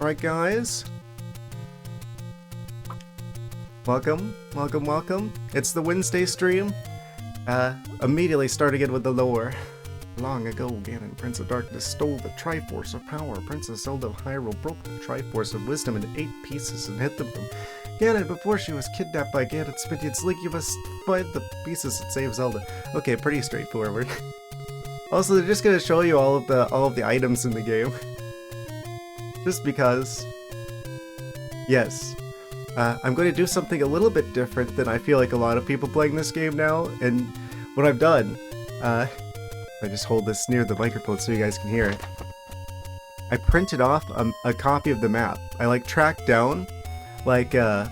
Alright guys, welcome. It's the Wednesday stream. Immediately starting in with the lore. Long ago, Ganon, Prince of Darkness, stole the Triforce of Power. Princess Zelda of Hyrule broke the Triforce of Wisdom into 8 pieces and hid them from Ganon before she was kidnapped by Ganon's minions. Link, you must find the pieces and save Zelda. Okay, pretty straightforward. Also, they're just gonna show you all of the items in the game. Just because. Yes. I'm going to do something a little bit different than I feel like a lot of people playing this game now, and what I've done, I just hold this near the microphone so you guys can hear it. I printed off a copy of the map. I like tracked down like a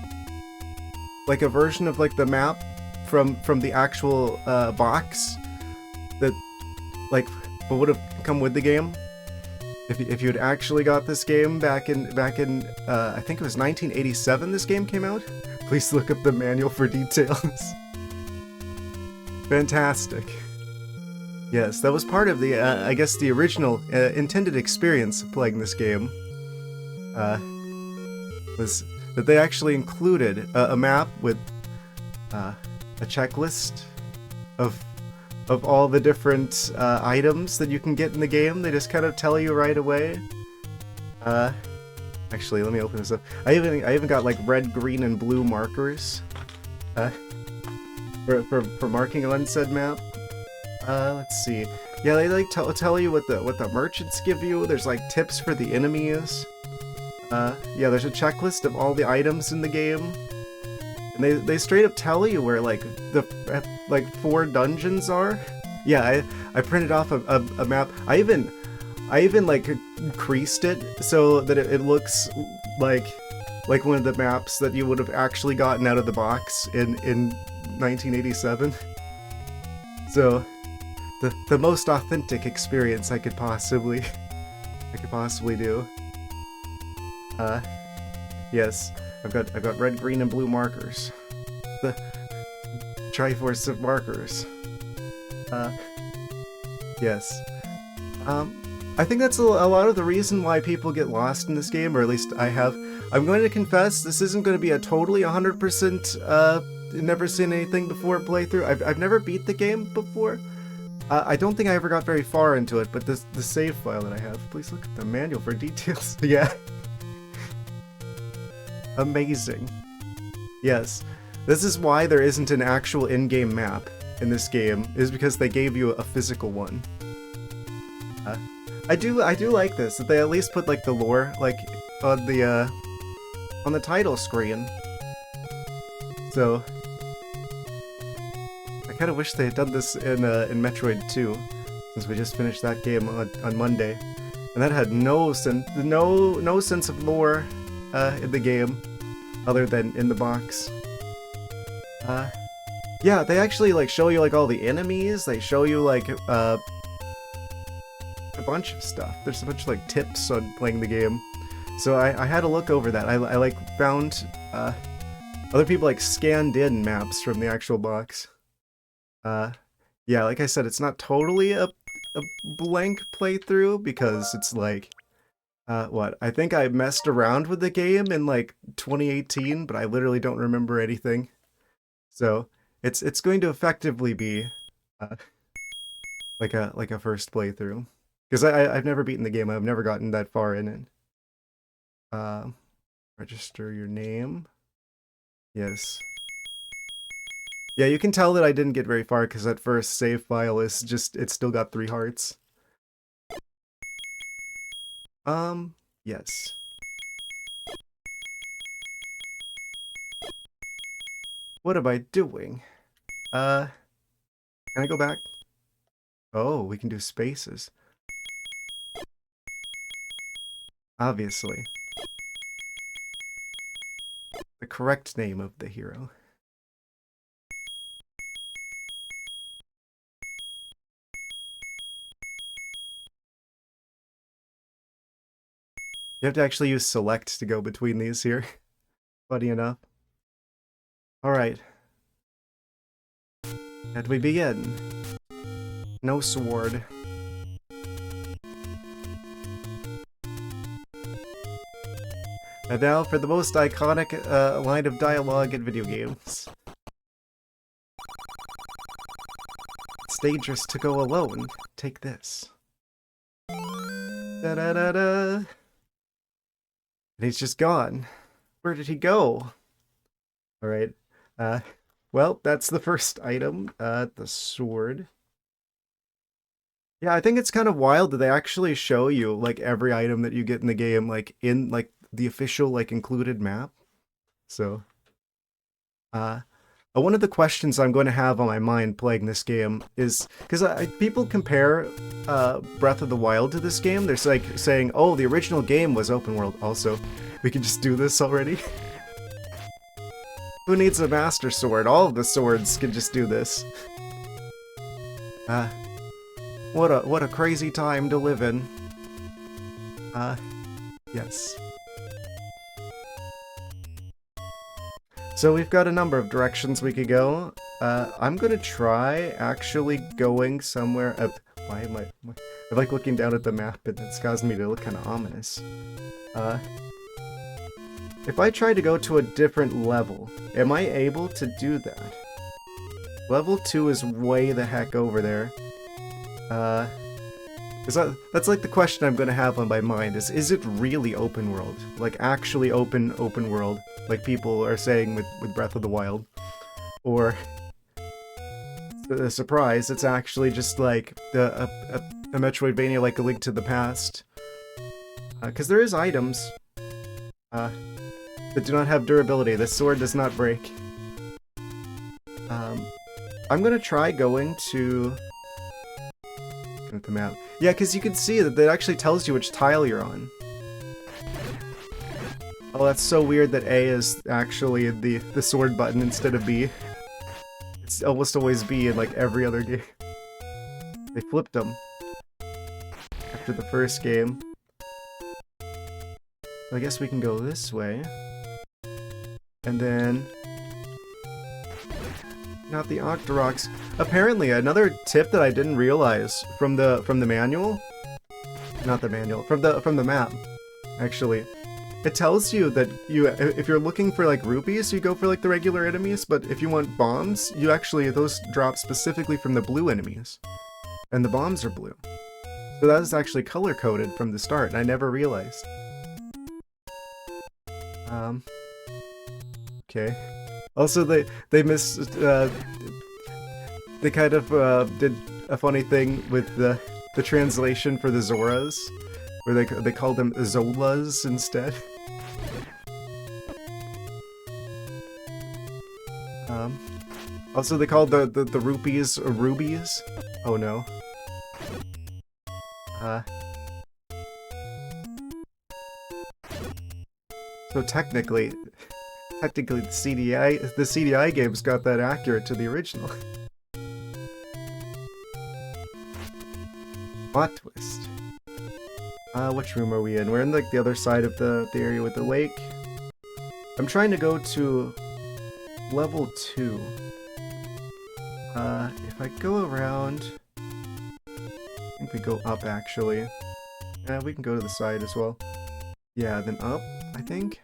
version of like the map from the actual box that like what would have come with the game. If you had actually got this game back in I think it was 1987 this game came out. Please look up the manual for details. Fantastic. Yes, that was part of the I guess the original intended experience of playing this game. Was that they actually included a map with a checklist of all the different items that you can get in the game. They just kind of tell you right away. Actually, let me open this up. I even got like red, green, and blue markers for marking on said map. Let's see. Yeah, they like tell you what the merchants give you. There's like tips for the enemies. Yeah, there's a checklist of all the items in the game. And they straight up tell you where like the 4 dungeons are. Yeah, I printed off a map. I even like creased it so that it looks like one of the maps that you would have actually gotten out of the box in 1987. So the most authentic experience I could possibly do. Yes. I've got red, green, and blue markers. The Triforce of markers. Yes. I think that's a lot of the reason why people get lost in this game, or at least I have. I'm going to confess, this isn't going to be a totally 100% never seen anything before playthrough. I've never beat the game before. I don't think I ever got very far into it, but the save file that I have. Please look at the manual for details. Yeah. Amazing. Yes. This is why there isn't an actual in-game map in this game, is because they gave you a physical one. I do like this, that they at least put like the lore like on the title screen. So I kind of wish they had done this in Metroid 2, since we just finished that game on Monday, and that had no sense of lore in the game, other than in the box. Yeah, they actually like show you like all the enemies. They show you like a bunch of stuff. There's a bunch of like tips on playing the game. So I had to look over that. I like found other people like scanned in maps from the actual box. Yeah, like I said, it's not totally a blank playthrough, because it's like what? I think I messed around with the game in like 2018, but I literally don't remember anything. So it's going to effectively be like a first playthrough, because I've never beaten the game. I've never gotten that far in it. Register your name. Yes. Yeah, you can tell that I didn't get very far because that first save file is just, it's still got 3 hearts. Yes. What am I doing? Can I go back? Oh, we can do spaces. Obviously. The correct name of the hero. You have to actually use select to go between these here. Funny enough. Alright. And we begin. No sword. And now for the most iconic line of dialogue in video games. It's dangerous to go alone. Take this. Da-da-da-da. And he's just gone. Where did he go? Alright. Well, that's the first item. The sword. Yeah, I think it's kind of wild that they actually show you, like, every item that you get in the game, like, in, like, the official, like, included map. So, one of the questions I'm going to have on my mind playing this game is, because people compare Breath of the Wild to this game. They're, like, saying, oh, the original game was open world. Also, we can just do this already. Who needs a Master Sword? All of the swords can just do this. What a crazy time to live in. Yes. So we've got a number of directions we could go. I'm gonna try actually going somewhere. Why am I like looking down at the map and it's causing me to look kind of ominous. If I try to go to a different level, am I able to do that? Level 2 is way the heck over there. That's like the question I'm gonna have on my mind is it really open world? Like actually open world, like people are saying with Breath of the Wild? Or, surprise, it's actually just like a Metroidvania like A Link to the Past. Because there is items that do not have durability. The sword does not break. I'm gonna try going to the map. Yeah, because you can see that it actually tells you which tile you're on. Oh, that's so weird that A is actually the sword button instead of B. It's almost always B in like every other game. They flipped them after the first game. So I guess we can go this way. And then... not the Octoroks. Apparently, another tip that I didn't realize from the manual, not the manual, from the map, actually, it tells you that if you're looking for like rupees, you go for like the regular enemies, but if you want bombs, those drop specifically from the blue enemies, and the bombs are blue. So that is actually color coded from the start, and I never realized. Okay. Also, they kind of did a funny thing with the translation for the Zoras, where they called them Zolas instead. Also, they called the rupees rubies. Oh no. So technically the CDI games got that accurate to the original. Plot twist. Which room are we in? We're in like the other side of the area with the lake. I'm trying to go to level 2. If I go around, I think we go up actually. Yeah, we can go to the side as well. Yeah, then up, I think.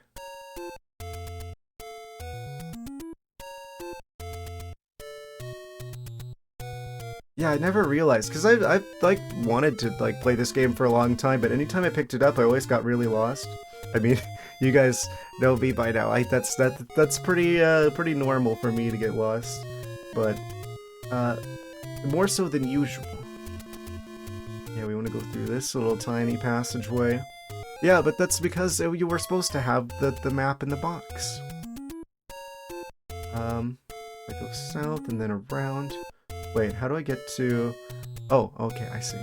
Yeah, I never realized, because I've like wanted to like play this game for a long time, but anytime I picked it up, I always got really lost. I mean, you guys know me by now. That's pretty normal for me to get lost, but more so than usual. Yeah, we want to go through this little tiny passageway. Yeah, but that's because you were supposed to have the map in the box. I go south and then around. Wait, how do I get to... Oh, okay, I see.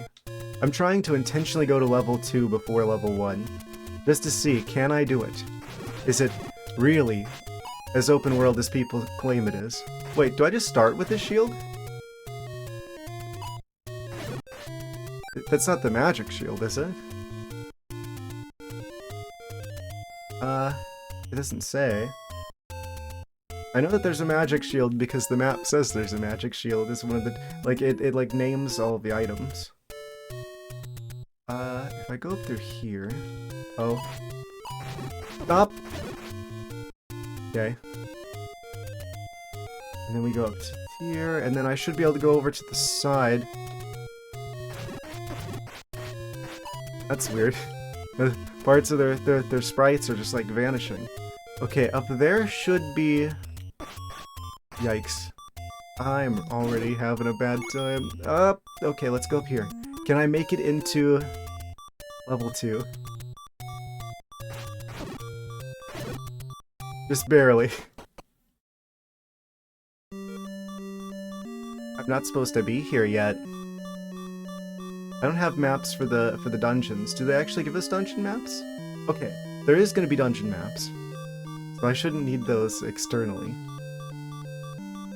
I'm trying to intentionally go to level 2 before level 1. Just to see, can I do it? Is it really as open world as people claim it is? Wait, do I just start with this shield? That's not the magic shield, is it? It doesn't say. I know that there's a magic shield because the map says there's a magic shield. It's one of the... like, it like names all of the items. If I go up through here... Oh. Stop! Okay. And then we go up to here, and then I should be able to go over to the side. That's weird. Parts of their sprites are just like vanishing. Okay, up there should be... Yikes. I'm already having a bad time. Okay, let's go up here. Can I make it into level 2? Just barely. I'm not supposed to be here yet. I don't have maps for the dungeons. Do they actually give us dungeon maps? Okay, there is going to be dungeon maps. So I shouldn't need those externally.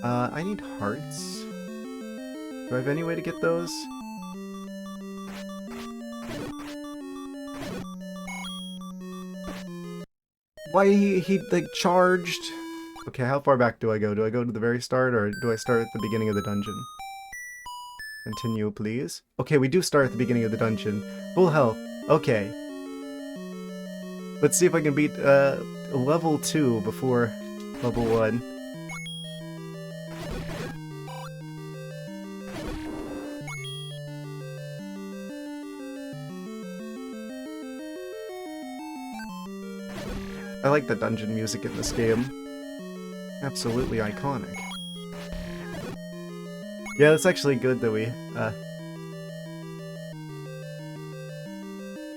I need hearts. Do I have any way to get those? Why he like charged? Okay, how far back do I go? Do I go to the very start, or do I start at the beginning of the dungeon? Continue, please. Okay, we do start at the beginning of the dungeon. Full health. Okay. Let's see if I can beat level 2 before level 1. I like the dungeon music in this game. Absolutely iconic. Yeah, it's actually good that we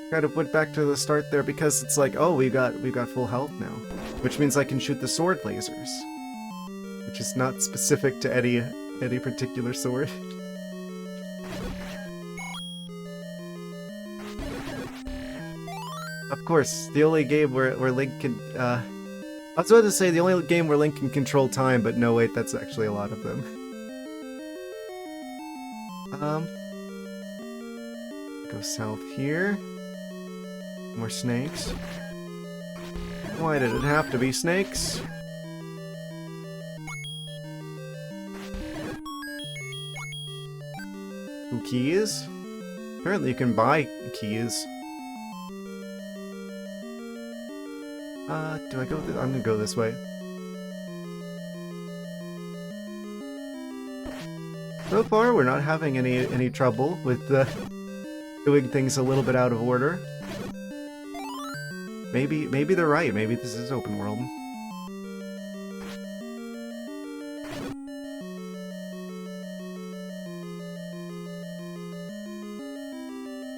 kind of went back to the start there, because it's like, oh, we've got full health now, which means I can shoot the sword lasers, which is not specific to any particular sword. Of course, the only game where Link can, I was about to say the only game where Link can control time, but no, wait, that's actually a lot of them. Go south here. More snakes. Why did it have to be snakes? 2 keys? Apparently you can buy keys. Do I go this? I'm gonna go this way. So far, we're not having any trouble with doing things a little bit out of order. Maybe they're right. Maybe this is open world.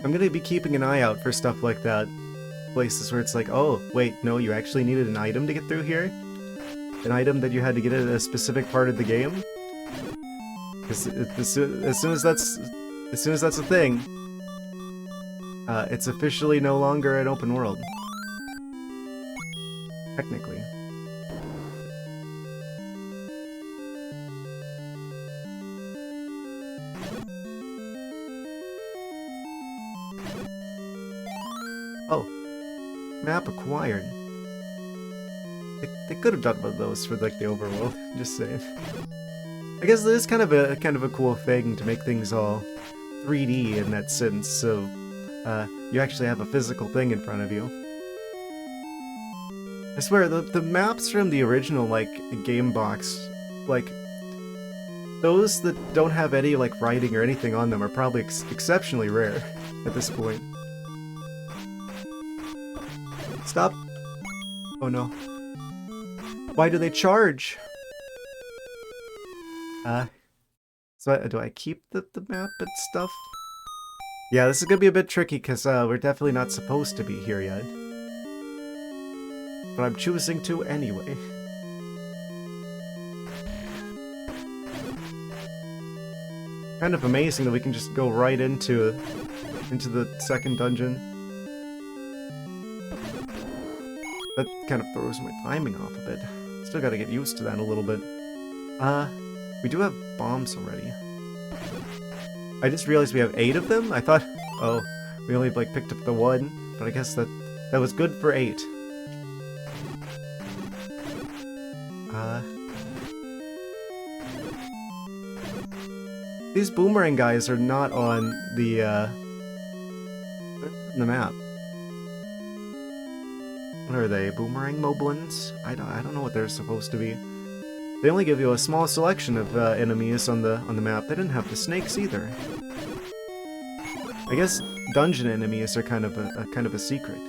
I'm gonna be keeping an eye out for stuff like that. Places where it's like, oh, wait, no, you actually needed an item to get through here? An item that you had to get at a specific part of the game? Because as soon as that's a thing, it's officially no longer an open world. Technically. Oh. Map acquired. They could have done one of those for like the overworld. Just saying. I guess it is kind of a cool thing to make things all 3D in that sense. So you actually have a physical thing in front of you. I swear the maps from the original like game box, like those that don't have any like writing or anything on them are probably exceptionally rare at this point. Stop. Oh no. Why do they charge? So do I keep the map and stuff? Yeah, this is gonna be a bit tricky because we're definitely not supposed to be here yet. But I'm choosing to anyway. Kind of amazing that we can just go right into the second dungeon. That kind of throws my timing off a bit. Still gotta get used to that a little bit. We do have bombs already. I just realized we have 8 of them? I thought, oh, we only like picked up the 1, but I guess that was good for 8. These boomerang guys are not on the map. What are they? Boomerang moblins? I don't know what they're supposed to be. They only give you a small selection of enemies on the map. They didn't have the snakes either. I guess dungeon enemies are kind of a secret.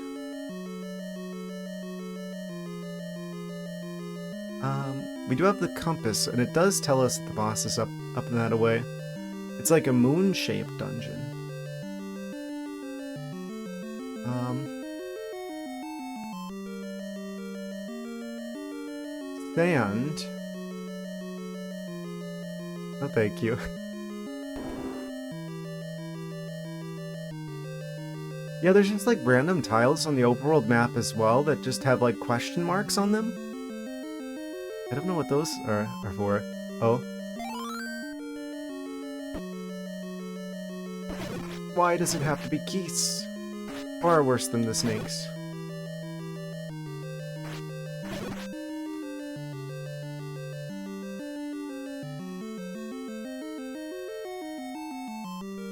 We do have the compass, and it does tell us that the boss is up and that away. It's like a moon-shaped dungeon. Sand. Oh, thank you. Yeah, there's just like random tiles on the overworld map as well that just have like question marks on them. I don't know what those are for. Oh. Why does it have to be geese? Far worse than the snakes.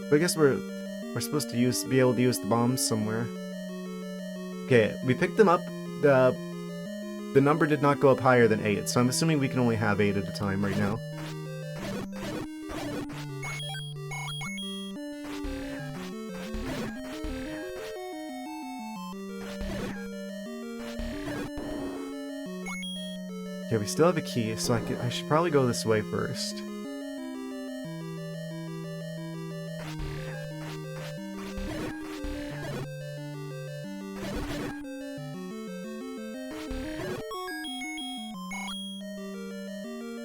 But I guess we're supposed to be able to use the bombs somewhere. Okay, we picked them up. The number did not go up higher than 8, so I'm assuming we can only have 8 at a time right now. Okay, we still have a key, so I should probably go this way first.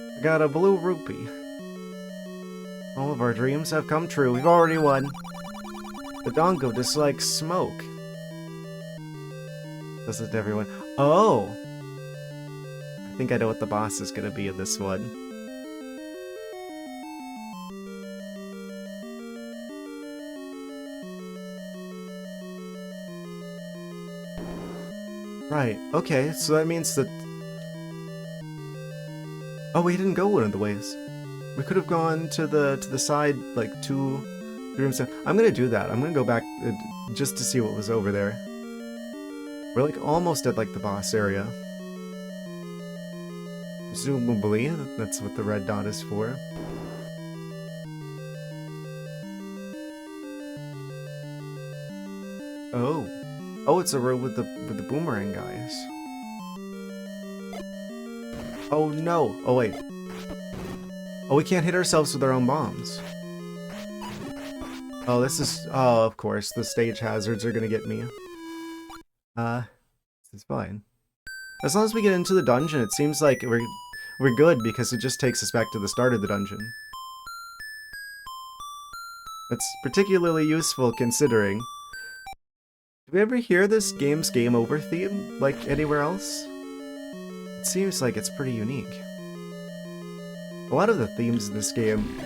I got a blue rupee. All of our dreams have come true. We've already won. The Dongo dislikes smoke. This is to everyone. Oh! I think I know what the boss is gonna be in this one. Right, okay, so that means that... Oh, we didn't go one of the ways. We could have gone to the side, like 2 rooms. I'm gonna do that. I'm gonna go back just to see what was over there. We're like almost at like the boss area. Presumably, that's what the red dot is for. Oh. Oh, it's a road with the boomerang guys. Oh no! Oh wait. Oh, we can't hit ourselves with our own bombs. Oh, this is... Oh, of course, the stage hazards are gonna get me. This is fine. As long as we get into the dungeon, it seems like we're good, because it just takes us back to the start of the dungeon. That's particularly useful, considering... Do we ever hear this game's game over theme, like anywhere else? It seems like it's pretty unique. A lot of the themes in this game,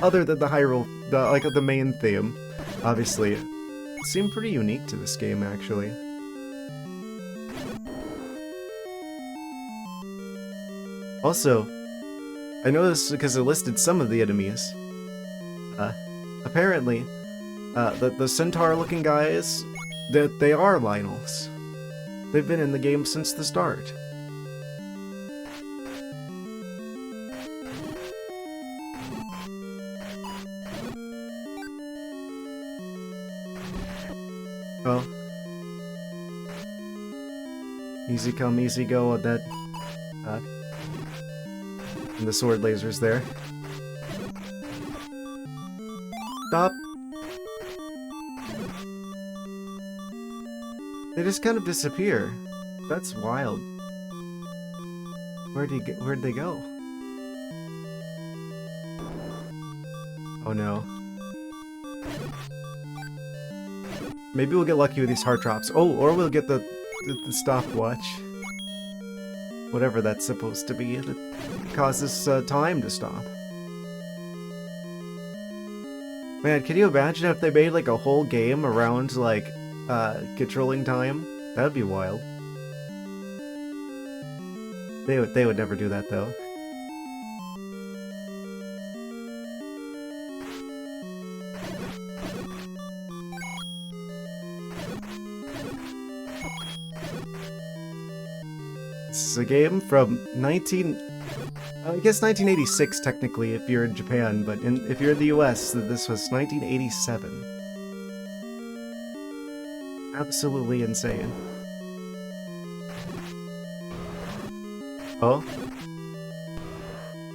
other than the Hyrule, the main theme, obviously, seem pretty unique to this game, actually. Also, I know this because I listed some of the enemies. Apparently, the centaur-looking guys, they are Lynels. They've been in the game since the start. Oh. Easy come, easy go on that. And the sword lasers there. Stop. They just kind of disappear. That's wild. Where'd they go? Oh no. Maybe we'll get lucky with these heart drops. Oh, or we'll get the stopwatch. Whatever that's supposed to be. That causes time to stop. Man, can you imagine if they made like a whole game around like controlling time? That'd be wild. They would never do that though. This is a game from I guess 1986 technically if you're in Japan, but if you're in the US, this was 1987. Absolutely insane. Oh?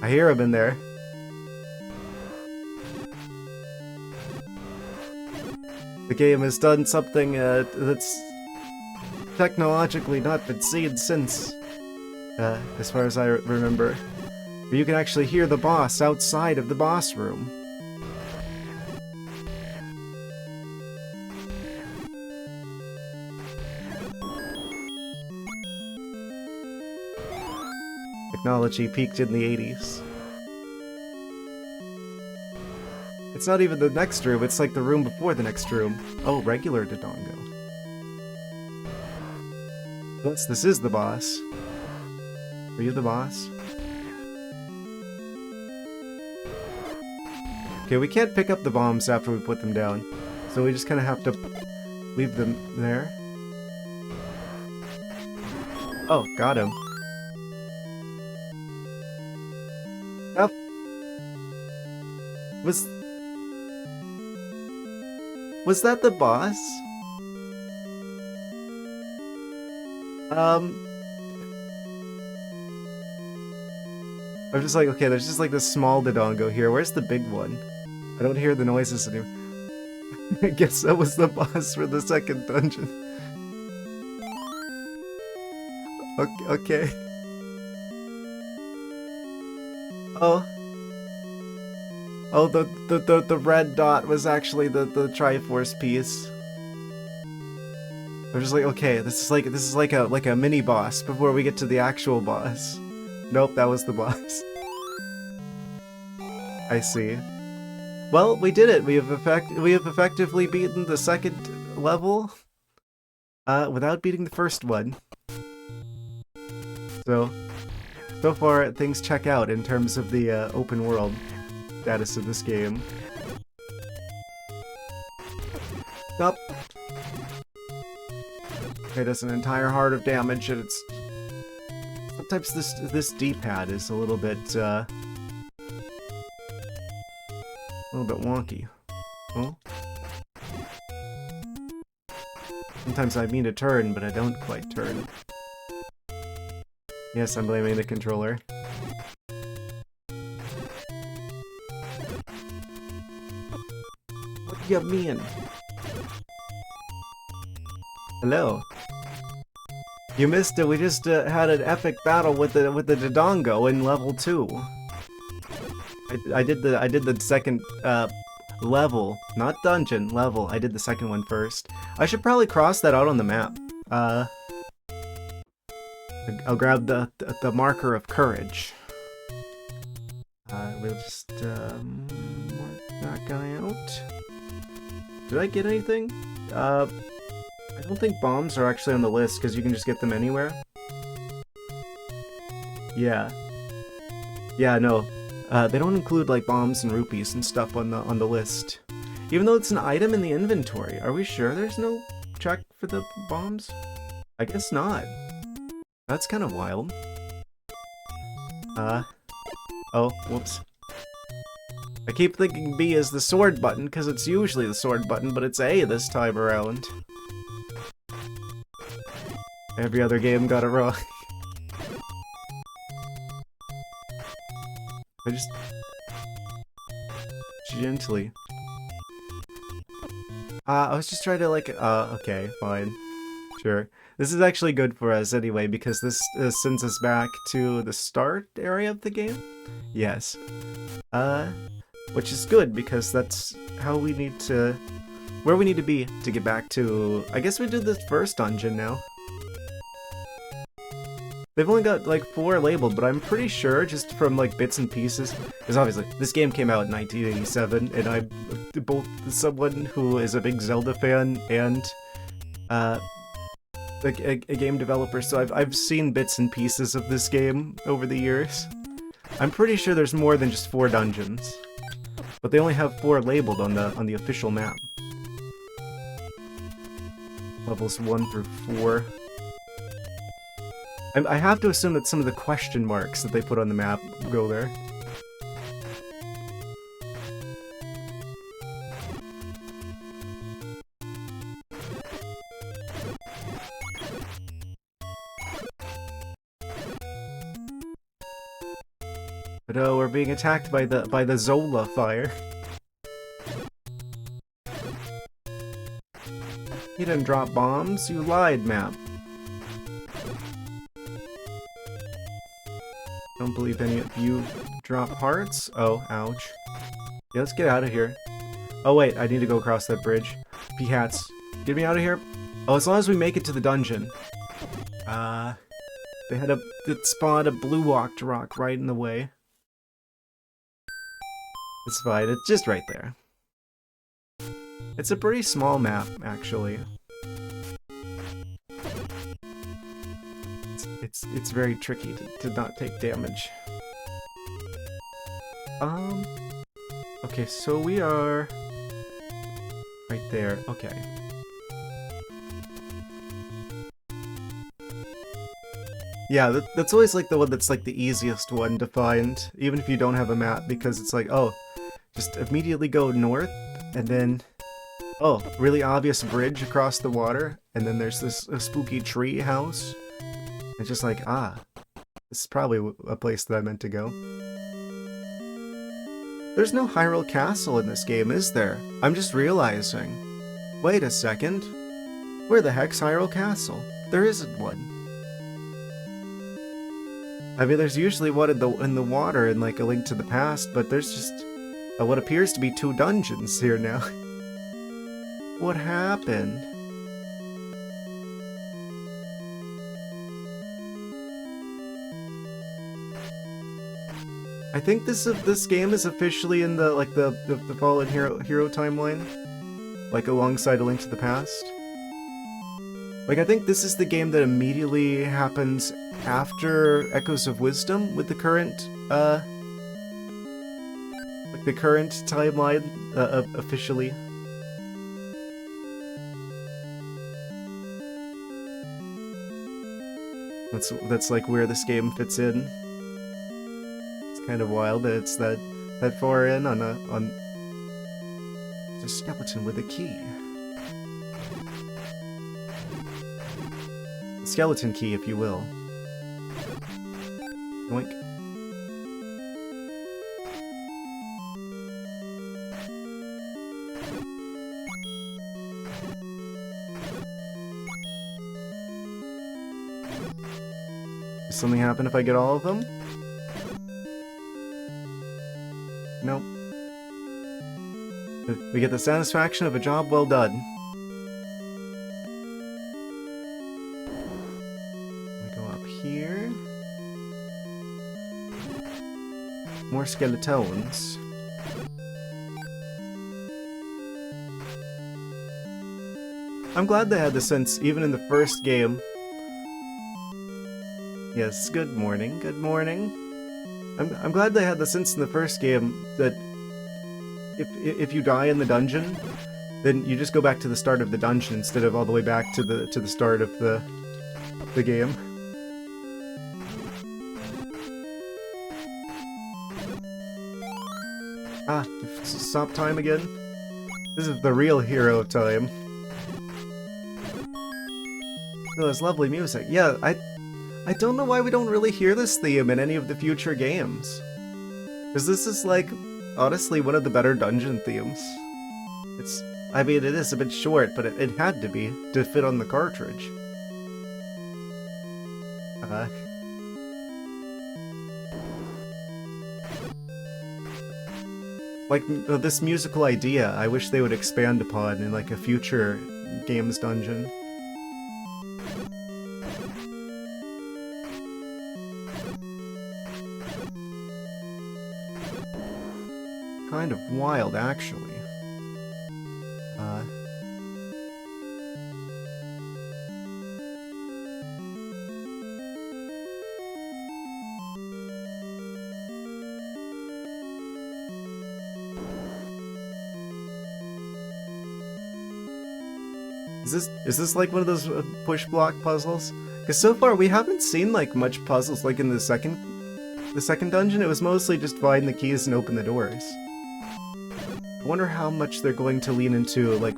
I hear him in there. The game has done something that's technologically not been seen since, as far as I remember. Where you can actually hear the boss outside of the boss room. Technology peaked in the 80s. It's not even the next room, it's like the room before the next room. Oh, regular Dodongo. This is the boss. Are you the boss? Okay, we can't pick up the bombs after we put them down, so we just kind of have to leave them there. Oh, got him. Up. Was that the boss? I'm just like, okay, there's just like this small Dodongo here. Where's the big one? I don't hear the noises anymore. I guess that was the boss for the second dungeon. Okay. Oh. Oh, the red dot was actually the Triforce piece. I'm just like, okay, this is like a mini boss before we get to the actual boss. Nope, that was the boss. I see. Well, we did it. We have effectively beaten the second level without beating the first one. So far things check out in terms of the open world status of this game. Stop. Okay, does an entire heart of damage, and it's sometimes this D-pad is a little bit wonky. Oh. Sometimes I mean to turn, but I don't quite turn. Yes, I'm blaming the controller. What do you mean? Hello. You missed it. We just had an epic battle with the Dodongo in level 2. I did the second level, not dungeon, level. I did the second one first. I should probably cross that out on the map. I'll grab the marker of courage. We'll just mark that guy out. Did I get anything? I don't think bombs are actually on the list because you can just get them anywhere. Yeah. Yeah, no. They don't include like bombs and rupees and stuff on the list. Even though it's an item in the inventory. Are we sure there's no check for the bombs? I guess not. That's kind of wild. Oh, whoops. I keep thinking B is the sword button because it's usually the sword button, but it's A this time around. Every other game got it wrong. I just... gently. I was just trying to like, okay, fine. Sure. This is actually good for us anyway, because this sends us back to the start area of the game? Yes. Which is good, because that's how we need to... where we need to be to get back to... I guess we did this first dungeon now. They've only got like 4 labeled, but I'm pretty sure, just from like bits and pieces, because obviously this game came out in 1987, and I'm both someone who is a big Zelda fan and a game developer, so I've seen bits and pieces of this game over the years. I'm pretty sure there's more than just 4 dungeons, but they only have 4 labeled on the official map. Levels 1 through 4. I have to assume that some of the question marks that they put on the map go there. But oh, we're being attacked by the Zola fire. You didn't drop bombs, you lied, map. Don't believe any of you drop hearts. Oh, ouch. Yeah, let's get out of here. Oh wait, I need to go across that bridge. P-hats, get me out of here. Oh, as long as we make it to the dungeon. They had it spawned a blue rock right in the way. It's fine, it's just right there. It's a pretty small map, actually. It's very tricky to not take damage. Okay, so we are right there. Okay. Yeah, that's always like the one that's like the easiest one to find, even if you don't have a map, because it's like, oh, just immediately go north, and then, oh, really obvious bridge across the water, and then there's this spooky tree house. It's just like, ah, this is probably a place that I meant to go. There's no Hyrule Castle in this game, is there? I'm just realizing. Wait a second. Where the heck's Hyrule Castle? There isn't one. I mean, there's usually one in the water in like A Link to the Past, but there's just what appears to be 2 dungeons here now. What happened? I think this game is officially in the like the Fallen Hero timeline, like alongside A Link to the Past. Like I think this is the game that immediately happens after Echoes of Wisdom with the current like the current timeline officially. That's like where this game fits in. Kind of wild that it's that far in on a skeleton with a key. A skeleton key, if you will. Yoink. Does something happen if I get all of them? Nope. We get the satisfaction of a job well done. We go up here. More skeletons. I'm glad they had the sense, even in the first game. Yes, good morning, good morning. I'm glad they had the sense in the first game that if you die in the dungeon, then you just go back to the start of the dungeon instead of all the way back to the start of the game. Ah, stop time again. This is the real hero time. Oh, this lovely music. Yeah, I don't know why we don't really hear this theme in any of the future games. Because this is, like, honestly one of the better dungeon themes. I mean, it is a bit short, but it had to be, to fit on the cartridge. Like, this musical idea, I wish they would expand upon in, like, a future games dungeon. Kind of wild, actually. Is this like one of those push block puzzles? Because so far we haven't seen like much puzzles like in the second dungeon. It was mostly just find the keys and open the doors. I wonder how much they're going to lean into like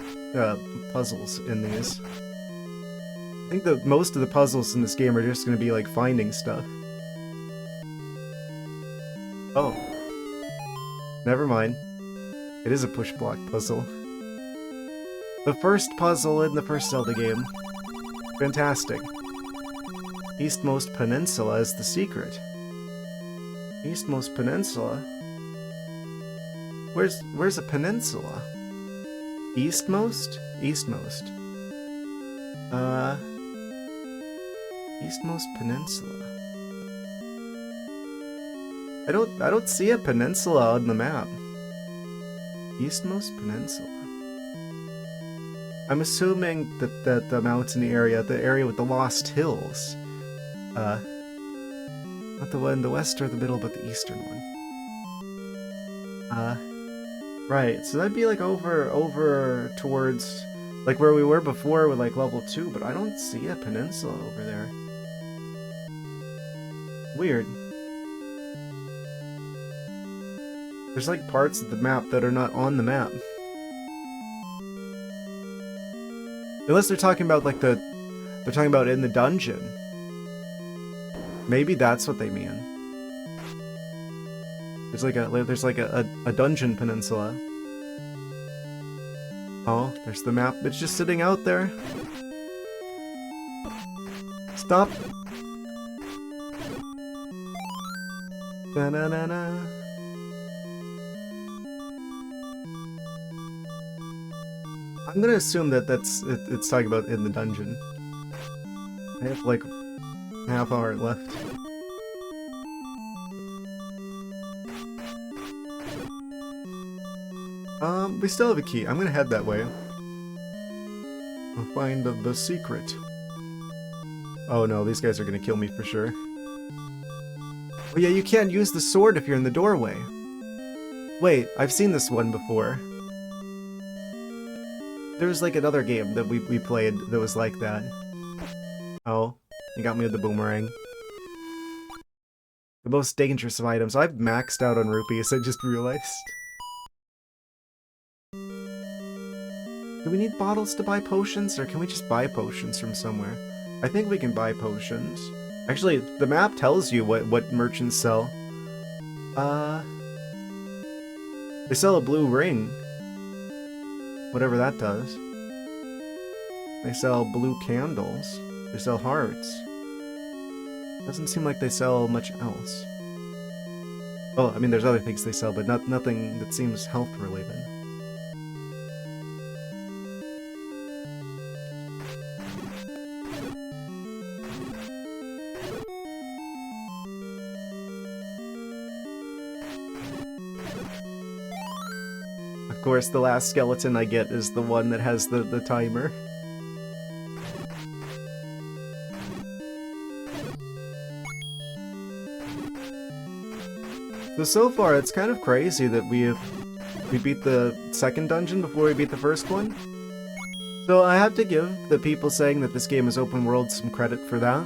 puzzles in these. I think that most of the puzzles in this game are just going to be like finding stuff. Oh. Never mind. It is a push block puzzle. The first puzzle in the first Zelda game. Fantastic. Eastmost Peninsula is the secret. Eastmost Peninsula? Where's a peninsula? Eastmost? Eastmost. Eastmost Peninsula. I don't see a peninsula on the map. Eastmost Peninsula. I'm assuming that the mountain area, the area with the Lost Hills, not the one in the west or the middle, but the eastern one. Right, so that'd be like over towards, like where we were before with like level 2, but I don't see a peninsula over there. Weird. There's like parts of the map that are not on the map. Unless they're talking about like they're talking about in the dungeon. Maybe that's what they mean. There's like a dungeon peninsula. Oh, there's the map. It's just sitting out there. Stop. Da-na-na-na. I'm gonna assume that it's talking about in the dungeon. I have like half hour left. We still have a key. I'm gonna head that way. I'll find the secret. Oh no, these guys are gonna kill me for sure. Oh yeah, you can't use the sword if you're in the doorway. Wait, I've seen this one before. There was like another game that we played that was like that. Oh, you got me with the boomerang. The most dangerous of items. I've maxed out on rupees, I just realized. Do we need bottles to buy potions, or can we just buy potions from somewhere? I think we can buy potions. Actually, the map tells you what merchants sell. They sell a blue ring. Whatever that does. They sell blue candles. They sell hearts. Doesn't seem like they sell much else. Well, I mean, there's other things they sell, but nothing that seems health related. Of course, the last skeleton I get is the one that has the timer. So far, it's kind of crazy that we beat the second dungeon before we beat the first one. So I have to give the people saying that this game is open world some credit for that.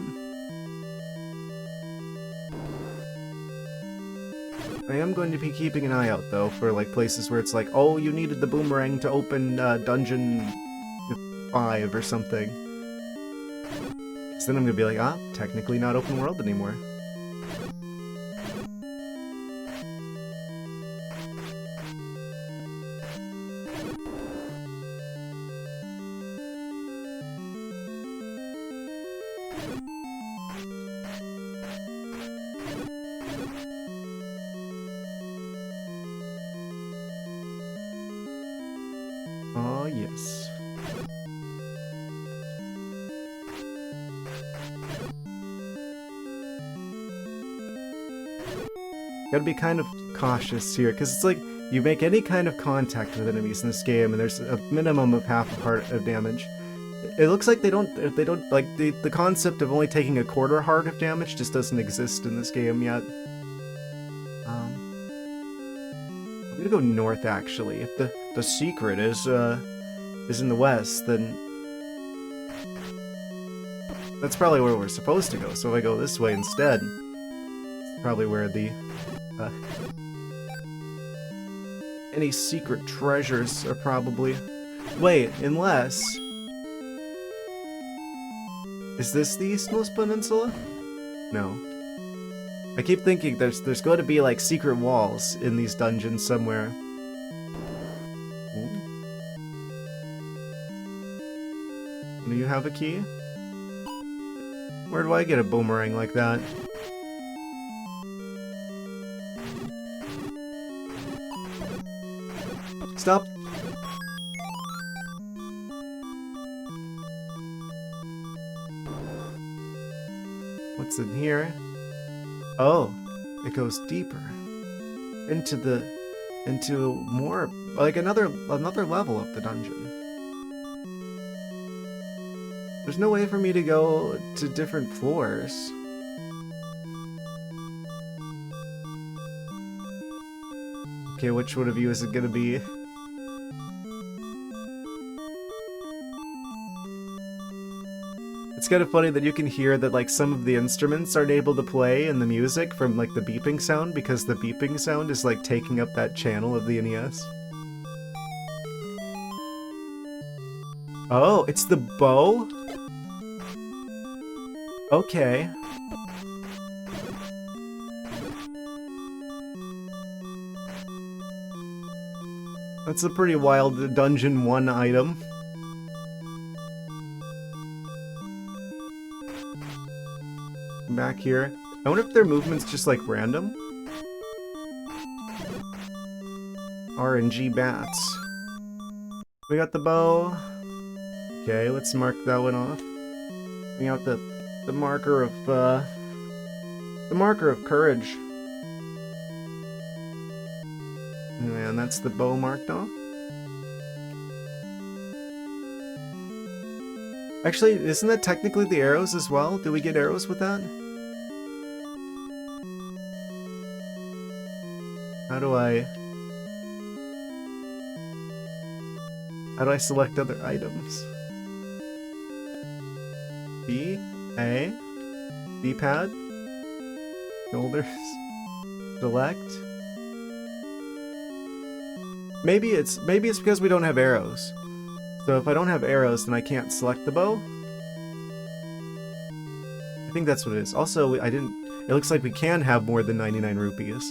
I am going to be keeping an eye out, though, for like places where it's like, oh, you needed the boomerang to open dungeon 5 or something. So then I'm gonna be like, ah, technically not open world anymore. Oh, yes. Gotta be kind of cautious here, because it's like, you make any kind of contact with enemies in this game, and there's a minimum of half a heart of damage. It looks like they don't like, the concept of only taking a quarter heart of damage just doesn't exist in this game yet. I'm gonna go north, actually. If the secret is in the west, then That's probably where we're supposed to go, so if I go this way instead, it's probably where the, any secret treasures are probably... Wait, unless... Is this the eastmost peninsula? No. I keep thinking there's got to be like secret walls in these dungeons somewhere. Ooh. Do you have a key? Where do I get a boomerang like that? Stop! What's in here? Oh, it goes deeper into more like another level of the dungeon. There's no way for me to go to different floors. Okay, which one of you is it gonna be? It's kind of funny that you can hear that like some of the instruments aren't able to play in the music from like the beeping sound because the beeping sound is like taking up that channel of the NES. Oh, it's the bow? Okay. That's a pretty wild Dungeon 1 item. Back here. I wonder if their movement's just like random. RNG bats. We got the bow. Okay, let's mark that one off. Bring out the marker of courage. And that's the bow marked off. Actually, isn't that technically the arrows as well? Do we get arrows with that? How do I select other items? B, A, D-pad, shoulders, select. Maybe it's because we don't have arrows. So if I don't have arrows, then I can't select the bow. I think that's what it is. Also, it looks like we can have more than 99 rupees.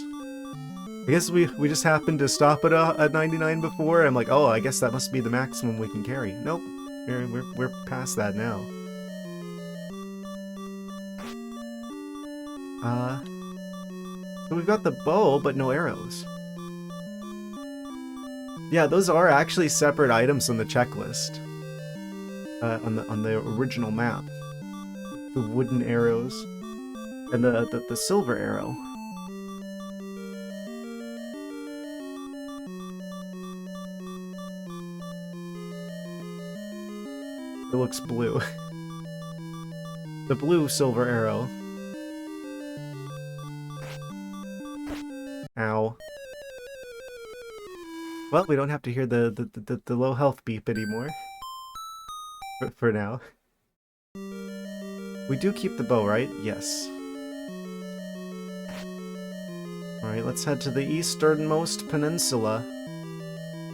I guess we just happened to stop at 99 before. I'm like, oh, I guess that must be the maximum we can carry. Nope, we're past that now. So we've got the bow, but no arrows. Yeah, those are actually separate items on the checklist. On the original map. The wooden arrows. And the silver arrow. It looks blue. The blue silver arrow. Ow. Well, we don't have to hear the low health beep anymore. For now. We do keep the bow, right? Yes. Alright, let's head to the easternmost peninsula.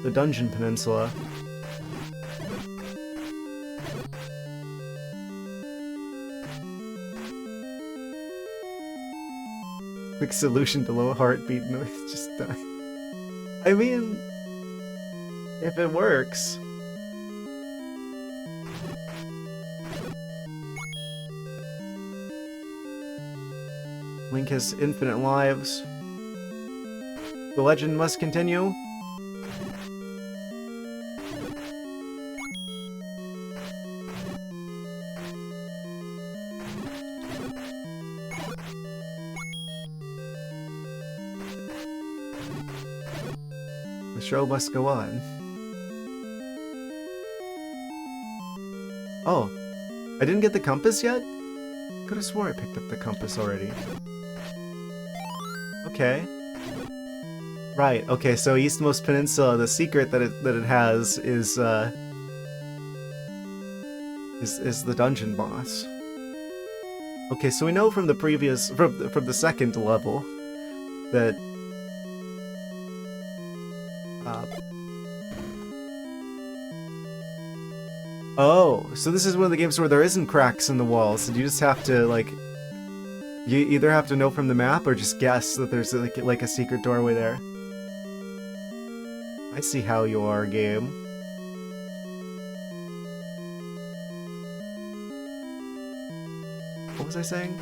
The Dungeon Peninsula. Quick solution to low heartbeat noise, just die. I mean... if it works. Link has infinite lives. The legend must continue. The show must go on. Oh, I didn't get the compass yet? Could have swore I picked up the compass already. Okay. Right, okay, so Eastmost Peninsula, the secret that it has is the dungeon boss. Okay, so we know from the previous, from the second level, that oh, so this is one of the games where there isn't cracks in the walls, and you just have to, like, you either have to know from the map or just guess that there's like a secret doorway there. I see how you are, game. What was I saying?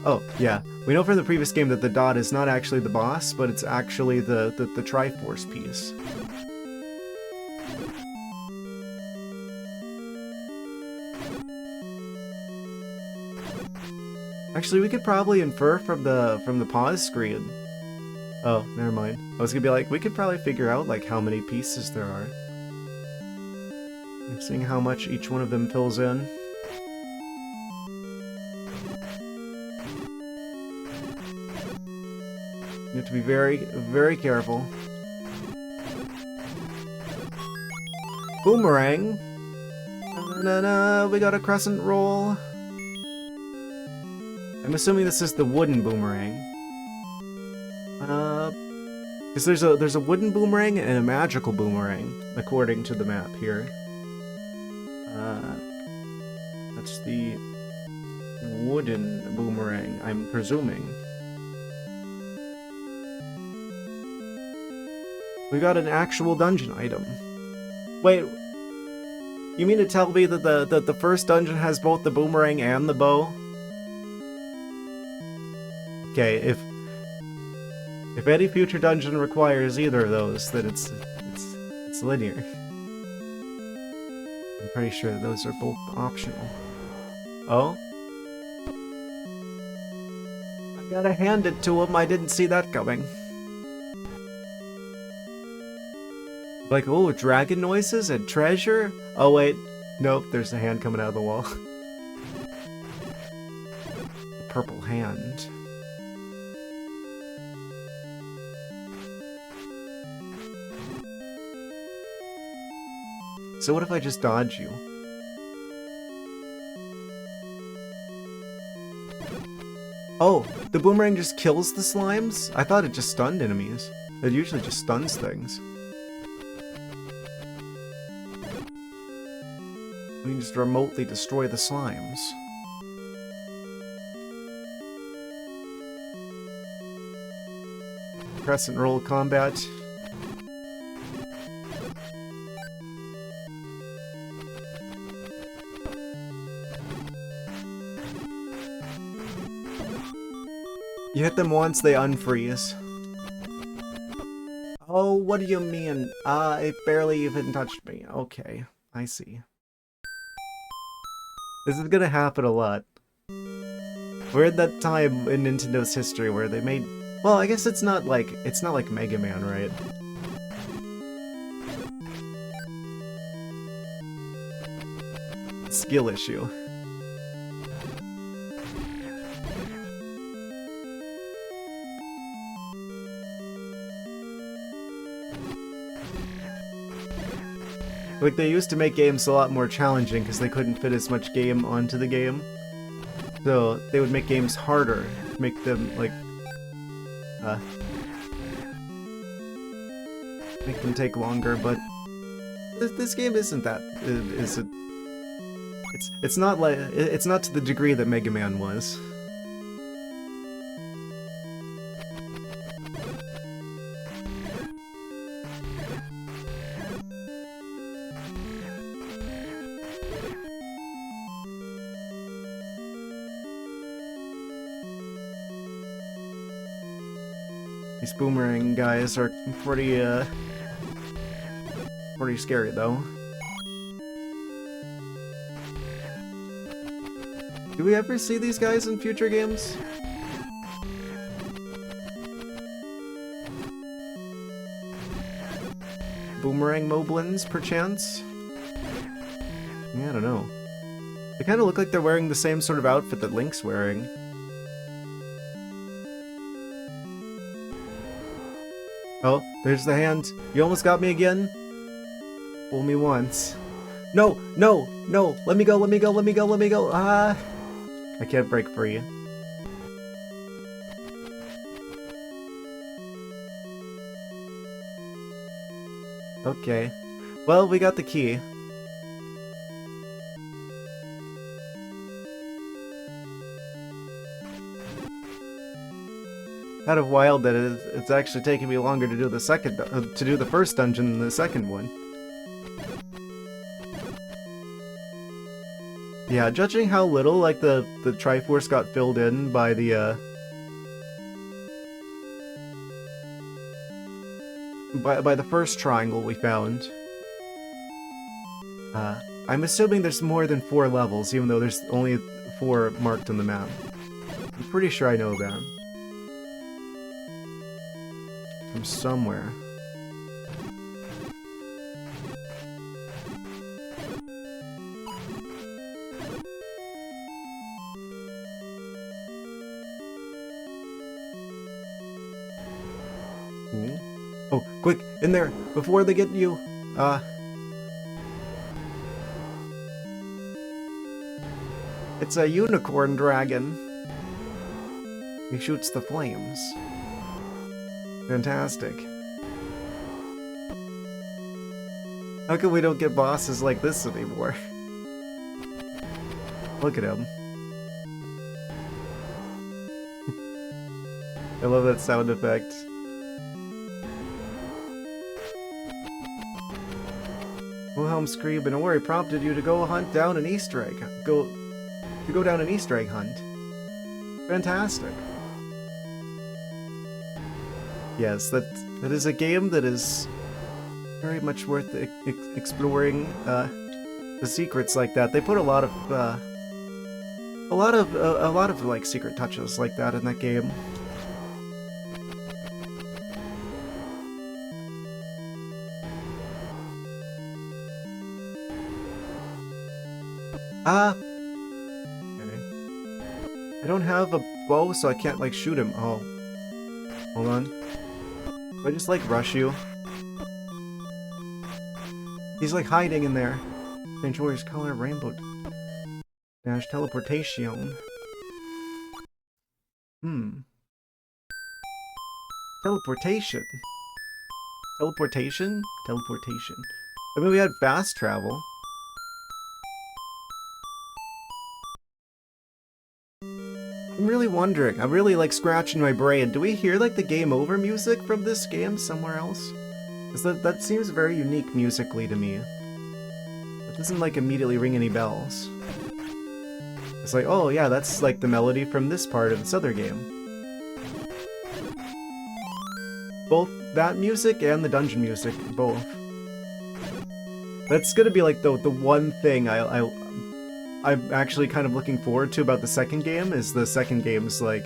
Oh, yeah. We know from the previous game that the dot is not actually the boss, but it's actually the Triforce piece. Actually, we could probably infer from the pause screen. Oh, never mind. I was gonna be like, we could probably figure out like how many pieces there are. And seeing how much each one of them fills in. You have to be very, very careful. Boomerang! Na-na-na, we got a crescent roll. I'm assuming this is the wooden boomerang. Because there's a wooden boomerang and a magical boomerang, according to the map here. That's the wooden boomerang, I'm presuming. We got an actual dungeon item. Wait, you mean to tell me that the first dungeon has both the boomerang and the bow? Okay, if any future dungeon requires either of those, then it's linear. I'm pretty sure that those are both optional. Oh? I gotta hand it to him, I didn't see that coming. Like, oh, dragon noises and treasure? Oh wait, nope, there's a hand coming out of the wall. A purple hand. So what if I just dodge you? Oh, the boomerang just kills the slimes? I thought it just stunned enemies. It usually just stuns things. We can just remotely destroy the slimes. Crescent roll combat. You hit them once, they unfreeze. Oh, what do you mean? It barely even touched me. Okay, I see. This is gonna happen a lot. We're at that time in Nintendo's history where they made... Well, I guess it's not like Mega Man, right? Skill issue. Like, they used to make games a lot more challenging because they couldn't fit as much game onto the game. So, they would make games harder, make them, like, make them take longer, but this game isn't that, is it? It's not like, it's not to the degree that Mega Man was. These boomerang guys are pretty scary though. Do we ever see these guys in future games? Boomerang moblins, perchance? Yeah, I don't know. They kind of look like they're wearing the same sort of outfit that Link's wearing. Oh, there's the hand. You almost got me again? Fool me once. No, no, no! Let me go, let me go, let me go, let me go! Ah! I can't break free. Okay. Well, we got the key. Kind of wild that it's actually taking me longer to do the first dungeon than the second one. Yeah, judging how little like the Triforce got filled in by the by the first triangle we found. I'm assuming there's more than 4 levels, even though there's only 4 marked on the map. I'm pretty sure I know that. From somewhere. Ooh. Oh, quick! In there! Before they get you! It's a unicorn dragon. He shoots the flames. Fantastic. How come we don't get bosses like this anymore? Look at him. I love that sound effect. Wilhelm Scream and Ori prompted you to go hunt down an Easter egg. Go down an Easter egg hunt. Fantastic. Yes, that is a game that is very much worth exploring. The secrets like that. They put a lot of like secret touches like that in that game. Okay. I don't have a bow, so I can't like shoot him. Oh, hold on. Do I just like rush you? He's like hiding in there. Change warrior's color, rainbow dash teleportation. Teleportation. Teleportation? Teleportation. I mean, we had fast travel. I'm really wondering. I'm really like scratching my brain. Do we hear like the game over music from this game somewhere else? Because that seems very unique musically to me. It doesn't like immediately ring any bells. It's like, oh yeah, that's like the melody from this part of this other game. Both that music and the dungeon music, both. That's gonna be like the one thing I'm actually kind of looking forward to about the second game, is the second game's like,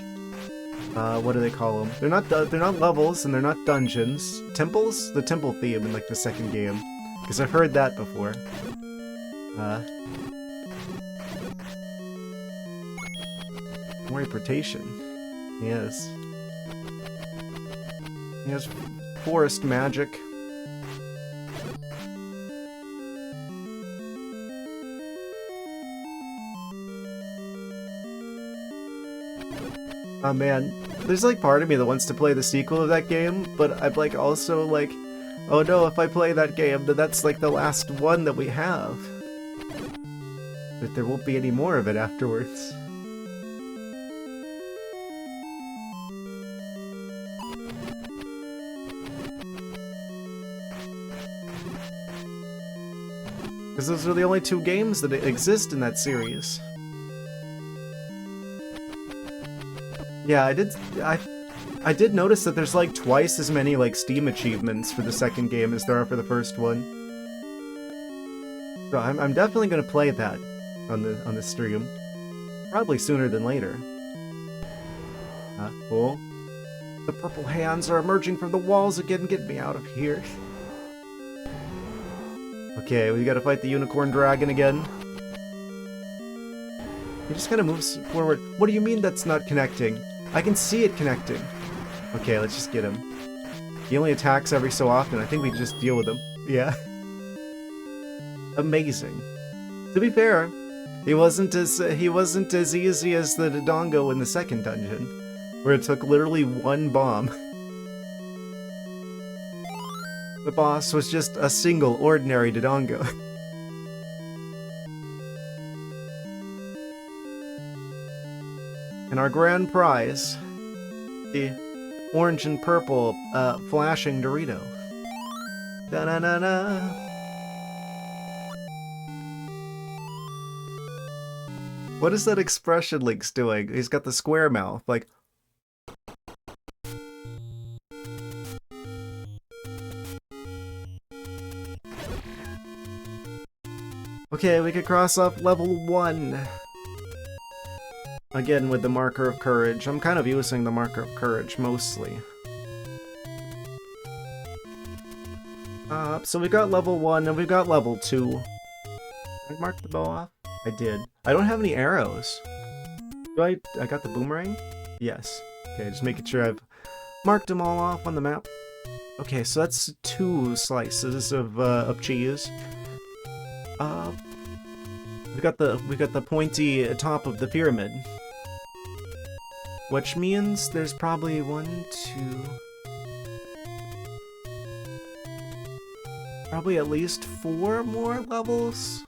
what do they call them? They're not levels and they're not dungeons. Temples? The temple theme in like the second game. Because I've heard that before. Teleportation. Yes. Yes, forest magic. Oh man, there's like part of me that wants to play the sequel of that game, but I'm like also like, oh no, if I play that game, then that's like the last one that we have. That there won't be any more of it afterwards. Because those are the only 2 games that exist in that series. Yeah, I did notice that there's like twice as many like Steam achievements for the second game as there are for the first one. So I'm definitely gonna play that on the stream, probably sooner than later. Oh, the purple hands are emerging from the walls again. Get me out of here. Okay, we gotta fight the unicorn dragon again. He just kind of moves forward. What do you mean that's not connecting? I can see it connecting. Okay, let's just get him. He only attacks every so often. I think we just deal with him. Yeah. Amazing. To be fair, He wasn't as easy as the Dodongo in the second dungeon, where it took literally one bomb. The boss was just a single ordinary Dodongo. And our grand prize, the orange and purple flashing Dorito. Da-na-na-na. What is that expression Link's doing? He's got the square mouth, like... Okay, we could cross off level 1. Again with the marker of courage. I'm kind of using the marker of courage mostly. So we got level 1 and we got level 2. Did I mark the bow off? I did. I don't have any arrows. Do I got the boomerang? Yes. Okay, just making sure I've marked them all off on the map. Okay, so that's 2 slices of cheese. We got the pointy top of the pyramid. Which means there's probably 1, 2... Probably at least 4 more levels?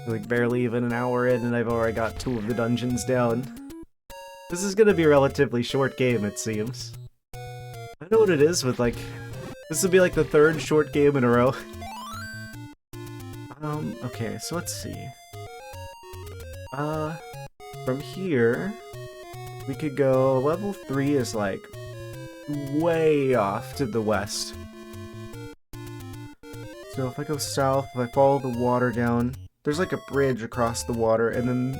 Like barely even an hour in and I've already got 2 of the dungeons down. This is gonna be a relatively short game, it seems. I know what it is with like... This would be like the 3rd short game in a row. Okay, so let's see. From here, we could go, level 3 is like way off to the west. So if I go south, if I follow the water down, there's like a bridge across the water, and then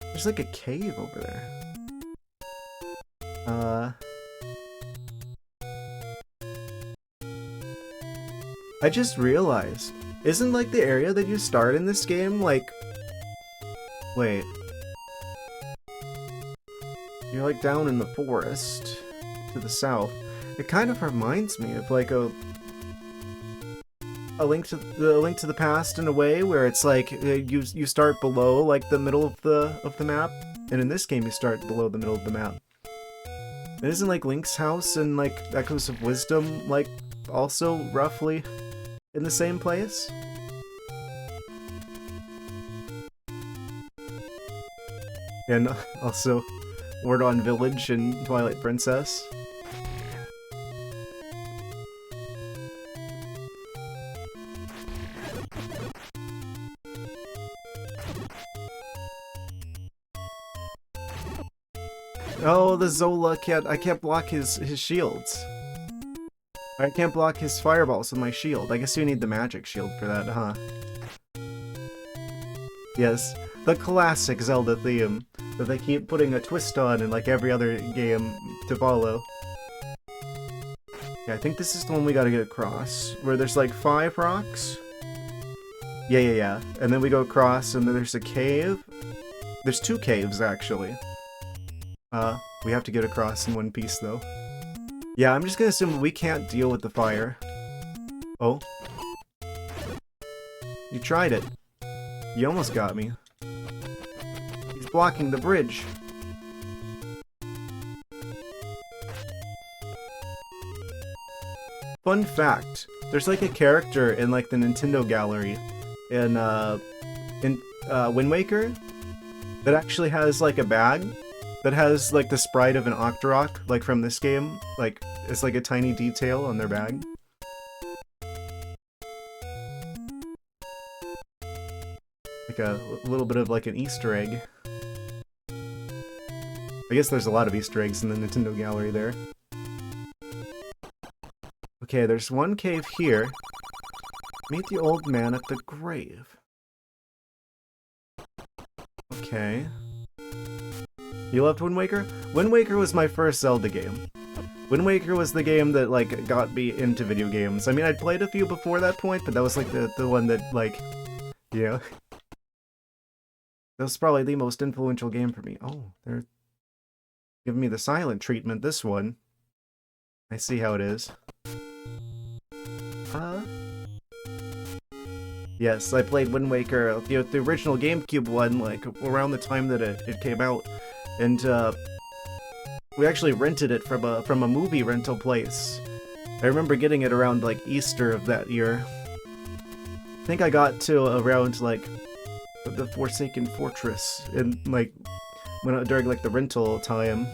there's like a cave over there. I just realized, isn't like the area that you start in this game, like... Wait. You're like down in the forest to the south. It kind of reminds me of like a link to the past in a way, where it's like you start below like the middle of the map, and in this game you start below the middle of the map. And isn't like Link's house and like Echoes of Wisdom like also roughly in the same place? And also Wardon Village and Twilight Princess. Oh, the Zola I can't block his shields. I can't block his fireballs with my shield. I guess you need the magic shield for that, huh? Yes, the classic Zelda theme that they keep putting a twist on in like every other game to follow. Yeah, I think this is the one we gotta get across, where there's like 5 rocks. Yeah. And then we go across, and then there's a cave. There's 2 caves, actually. We have to get across in one piece, though. Yeah, I'm just gonna assume we can't deal with the fire. Oh. You tried it. You almost got me. He's blocking the bridge. Fun fact, there's like a character in like the Nintendo gallery in Wind Waker that actually has like a bag that has like the sprite of an Octorok, like from this game. Like, it's like a tiny detail on their bag. Like a little bit of like an Easter egg. I guess there's a lot of Easter eggs in the Nintendo gallery there. Okay, there's one cave here. Meet the old man at the grave. Okay. You loved Wind Waker? Wind Waker was my first Zelda game. Wind Waker was the game that, like, got me into video games. I mean, I'd played a few before that point, but that was, like, the one that, like, you know. That was probably the most influential game for me. Oh, they're giving me the silent treatment, this one. I see how it is. Yes, I played Wind Waker, the original GameCube one, like, around the time that it came out. And, we actually rented it from a movie rental place. I remember getting it around, like, Easter of that year. I think I got to around, like, the Forsaken Fortress, in, like, during, like, the rental time.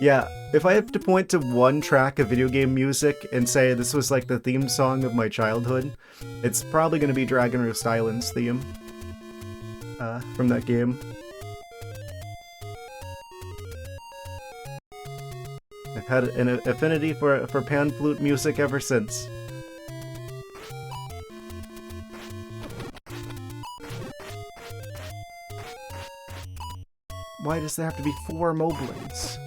Yeah, if I have to point to one track of video game music and say this was like the theme song of my childhood, it's probably going to be Dragon Roost Island's theme from that game. I've had an affinity for pan flute music ever since. Why does there have to be 4 moblins?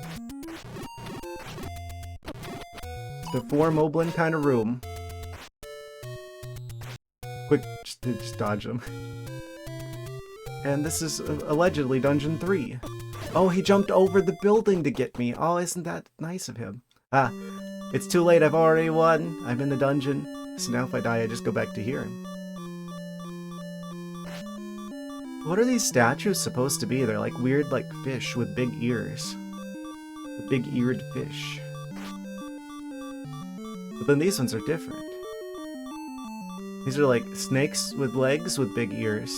The 4 moblin kind of room. Quick, just dodge them. And this is allegedly Dungeon 3. Oh, he jumped over the building to get me. Oh, isn't that nice of him? Ah, it's too late, I've already won. I'm in the dungeon. So now if I die, I just go back to here. What are these statues supposed to be? They're like weird, like fish with big ears. Big-eared fish. But then these ones are different. These are like snakes with legs with big ears.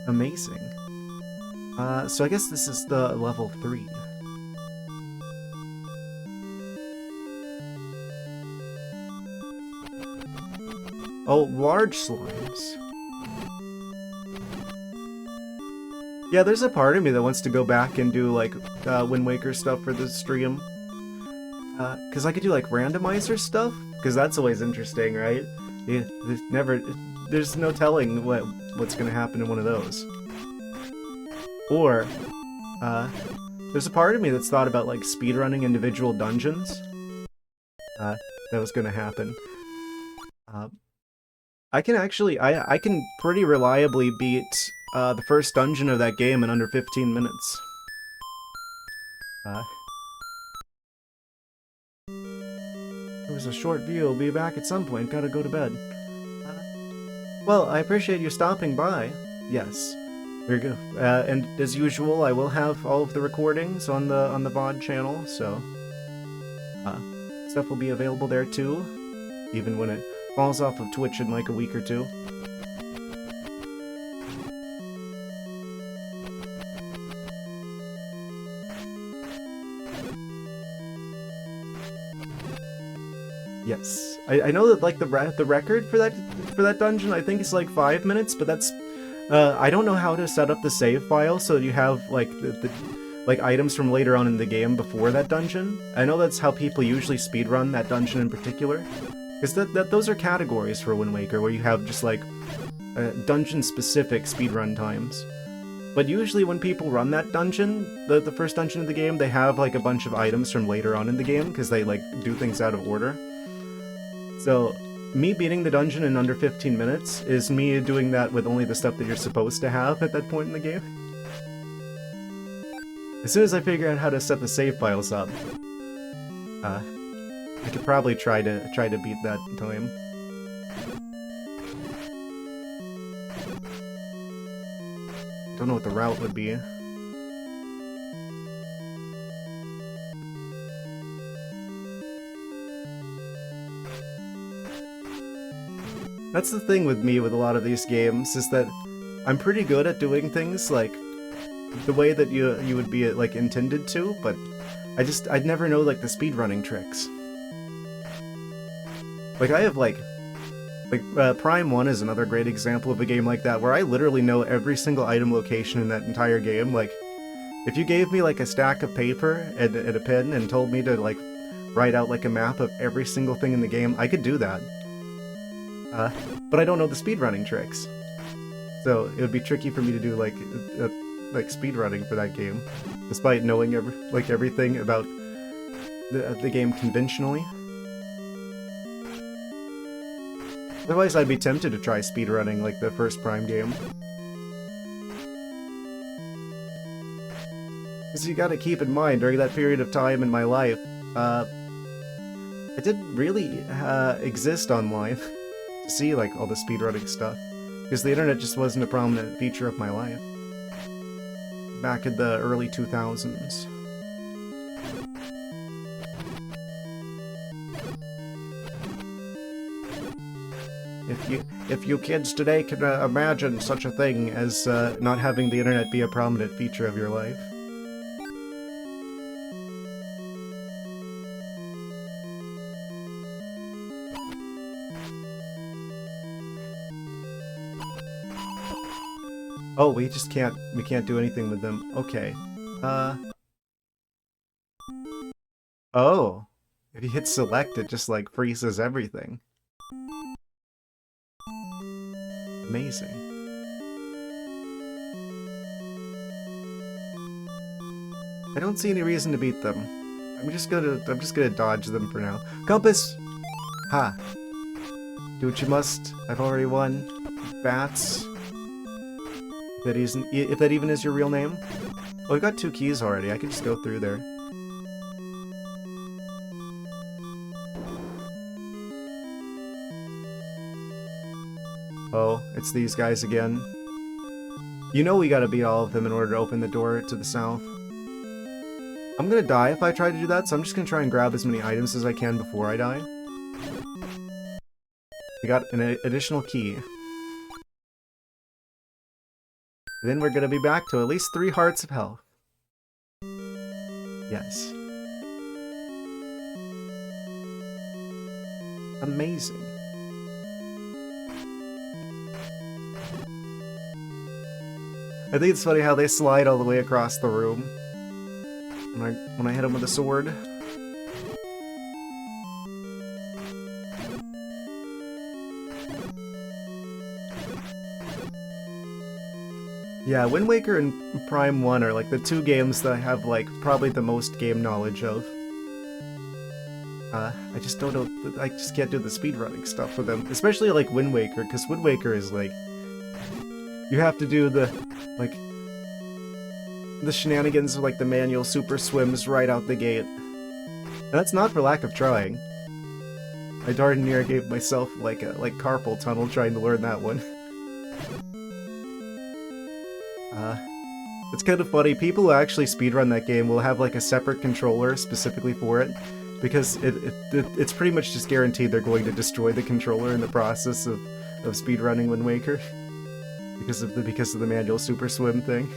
Amazing. So I guess this is the level 3. Oh, large slimes. Yeah, there's a part of me that wants to go back and do like Wind Waker stuff for the stream. Because I could do like randomizer stuff, because that's always interesting, right? Yeah, there's no telling what's gonna happen in one of those. Or, there's a part of me that's thought about like speedrunning individual dungeons. That was gonna happen. I can pretty reliably beat the first dungeon of that game in under 15 minutes. It was a short view. I'll be back at some point. Gotta go to bed. Well, I appreciate you stopping by. Yes. We're good. And as usual, I will have all of the recordings on the VOD channel, so stuff will be available there too, even when it falls off of Twitch in like a week or two. Yes, I know that like the record for that dungeon I think is like 5 minutes, but that's I don't know how to set up the save file so you have like the like items from later on in the game before that dungeon. I know that's how people usually speedrun that dungeon in particular, because those are categories for Wind Waker where you have just like dungeon specific speedrun times. But usually when people run that dungeon, the first dungeon of the game, they have like a bunch of items from later on in the game because they like do things out of order. So, me beating the dungeon in under 15 minutes is me doing that with only the stuff that you're supposed to have at that point in the game. As soon as I figure out how to set the save files up, I could probably try to beat that time. Don't know what the route would be. That's the thing with me with a lot of these games, is that I'm pretty good at doing things, like, the way that you would be, like, intended to, but I'd never know, like, the speedrunning tricks. Like, I have, like, Prime 1 is another great example of a game like that, where I literally know every single item location in that entire game. Like, if you gave me, like, a stack of paper and a pen and told me to, like, write out, like, a map of every single thing in the game, I could do that. But I don't know the speedrunning tricks. So it would be tricky for me to do like speedrunning for that game, despite knowing everything about the game conventionally. Otherwise I'd be tempted to try speedrunning like the first Prime game. Because you gotta keep in mind, during that period of time in my life, I It didn't really exist online to see like all the speedrunning stuff, because the internet just wasn't a prominent feature of my life back in the early 2000s. If you kids today can imagine such a thing as not having the internet be a prominent feature of your life. Oh, we can't do anything with them. Okay. Oh. If you hit select, it just like freezes everything. Amazing. I don't see any reason to beat them. I'm just gonna dodge them for now. Compass! Ha! Do what you must. I've already won. Bats. If that even is your real name? Oh, I've got 2 keys already. I could just go through there. Oh, it's these guys again. You know we gotta beat all of them in order to open the door to the south. I'm gonna die if I try to do that, so I'm just gonna try and grab as many items as I can before I die. We got an additional key. Then we're gonna be back to at least 3 hearts of health. Yes. Amazing. I think it's funny how they slide all the way across the room when I hit them with a sword. Yeah, Wind Waker and Prime 1 are like the 2 games that I have like probably the most game knowledge of. I just don't know, I just can't do the speedrunning stuff with them, especially like Wind Waker, because Wind Waker is like, you have to do the shenanigans of like the manual super swims right out the gate. And that's not for lack of trying. I darn near gave myself like a carpal tunnel trying to learn that one. It's kind of funny, people who actually speedrun that game will have like a separate controller specifically for it, because it's pretty much just guaranteed they're going to destroy the controller in the process of speedrunning Wind Waker. Because of the manual super swim thing.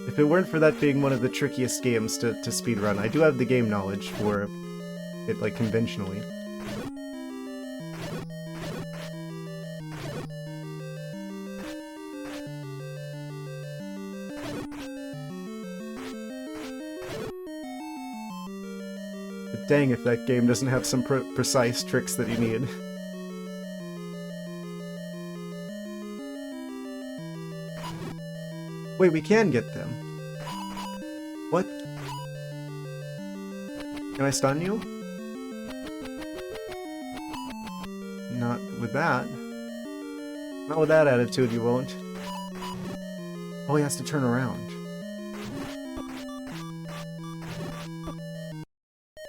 If it weren't for that being one of the trickiest games to speedrun, I do have the game knowledge for it, like, conventionally. But dang if that game doesn't have some precise tricks that you need. Wait, we can get them. What? Can I stun you? Not with that. Not with that attitude, you won't. Oh, he has to turn around.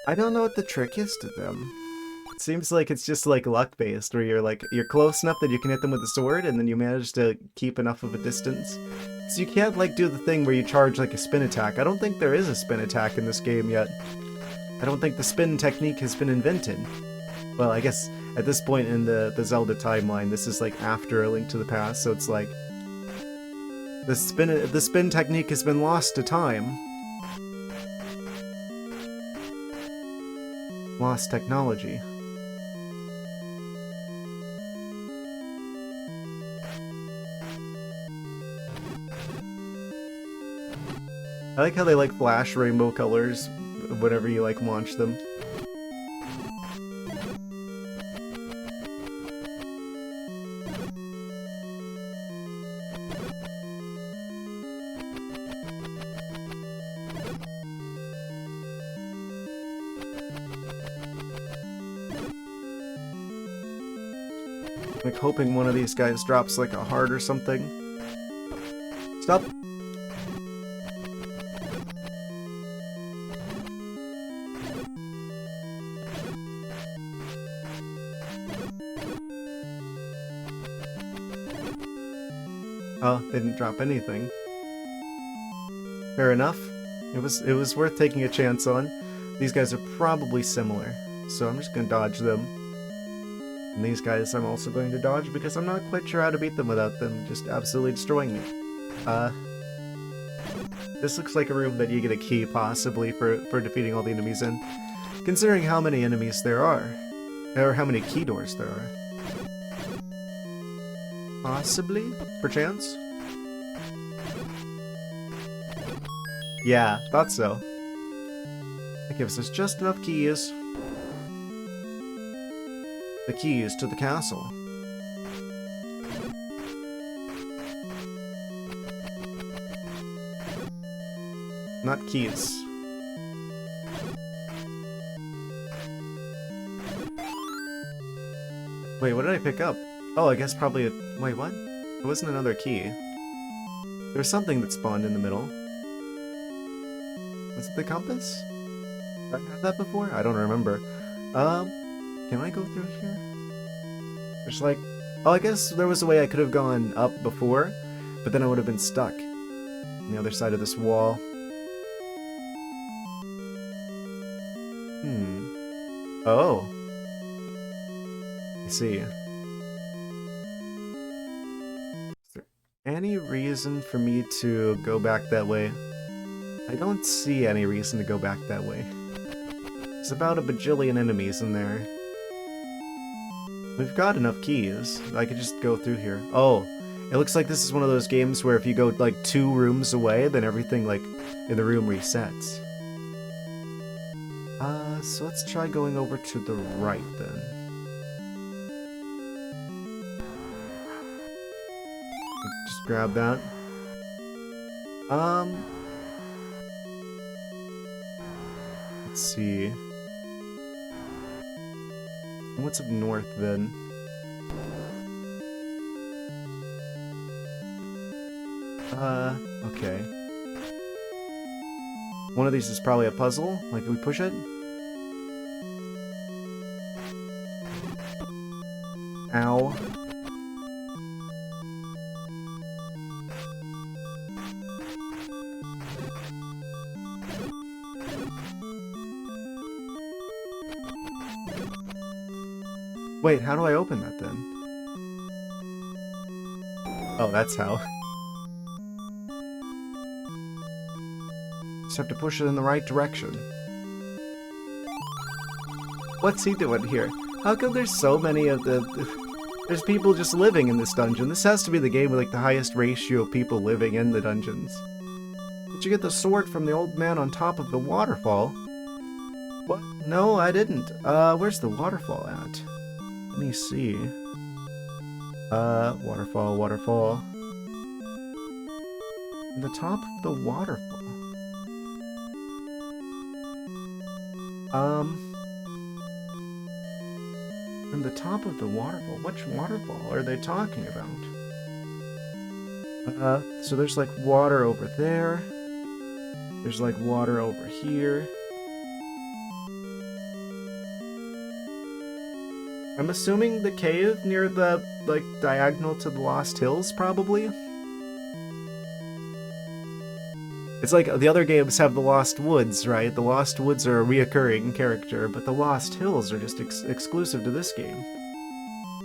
I don't know what the trick is to them. It seems like it's just like luck-based, where you're close enough that you can hit them with a sword, and then you manage to keep enough of a distance. So you can't like do the thing where you charge like a spin attack. I don't think there is a spin attack in this game yet. I don't think the spin technique has been invented. Well, I guess at this point in the Zelda timeline, this is like after A Link to the Past, so it's like the spin technique has been lost to time. Lost technology. I like how they like flash rainbow colors whenever you like launch them. Like hoping one of these guys drops like a heart or something. Stop! Oh, they didn't drop anything. Fair enough. It was worth taking a chance on. These guys are probably similar, so I'm just gonna dodge them. And these guys I'm also going to dodge because I'm not quite sure how to beat them without them just absolutely destroying me. This looks like a room that you get a key, possibly, for defeating all the enemies in. Considering how many enemies there are. Or how many key doors there are. Possibly? Perchance? Yeah, thought so. That gives us just enough keys. The keys to the castle. Not keys. Wait, what did I pick up? Oh, I guess probably a... Wait, what? It wasn't another key. There was something that spawned in the middle. Was it the compass? Did I have that before? I don't remember. Can I go through here? There's like... Oh, I guess there was a way I could have gone up before, but then I would have been stuck on the other side of this wall. Oh. I see. Is there any reason for me to go back that way? I don't see any reason to go back that way. There's about a bajillion enemies in there. We've got enough keys. I could just go through here. Oh, it looks like this is one of those games where if you go like 2 rooms away, then everything like in the room resets. So let's try going over to the right then. Just grab that. Let's see. What's up north then? Okay. One of these is probably a puzzle. Like, can we push it? Ow. Wait, how do I open that then? Oh, that's how. Just have to push it in the right direction. What's he doing here? How come there's so many of there's people just living in this dungeon? This has to be the game with like the highest ratio of people living in the dungeons. Did you get the sword from the old man on top of the waterfall? What? No, I didn't. Where's the waterfall at? Let me see. Waterfall, waterfall. The top of the waterfall. From the top of the waterfall? Which waterfall are they talking about? So there's like water over there. There's like water over here. I'm assuming the cave near the, like, diagonal to the Lost Hills, probably? It's like the other games have the Lost Woods, right? The Lost Woods are a reoccurring character, but the Lost Hills are just exclusive to this game.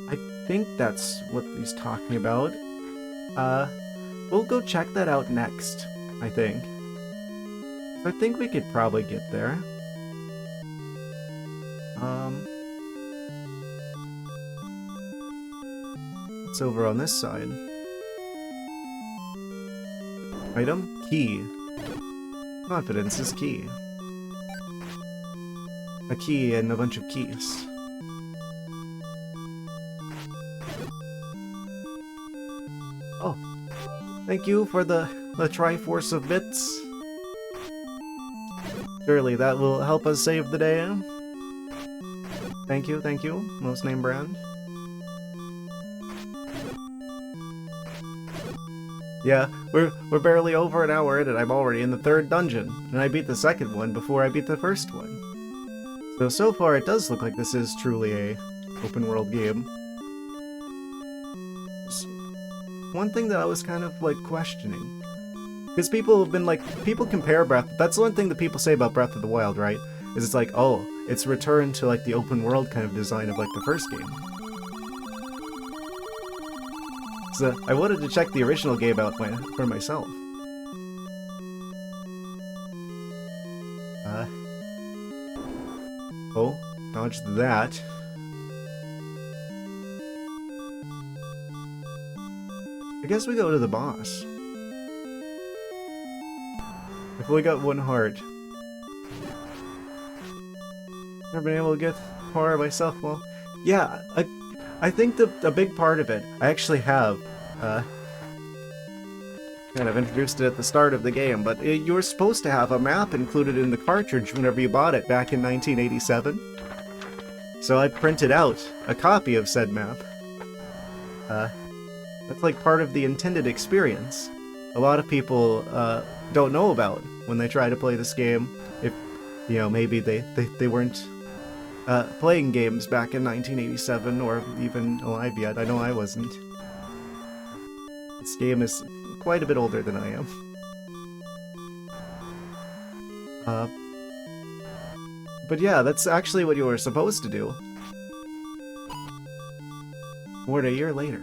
I think that's what he's talking about. We'll go check that out next, I think. I think we could probably get there. What's over on this side? Item? Key. Confidence is key. A key and a bunch of keys. Oh. Thank you for the Triforce of Bits. Surely that will help us save the day. Thank you, most name brand. Yeah, we're barely over an hour in and I'm already in the 3rd dungeon, and I beat the 2nd one before I beat the 1st one. So far it does look like this is truly a open world game. one thing that I was kind of, like, questioning. Because people have been, like, people compare that's one thing that people say about Breath of the Wild, right? Is it's like, oh, it's returned to, like, the open world kind of design of, like, the first game. So, I wanted to check the original game out for myself. Oh, dodged that. I guess we go to the boss. If we got one heart. Never been able to get horror myself. Well, yeah, I think a big part of it, I actually have, kind of introduced it at the start of the game, but you were supposed to have a map included in the cartridge whenever you bought it back in 1987. So I printed out a copy of said map. That's like part of the intended experience. A lot of people don't know about when they try to play this game. If, you know, maybe they weren't playing games back in 1987 or even alive yet. I know I wasn't. This game is quite a bit older than I am. But yeah, that's actually what you were supposed to do. More than a year later.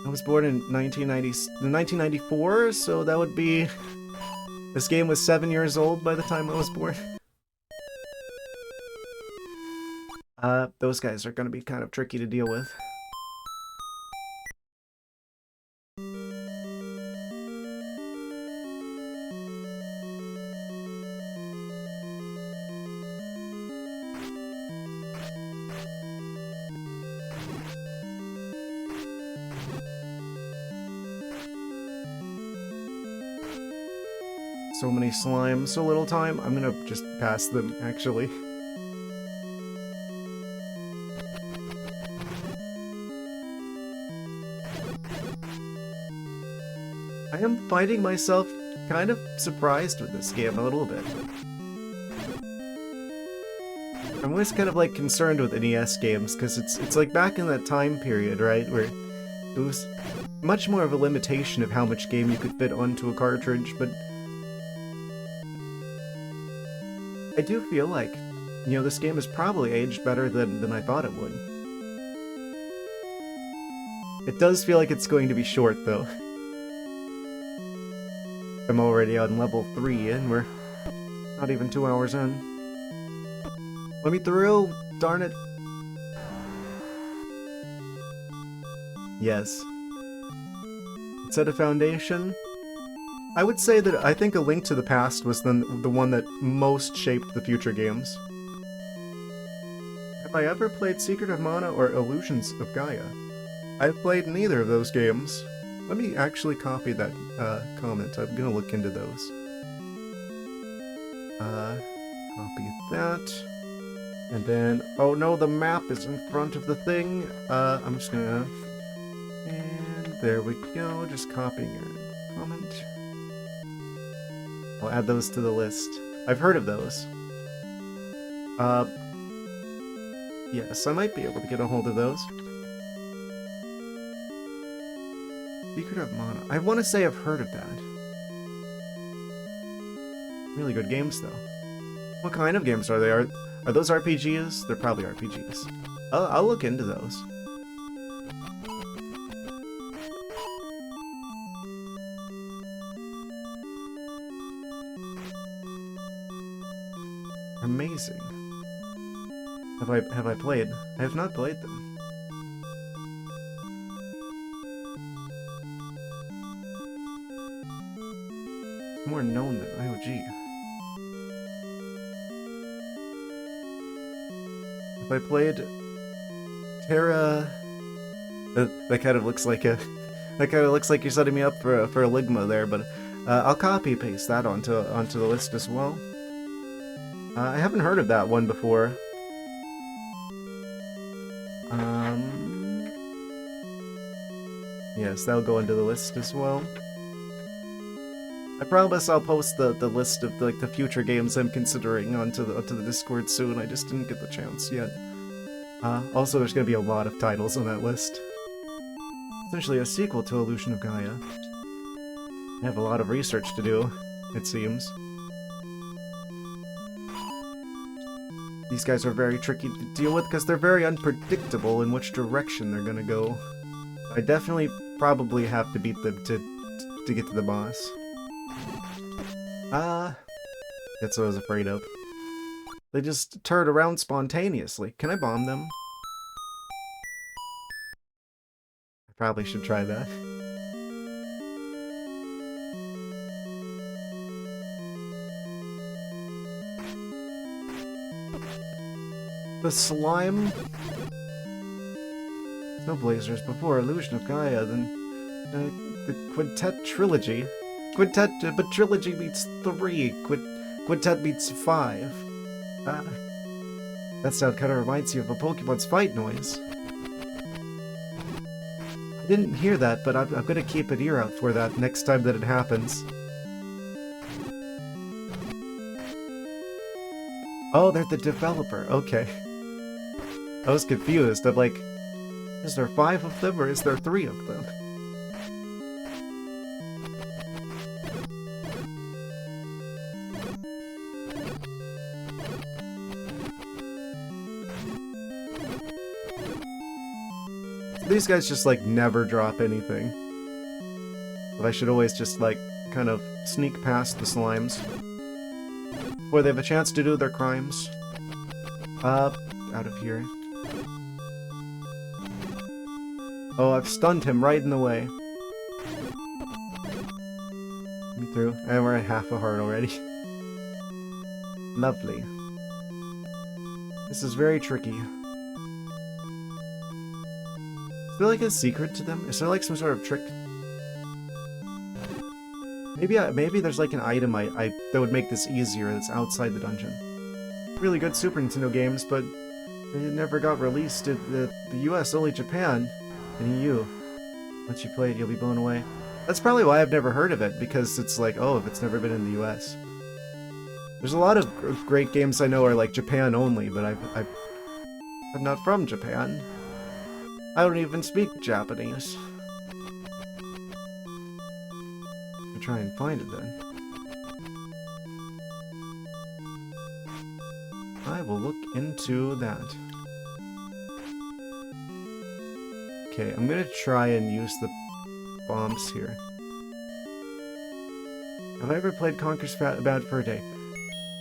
I was born in 1994, so that would be... This game was 7 years old by the time I was born. Those guys are gonna be kind of tricky to deal with. So many slimes, so little time. I'm gonna just pass them, actually. I am finding myself kind of surprised with this game a little bit. I'm always kind of like concerned with NES games, because it's like back in that time period, right, where it was much more of a limitation of how much game you could fit onto a cartridge, but I do feel like, you know, this game has probably aged better than I thought it would. It does feel like it's going to be short, though. I'm already on level 3, and we're not even 2 hours in. Let me through! Darn it! Yes. It set a foundation. I would say that I think A Link to the Past was the one that most shaped the future games. Have I ever played Secret of Mana or Illusions of Gaia? I've played neither of those games. Let me actually copy that comment. I'm gonna look into those. Copy that. And then, oh no, the map is in front of the thing. I'm just gonna... And there we go, just copying your comment. I'll add those to the list. I've heard of those. Yes, I might be able to get a hold of those. Secret of Mana. I want to say I've heard of that. Really good games, though. What kind of games are they? Are those RPGs? They're probably RPGs. I'll look into those. Amazing. Have I played? I have not played them. More known than IOG. Have I played Terra? That kind of looks like a. That kind of looks like you're setting me up for a Ligma there, but I'll copy paste that onto the list as well. I haven't heard of that one before. Yes, that'll go into the list as well. I promise I'll post the list of like the future games I'm considering onto the Discord soon. I just didn't get the chance yet. Also, there's gonna be a lot of titles on that list. Essentially a sequel to Illusion of Gaia. I have a lot of research to do, it seems. These guys are very tricky to deal with because they're very unpredictable in which direction they're gonna go. I definitely probably have to beat them to get to the boss. That's what I was afraid of. They just turn around spontaneously. Can I bomb them? I probably should try that. The slime? No blazers before Illusion of Gaia, then the Quintet Trilogy. Quintet, but Trilogy beats 3. Quintet beats 5. That sound kind of reminds you of a Pokemon's fight noise. I didn't hear that, but I'm gonna keep an ear out for that next time that it happens. Oh, they're the developer. Okay. I was confused. I'm like, is there 5 of them or is there 3 of them? These guys just like never drop anything. But I should always just like kind of sneak past the slimes before they have a chance to do their crimes. Out of here. Oh, I've stunned him right in the way. Me through. And we're at half a heart already. Lovely. This is very tricky. Is there like a secret to them? Is there like some sort of trick? Maybe there's like an item that would make this easier that's outside the dungeon. Really good Super Nintendo games, but they never got released in the US, only Japan and EU. Once you play it, you'll be blown away. That's probably why I've never heard of it, because it's like, oh, if it's never been in the US. There's a lot of great games I know are like Japan only, but I'm not from Japan. I don't even speak Japanese. I'll try and find it then. I will look into that. Okay, I'm gonna try and use the bombs here. Have I ever played Conker's Bad Fur Day?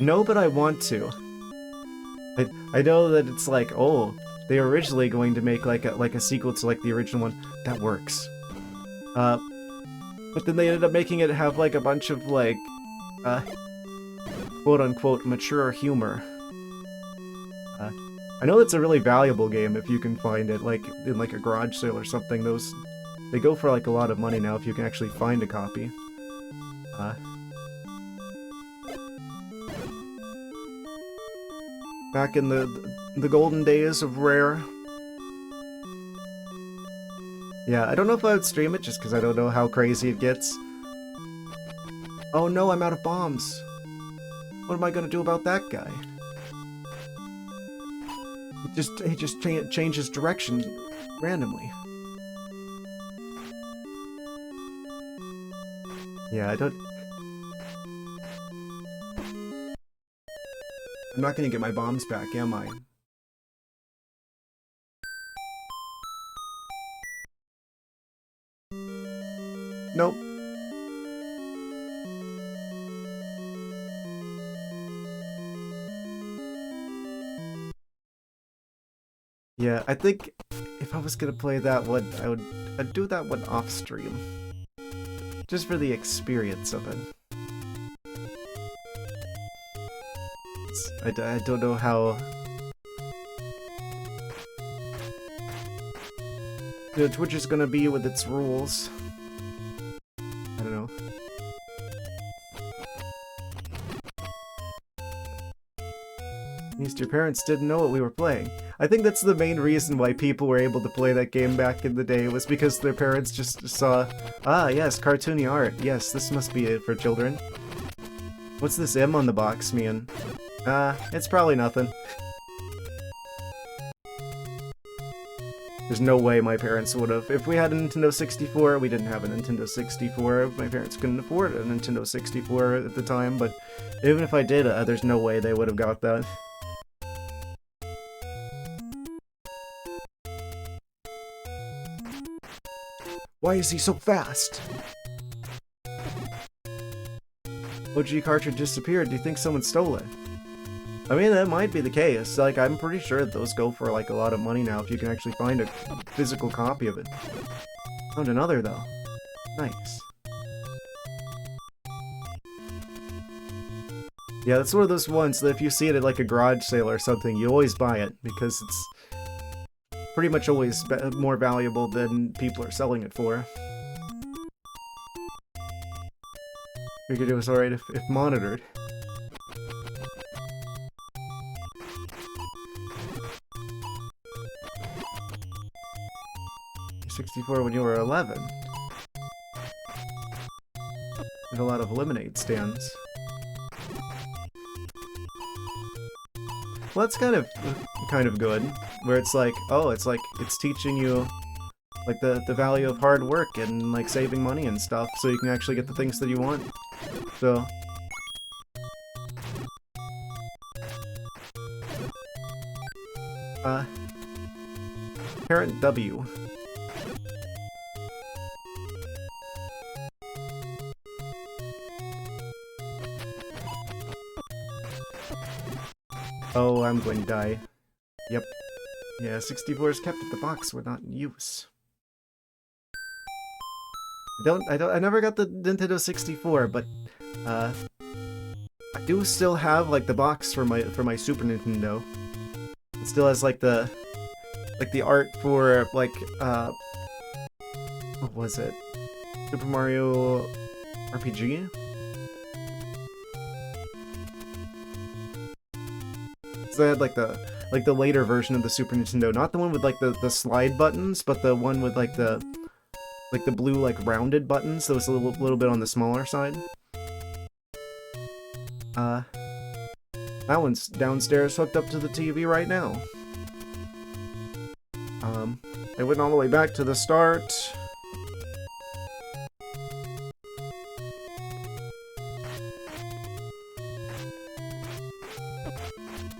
No, but I want to. I know that it's like, oh, they were originally going to make like a sequel to like the original one. That works. But then they ended up making it have like a bunch of like quote unquote mature humor. I know that's a really valuable game if you can find it, like in like a garage sale or something. They go for like a lot of money now if you can actually find a copy. Back in the golden days of Rare. Yeah, I don't know if I would stream it just because I don't know how crazy it gets. Oh no, I'm out of bombs. What am I gonna do about that guy? He just changes direction randomly. Yeah, I'm not gonna get my bombs back, am I? Nope. Yeah, I think if I was gonna play that one, I'd do that one off stream. Just for the experience of it. I don't know how Twitch is gonna be with its rules. I don't know. At least your parents didn't know what we were playing. I think that's the main reason why people were able to play that game back in the day, was because their parents just saw, ah yes, cartoony art, yes, this must be it for children. What's this M on the box mean? It's probably nothing. There's no way my parents would have. If we had a Nintendo 64, we didn't have a Nintendo 64. My parents couldn't afford a Nintendo 64 at the time, but even if I did, there's no way they would have got that. Why is he so fast? OG cartridge disappeared. Do you think someone stole it? I mean, that might be the case. Like, I'm pretty sure those go for, like, a lot of money now if you can actually find a physical copy of it. Found another, though. Nice. Yeah, that's one of those ones that if you see it at, like, a garage sale or something, you always buy it, because it's pretty much always more valuable than people are selling it for. Figured it was alright if monitored. '64 when you were 11. And a lot of lemonade stands. Well, that's kind of good, where it's like, oh, it's teaching you like the value of hard work and like saving money and stuff, so you can actually get the things that you want. So Parent W. Oh, I'm going to die. Yep. Yeah, 64 is kept at the box, we're not in use. I never got the Nintendo 64, but I do still have like the box for my Super Nintendo. It still has like the art for like what was it? Super Mario RPG? So they had like the later version of the Super Nintendo, not the one with like the slide buttons, but the one with like the blue like rounded buttons that was a little bit on the smaller side. That one's downstairs hooked up to the TV right now. I went all the way back to the start.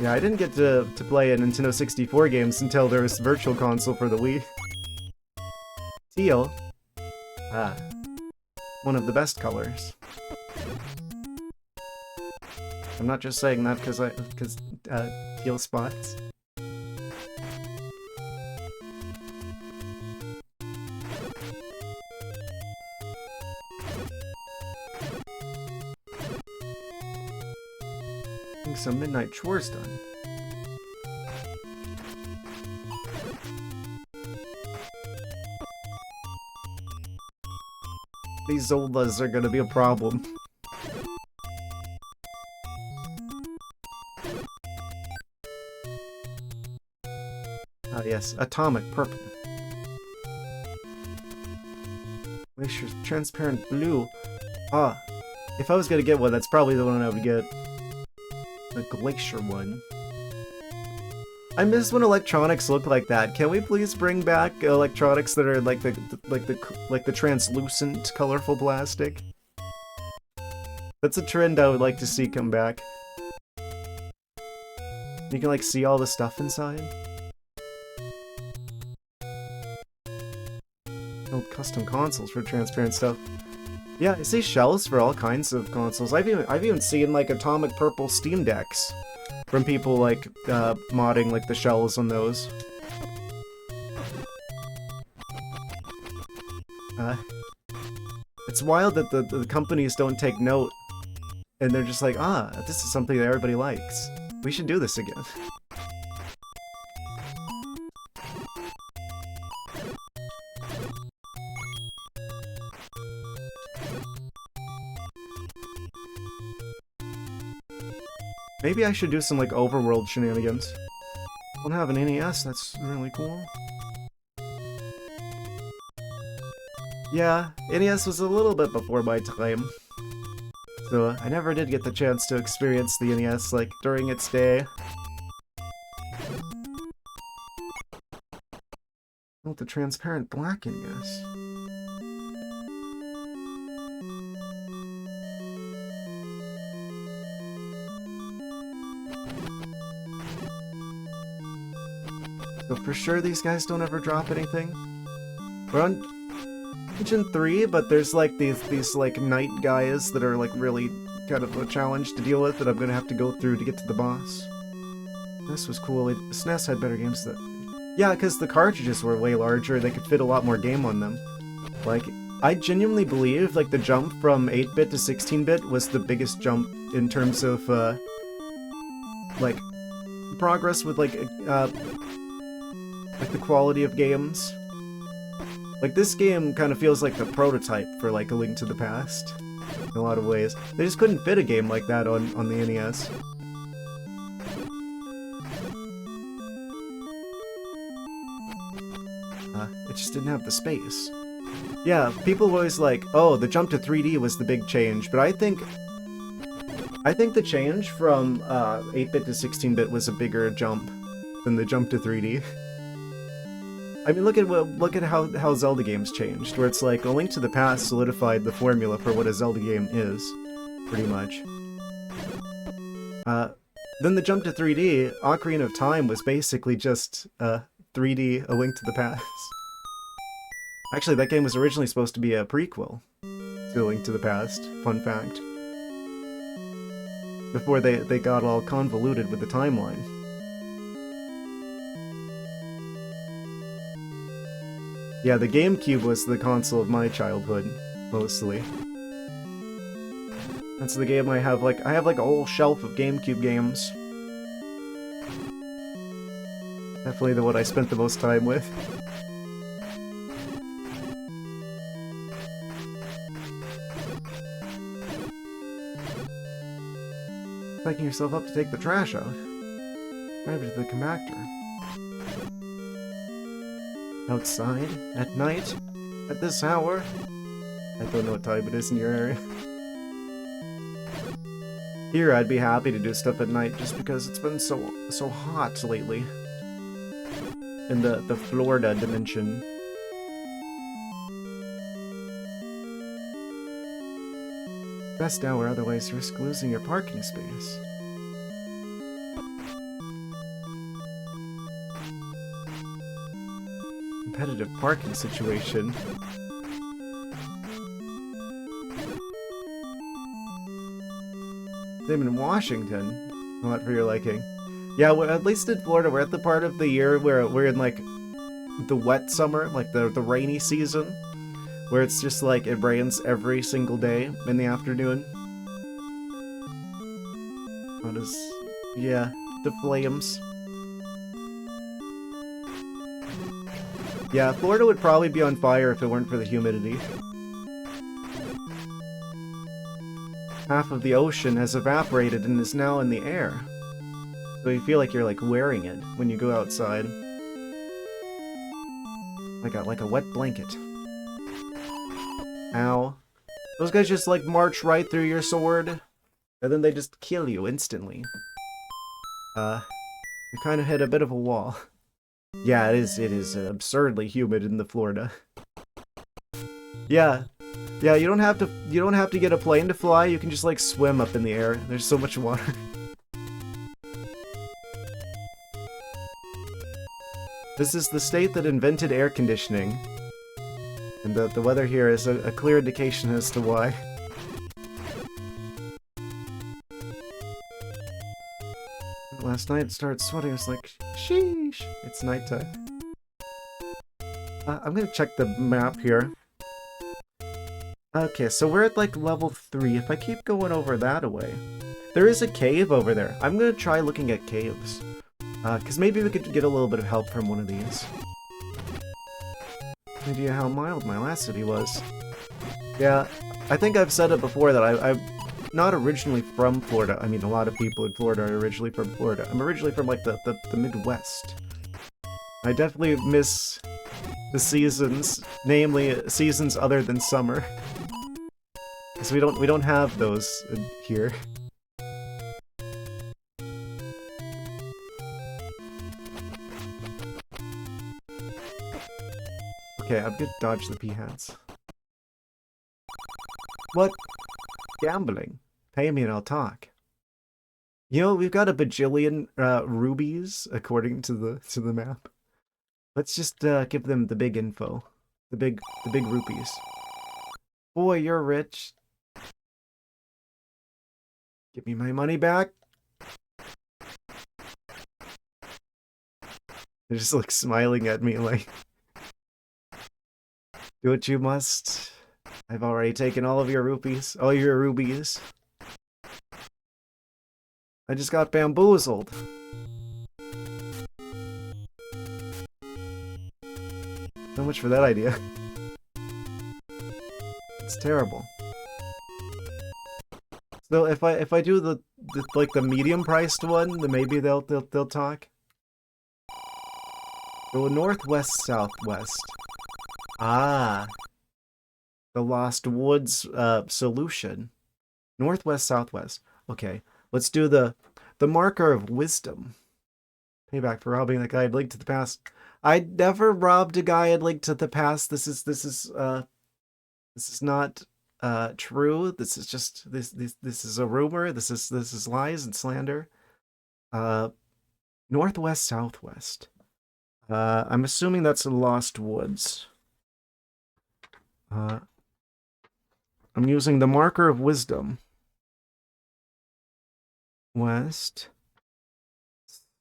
Yeah, I didn't get to play a Nintendo 64 games until there was Virtual Console for the Wii. Teal. Ah. One of the best colors. I'm not just saying that because teal spots. Getting some midnight chores done. These Zeldas are gonna be a problem. Ah yes, atomic purple. Glacier's transparent blue. Ah, if I was gonna get one, that's probably the one I would get. The Glacier one. I miss when electronics look like that. Can we please bring back electronics that are like the translucent, colorful plastic? That's a trend I would like to see come back. You can like see all the stuff inside. Build custom consoles for transparent stuff. Yeah, I see shells for all kinds of consoles. I've even seen like atomic purple Steam Decks from people like modding like the shells on those. It's wild that the companies don't take note, and they're just like, ah, this is something that everybody likes. We should do this again. Maybe I should do some, like, overworld shenanigans. I don't have an NES, that's really cool. Yeah, NES was a little bit before my time. So, I never did get the chance to experience the NES, like, during its day. Melt the transparent blacken, yes. So for sure these guys don't ever drop anything. We're on Dungeon 3, but there's like these like knight guys that are like really kind of a challenge to deal with that I'm gonna have to go through to get to the boss. This was cool. SNES had better games that... Yeah, because the cartridges were way larger, they could fit a lot more game on them. Like, I genuinely believe like the jump from 8-bit to 16-bit was the biggest jump in terms of like progress with like the quality of games. Like, this game kind of feels like the prototype for, like, A Link to the Past, in a lot of ways. They just couldn't fit a game like that on the NES. It just didn't have the space. Yeah, people were always like, oh, the jump to 3D was the big change, but I think the change from 8-bit to 16-bit was a bigger jump than the jump to 3D. I mean, look at how Zelda games changed, where it's like A Link to the Past solidified the formula for what a Zelda game is, pretty much. Then the jump to 3D, Ocarina of Time was basically just 3D A Link to the Past. Actually, that game was originally supposed to be a prequel to A Link to the Past, fun fact. Before they got all convoluted with the timeline. Yeah, the GameCube was the console of my childhood, mostly. That's the game I have like a whole shelf of GameCube games. Definitely the one I spent the most time with. Picking yourself up to take the trash out. Drive it to the compactor. Outside? At night? At this hour? I don't know what time it is in your area. Here, I'd be happy to do stuff at night just because it's been so hot lately. In the Florida dimension. Best hour, otherwise you risk losing your parking space. Competitive parking situation. Same in Washington. Not for your liking. Yeah, well, at least in Florida, we're at the part of the year where we're in like the wet summer, like the rainy season, where it's just like it rains every single day in the afternoon. What is... yeah, the flames. Yeah, Florida would probably be on fire if it weren't for the humidity. Half of the ocean has evaporated and is now in the air. So you feel like you're like wearing it when you go outside. Like a wet blanket. Ow. Those guys just like march right through your sword, and then they just kill you instantly. You kind of hit a bit of a wall. Yeah, it is absurdly humid in the Florida. Yeah. Yeah, you don't have to get a plane to fly, you can just like swim up in the air. There's so much water. This is the state that invented air conditioning. And the weather here is a clear indication as to why. Last night it started sweating, I was like, sheesh, it's nighttime. I'm gonna check the map here. Okay, so we're at like level 3. If I keep going over that way, there is a cave over there. I'm gonna try looking at caves. Because maybe we could get a little bit of help from one of these. No idea how mild my last city was. Yeah, I think I've said it before that I'm not originally from Florida. I mean, a lot of people in Florida are originally from Florida. I'm originally from like the Midwest. I definitely miss the seasons, namely seasons other than summer. Because we don't have those here. Okay, I'm gonna dodge the peahats. What? Gambling. Pay me and I'll talk. You know, we've got a bajillion rubies according to the map. Let's just give them the big info. The big rupees. Boy, you're rich. Give me my money back. They're just like smiling at me like, do what you must. I've already taken all of your rupees. All your rubies. I just got bamboozled. So much for that idea. It's terrible. So if I do the like the medium priced one, then maybe they'll talk. Go northwest southwest. Ah, the Lost Woods solution. Northwest southwest. Okay, let's do the marker of wisdom. Payback for robbing the guy Link to the Past. I never robbed a guy at Link to the Past. This is not true. This is just this is a rumor. This is lies and slander. Northwest southwest. I'm assuming that's the Lost Woods. I'm using the marker of wisdom. West,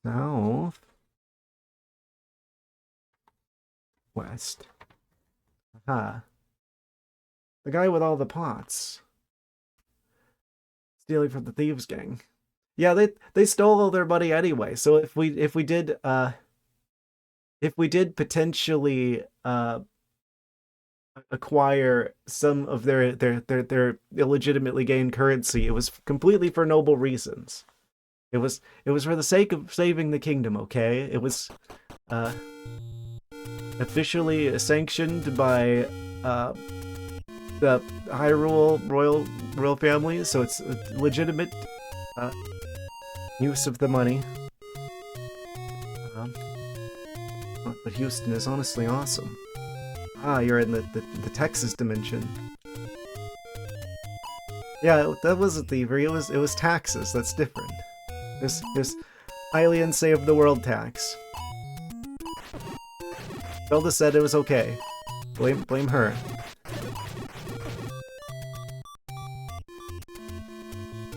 south, west. Aha. The guy with all the pots. Stealing from the thieves gang. Yeah, they stole all their money anyway. So if we did potentially acquire some of their illegitimately gained currency, it was completely for noble reasons. It was for the sake of saving the kingdom, okay? It was officially sanctioned by the Hyrule royal family, so it's a legitimate use of the money. But Houston is honestly awesome. Ah, you're in the Texas dimension. Yeah, that wasn't thievery. It was taxes. That's different. There's Hylian saved the world tax. Zelda said it was okay. Blame her.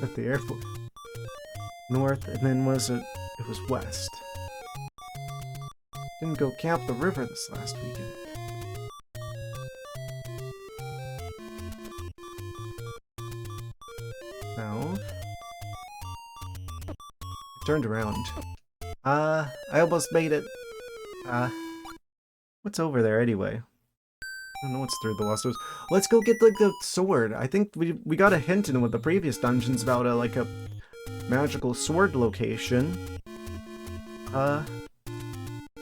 At the airport. North, and then it was west. Didn't go camp the river this last weekend. South. Turned around. I almost made it. What's over there anyway? I don't know what's through the Lost Woods. Let's go get like the sword. I think we got a hint in with the previous dungeons about like a magical sword location.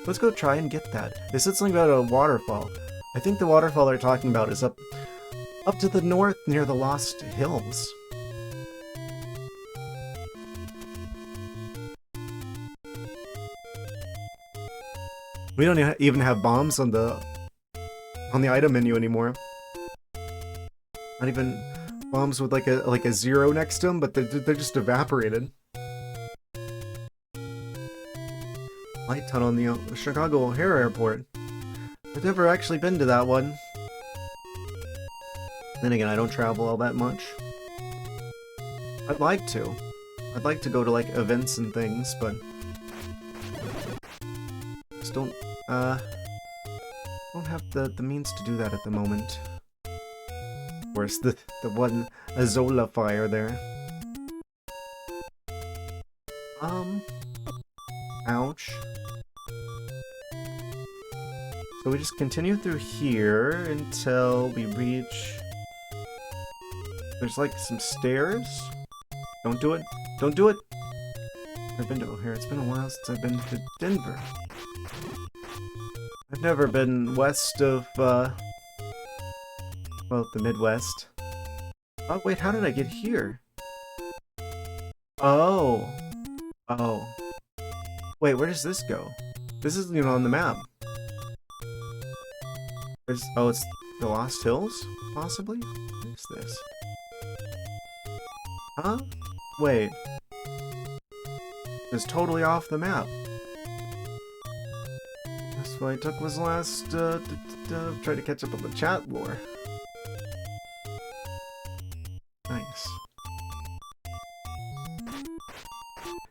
Let's go try and get that. They said something about a waterfall. I think the waterfall they're talking about is up to the north near the Lost Hills. We don't even have bombs on the item menu anymore. Not even bombs with like a 0 next to them, but they're just evaporated. Light tunnel in the Chicago O'Hare Airport. I've never actually been to that one. Then again, I don't travel all that much. I'd like to. I'd like to go to like events and things, but just don't have the means to do that at the moment. Of course, the one Azola fire there. Ouch. So we just continue through here until we reach... There's like some stairs. Don't do it. Don't do it! I've been to O'Hare. It's been a while since I've been to Denver. I've never been west of, well, the Midwest. Oh, wait, how did I get here? Oh. Oh. Wait, where does this go? This isn't even on the map. Oh, it's the Lost Hills? Possibly? What is this? Huh? Wait. It's totally off the map. That's what I took was last, try to catch up on the chat lore. Nice.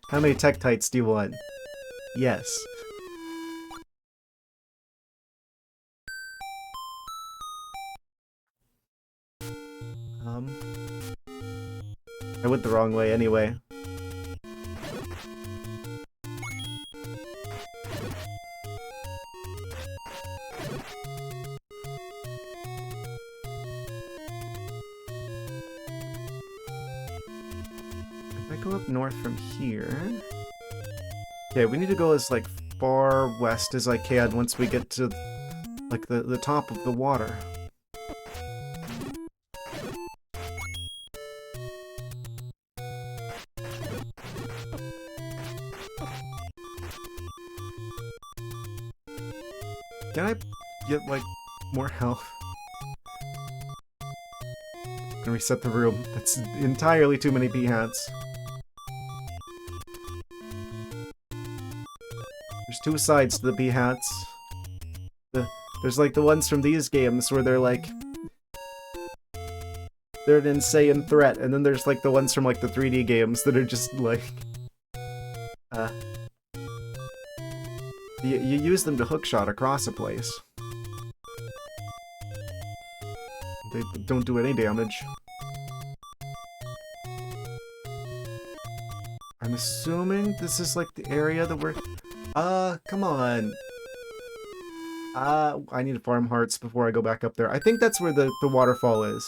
How many Tektites do you want? Yes. I went the wrong way anyway. If I go up north from here... Okay, we need to go as, like, far west as I can once we get to, like, the top of the water. Can I get, like, more health? I'm gonna reset the room. That's entirely too many P-hats. There's two sides to the P-hats. There's, like, the ones from these games where they're, like... They're an insane threat, and then there's, like, the ones from, like, the 3D games that are just, like... You use them to hookshot across a place. They don't do any damage. I'm assuming this is like the area that we're... come on. I need to farm hearts before I go back up there. I think that's where the waterfall is.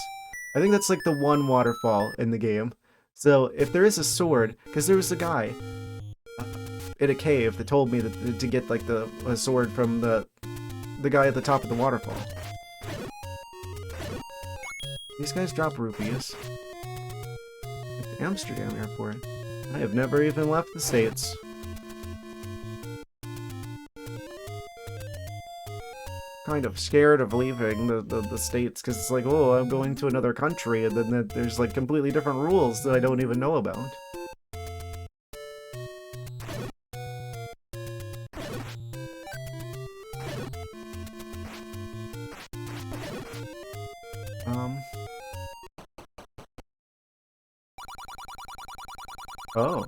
I think that's like the one waterfall in the game. So if there is a sword, because there was a guy in a cave that told me that to get like a sword from the guy at the top of the waterfall. These guys drop rupees. Like the Amsterdam airport. I have never even left the States. Kind of scared of leaving the States because it's like, oh, I'm going to another country, and then there's like completely different rules that I don't even know about. Oh.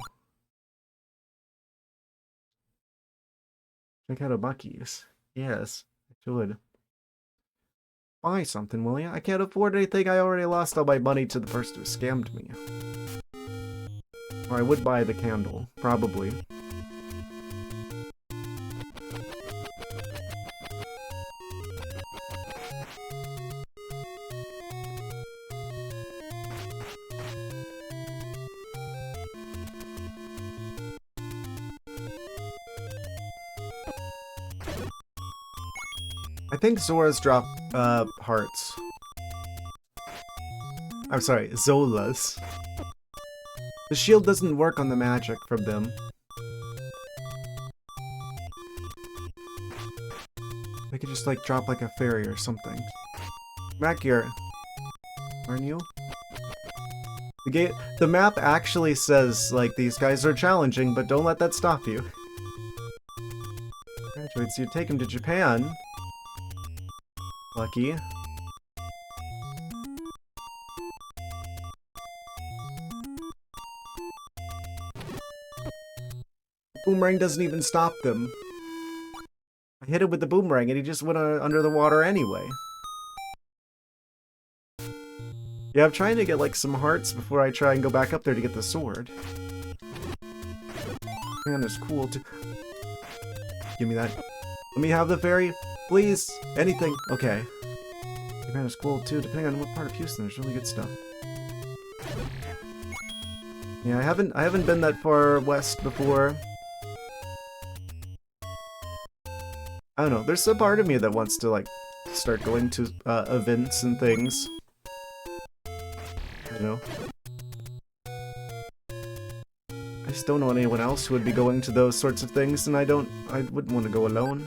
Check out a Buc-ee's. Yes, I should. Buy something, will ya? I can't afford anything. I already lost all my money to the person who scammed me. Or I would buy the candle, probably. I think Zora's drop, hearts. I'm sorry, Zola's. The shield doesn't work on the magic from them. They could just, like, drop, like, a fairy or something. Back here. Aren't you? The map actually says, like, these guys are challenging, but don't let that stop you. Graduates, you take him to Japan. Lucky. Boomerang doesn't even stop them. I hit him with the boomerang and he just went under the water anyway. Yeah, I'm trying to get like some hearts before I try and go back up there to get the sword. Man, it's cool too. Give me that. Let me have the fairy. Please, anything. Okay. Japan is cool too, depending on what part of Houston. There's really good stuff. Yeah, I haven't been that far west before. I don't know. There's a part of me that wants to like start going to events and things. You know. I just don't know anyone else who would be going to those sorts of things, and I wouldn't want to go alone.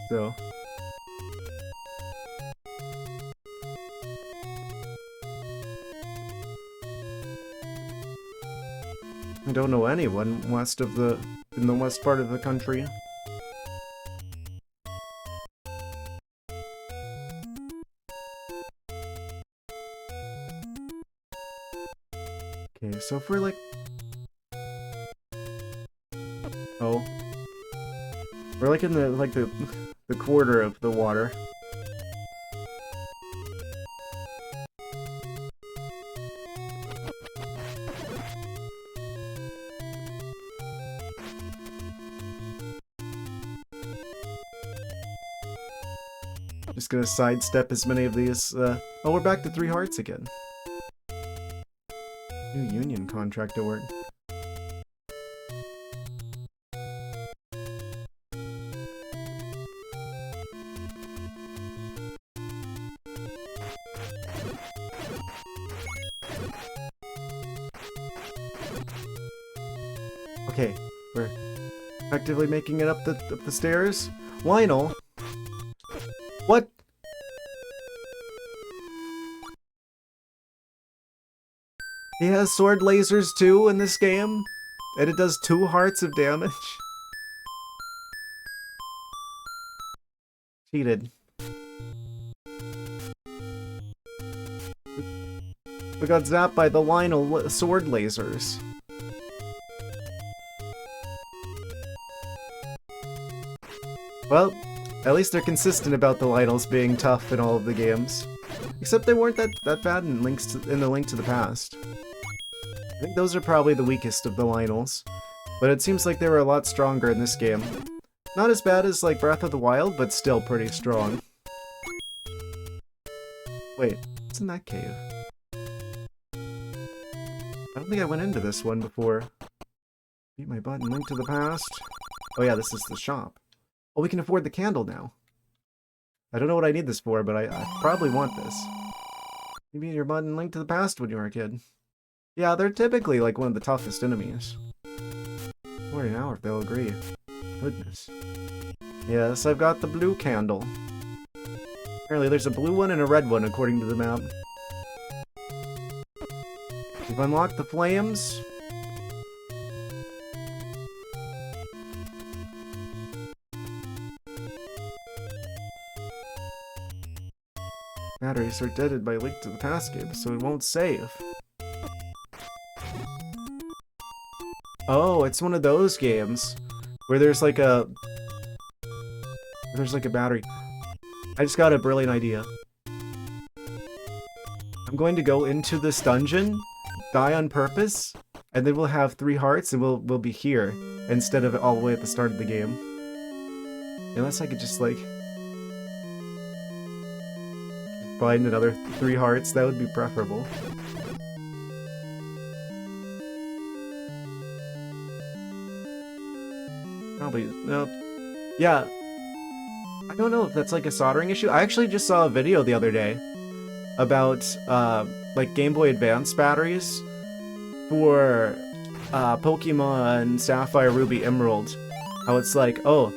So, I don't know anyone in the west part of the country. Okay, so if we're like... Oh. We're like in the quarter of the water. Just gonna sidestep as many of these, Oh, we're back to 3 hearts again. New union contract to work. Okay, we're effectively making it up the stairs. Lionel? What? He has sword lasers too in this game? And it does 2 hearts of damage? Cheated. We got zapped by the Lionel sword lasers. Well, at least they're consistent about the Lionels being tough in all of the games. Except they weren't that bad in the Link to the Past. I think those are probably the weakest of the Lionels. But it seems like they were a lot stronger in this game. Not as bad as like Breath of the Wild, but still pretty strong. Wait, what's in that cave? I don't think I went into this one before. Beat my butt and Link to the Past. Oh yeah, this is the shop. Oh, we can afford the candle now. I don't know what I need this for, but I probably want this. You beat your butt and Link to the Past when you were a kid. Yeah, they're typically like one of the toughest enemies. I wonder now if they'll agree. Goodness. Yes, I've got the blue candle. Apparently there's a blue one and a red one according to the map. We've unlocked the flames. Batteries are deaded by Link to the Past game, so it won't save. Oh, it's one of those games where there's like a battery. I just got a brilliant idea. I'm going to go into this dungeon, die on purpose, and then we'll have 3 hearts and we'll be here instead of all the way at the start of the game. Unless I could just like find another 3 hearts, that would be preferable. Probably, no. Yeah. I don't know if that's like a soldering issue. I actually just saw a video the other day about, like Game Boy Advance batteries for, Pokemon Sapphire, Ruby, Emerald. How it's like, oh,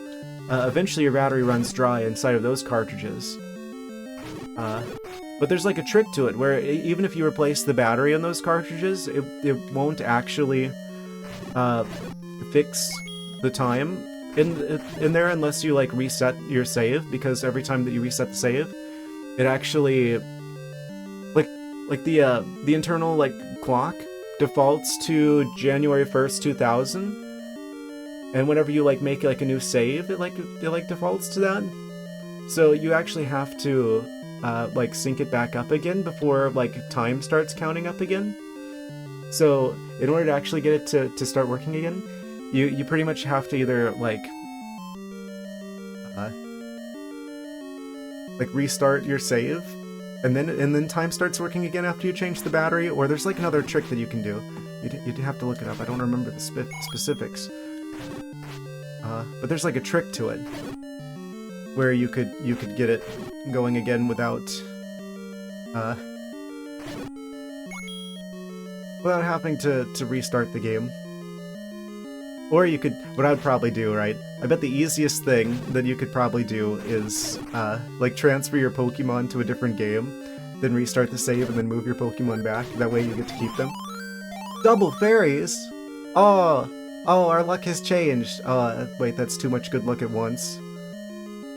eventually your battery runs dry inside of those cartridges. But there's like a trick to it where even if you replace the battery in those cartridges, it won't actually, fix the time in there unless you like reset your save, because every time that you reset the save, it actually like the internal like clock defaults to January 1st, 2000, and whenever you like make like a new save, it defaults to that. So you actually have to like sync it back up again before like time starts counting up again. So in order to actually get it to start working again, you pretty much have to either like restart your save, and then time starts working again after you change the battery, or there's like another trick that you can do. You'd have to look it up. I don't remember the specifics. But there's like a trick to it where you could get it going again without having to restart the game. Or you could, what I would probably do, right? I bet the easiest thing that you could probably do is, like, transfer your Pokemon to a different game, then restart the save and then move your Pokemon back. That way you get to keep them. Double fairies! Oh! Oh, our luck has changed. Wait, that's too much good luck at once.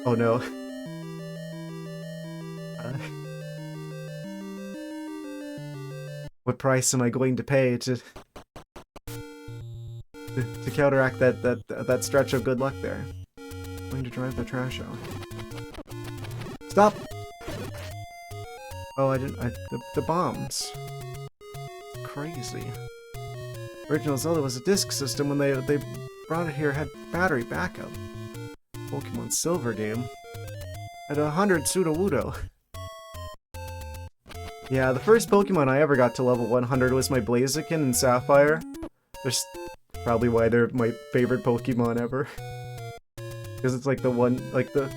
Oh no. What price am I going to pay to counteract that stretch of good luck there? I'm going to drive the trash out. Stop! Oh, the bombs. It's crazy. Original Zelda was a disc system. When they brought it here, it had battery backup. Pokemon Silver game at 100 Sudowoodo. Yeah, the first Pokemon I ever got to level 100 was my Blaziken in Sapphire. That's probably why they're my favorite Pokemon ever. Because it's like the one, like the...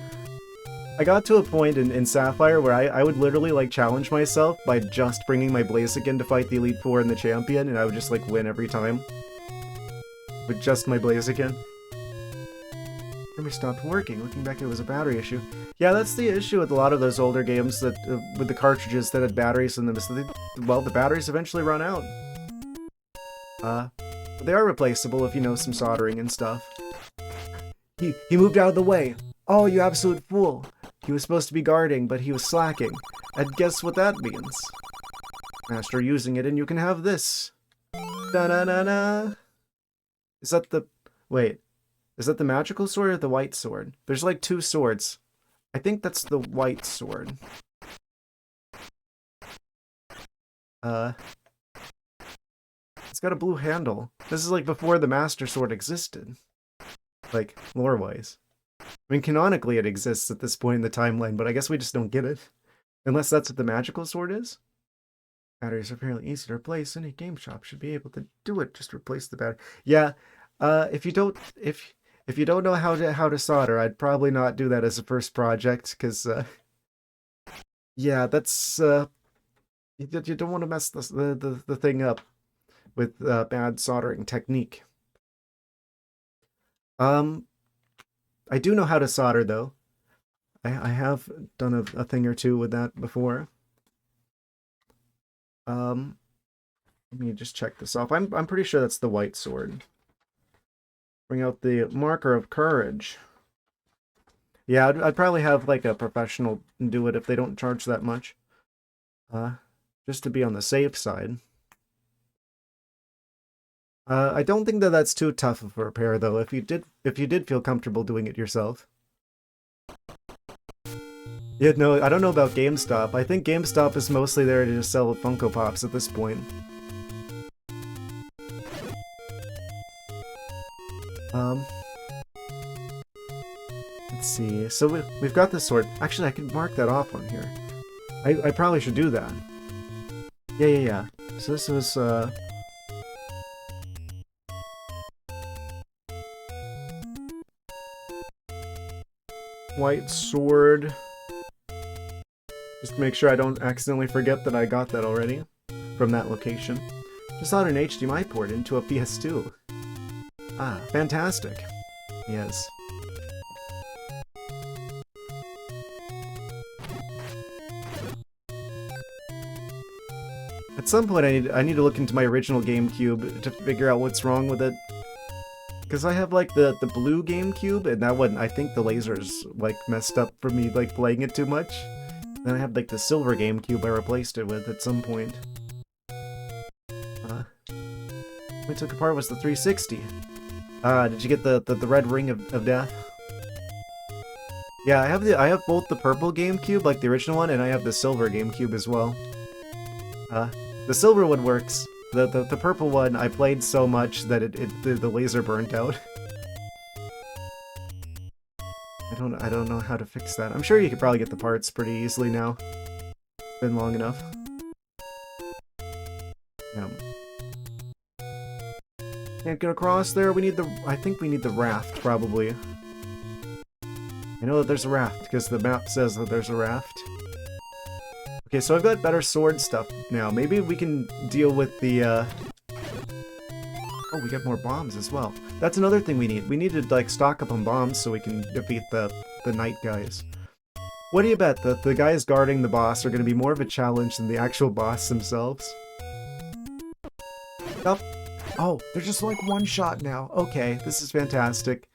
I got to a point in Sapphire where I would literally like challenge myself by just bringing my Blaziken to fight the Elite Four and the Champion, and I would just like win every time. With just my Blaziken. Timer stopped working. Looking back, it was a battery issue. Yeah, that's the issue with a lot of those older games that with the cartridges that had batteries in them. So well, the batteries eventually run out. But they are replaceable if you know some soldering and stuff. He moved out of the way. Oh, you absolute fool. He was supposed to be guarding, but he was slacking. And guess what that means? Master using it, and you can have this. Da-na-na-na. Is that the... Wait. Is that the magical sword or the white sword? There's like two swords. I think that's the white sword. It's got a blue handle. This is like before the Master Sword existed. Like, lore-wise. I mean, canonically it exists at this point in the timeline, but I guess we just don't get it. Unless that's what the magical sword is? Batteries are fairly easy to replace. Any game shop should be able to do it. Just replace the battery. Yeah, if you don't know how to solder, I'd probably not do that as a first project, because yeah, that's you don't want to mess the thing up with bad soldering technique. I do know how to solder though. I have done a thing or two with that before. Let me just check this off. I'm pretty sure that's the white sword. Bring out the marker of courage. Yeah, I'd probably have like a professional do it if they don't charge that much. Just to be on the safe side. I don't think that that's too tough of a repair though. If you did feel comfortable doing it yourself. Yeah, no, I don't know about GameStop. I think GameStop is mostly there to just sell Funko Pops at this point. Let's see. So we've got this sword. Actually, I can mark that off on here. I probably should do that. Yeah. So this was, white sword. Just to make sure I don't accidentally forget that I got that already from that location. Just solder an HDMI port into a PS2. Ah, fantastic. Yes. At some point I need to look into my original GameCube to figure out what's wrong with it. Because I have like the blue GameCube, and that one, I think the lasers like messed up for me like playing it too much. Then I have like the silver GameCube I replaced it with at some point. What I took apart was the 360. Did you get the red ring of death? Yeah, I have both the purple GameCube, like the original one, and I have the silver GameCube as well. The silver one works. The purple one I played so much that the laser burnt out. I don't know how to fix that. I'm sure you could probably get the parts pretty easily now. It's been long enough. Yeah. Can't get across there. I think we need the raft probably. I know that there's a raft because the map says that there's a raft. Okay, so I've got better sword stuff now. Maybe we can deal with the, Oh, we got more bombs as well. That's another thing we need. We need to, like, stock up on bombs so we can defeat the knight guys. What do you bet? The guys guarding the boss are going to be more of a challenge than the actual boss themselves? Nope. Oh, they're just like one shot now. Okay, this is fantastic.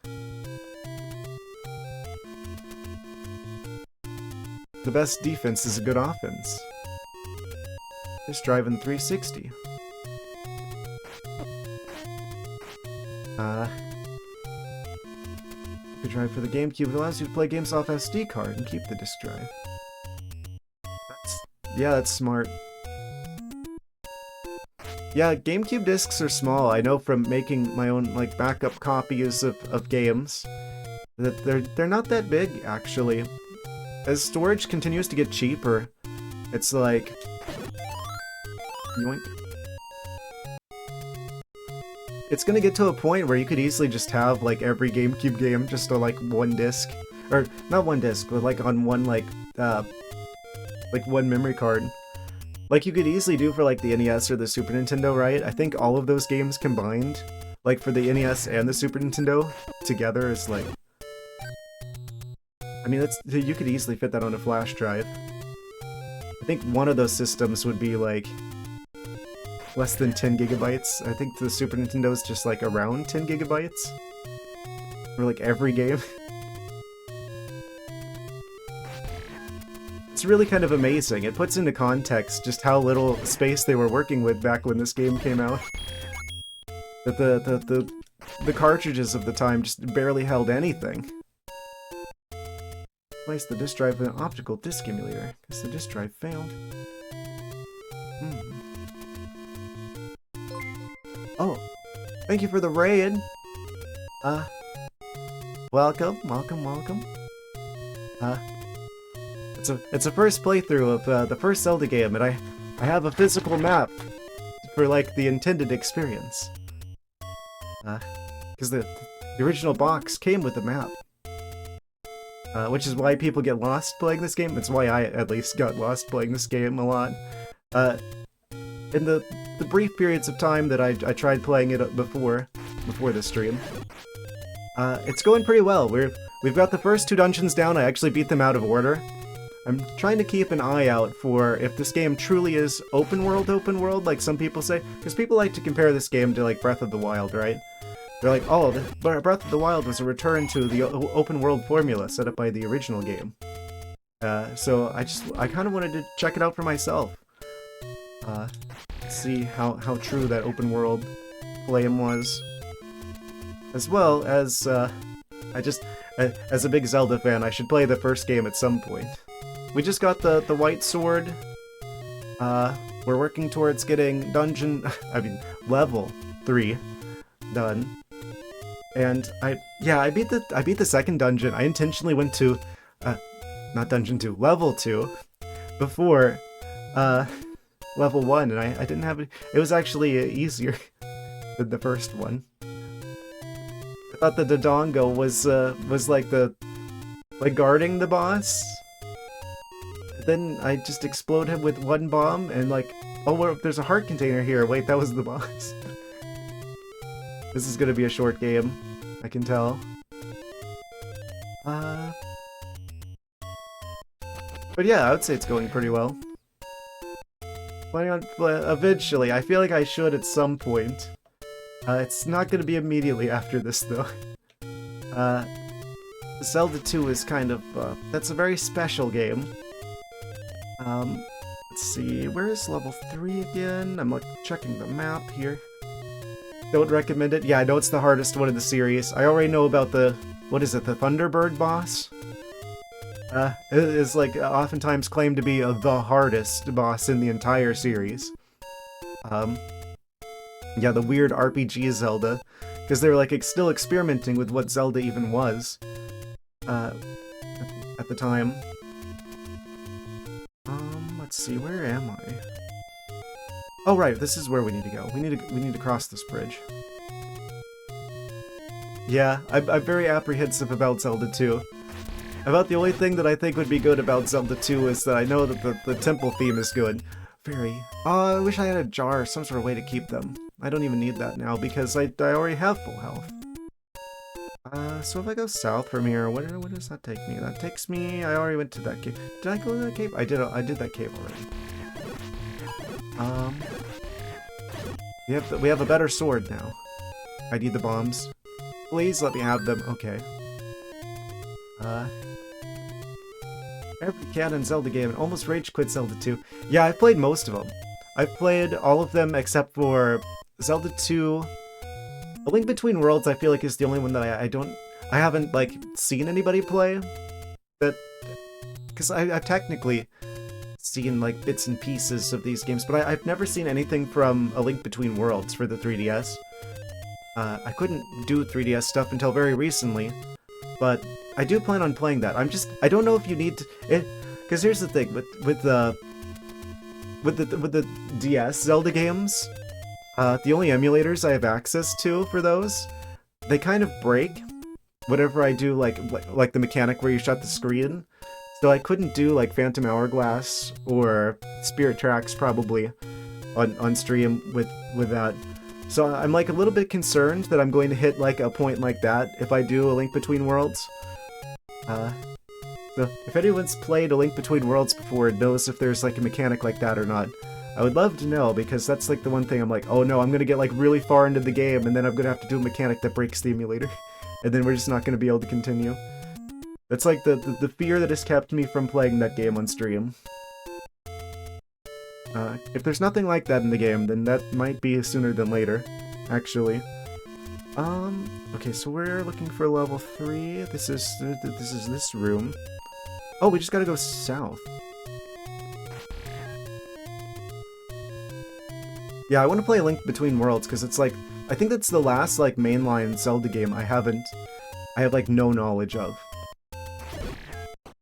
The best defense is a good offense. Just driving 360. Good drive for the GameCube. It allows you to play games off SD card and keep the disc drive. That's smart. Yeah, GameCube discs are small. I know from making my own like backup copies of games that they're not that big actually. As storage continues to get cheaper, it's like yoink. It's gonna get to a point where you could easily just have like every GameCube game just on like one disc, or not one disc, but like on one like one memory card. Like you could easily do for like the NES or the Super Nintendo, right? I think all of those games combined, like for the NES and the Super Nintendo together is like, I mean you could easily fit that on a flash drive. I think one of those systems would be like less than 10 gigabytes. I think the Super Nintendo is just like around 10 gigabytes for like every game. It's really kind of amazing. It puts into context just how little space they were working with back when this game came out. That the cartridges of the time just barely held anything. Place the disk drive in an optical disk emulator, because the disk drive failed. Oh, thank you for the raid! Welcome. It's a first playthrough of the first Zelda game, and I have a physical map for like the intended experience. Because the original box came with a map. Which is why people get lost playing this game. It's why I at least got lost playing this game a lot. In the brief periods of time that I tried playing it before this stream, it's going pretty well. We've got the first 2 dungeons down. I actually beat them out of order. I'm trying to keep an eye out for if this game truly is open world, like some people say, because people like to compare this game to like Breath of the Wild, right? They're like, oh, Breath of the Wild was a return to the open world formula set up by the original game. So I kind of wanted to check it out for myself. See how true that open world claim was. As well as, as a big Zelda fan, I should play the first game at some point. We just got the white sword. We're working towards getting level 3 done. And I beat the second dungeon. I intentionally went to not dungeon 2, level 2 before level 1, and I didn't have it. It was actually easier than the first one. I thought the Dodongo was like guarding the boss. Then I just explode him with one bomb, and like, oh, there's a heart container here. Wait, that was the boss. This is gonna be a short game, I can tell. But yeah, I would say it's going pretty well. Planning on eventually. I feel like I should at some point. It's not gonna be immediately after this though. Zelda 2 is kind of that's a very special game. Let's see, where is level 3 again? I'm like checking the map here. Don't recommend it. Yeah, I know it's the hardest one in the series. I already know about the, what is it, the Thunderbird boss? It is like oftentimes claimed to be the hardest boss in the entire series. Yeah, the weird RPG Zelda, because they were like still experimenting with what Zelda even was at the time. Let's see, where am I? Oh right, this is where we need to go. We need to cross this bridge. Yeah, I'm very apprehensive about Zelda 2. About the only thing that I think would be good about Zelda 2 is that I know that the temple theme is good. Very. Oh, I wish I had a jar, some sort of way to keep them. I don't even need that now because I already have full health. So if I go south from here, where does that take me? That takes me, I already went to that cave. Did I go to that cave? I did that cave already. We have a better sword now. I need the bombs. Please let me have them. Okay. Every canon Zelda game and almost rage quit Zelda 2. Yeah, I've played most of them. I've played all of them except for Zelda 2. A Link Between Worlds I feel like is the only one that I haven't like seen anybody play. That because I've technically seen like bits and pieces of these games, but I've never seen anything from A Link Between Worlds for the 3DS. I couldn't do 3DS stuff until very recently, but I do plan on playing that. I don't know if you need to, because here's the thing with the DS Zelda games, the only emulators I have access to for those, they kind of break whenever I do like the mechanic where you shut the screen. So I couldn't do like Phantom Hourglass or Spirit Tracks probably on stream with that. So I'm like a little bit concerned that I'm going to hit like a point like that if I do A Link Between Worlds. So if anyone's played A Link Between Worlds before and knows if there's like a mechanic like that or not, I would love to know, because that's like the one thing I'm like, oh no, I'm gonna get like really far into the game and then I'm gonna have to do a mechanic that breaks the emulator. And then we're just not gonna be able to continue. That's like the fear that has kept me from playing that game on stream. If there's nothing like that in the game, then that might be sooner than later, actually. Okay, so we're looking for level 3. This is this room. Oh, we just gotta go south. Yeah, I want to play A Link Between Worlds, because it's like, I think that's the last like mainline Zelda game I have like no knowledge of.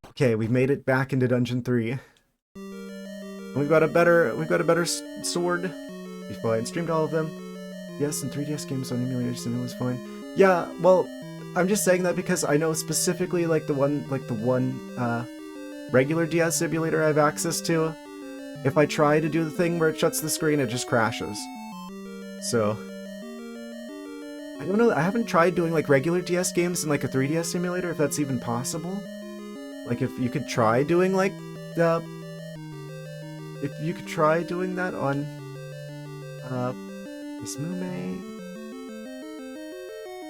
Okay, we've made it back into Dungeon 3. We've got a better sword. Be fine. Streamed all of them. Yes, and 3DS games on emulators, and it was fine. Yeah, well, I'm just saying that because I know specifically like the one regular DS emulator I have access to. If I try to do the thing where it shuts the screen, it just crashes. So I don't know. I haven't tried doing like regular DS games in like a 3DS emulator, if that's even possible. Like if you could try doing like the. If you could try doing that on Desmume.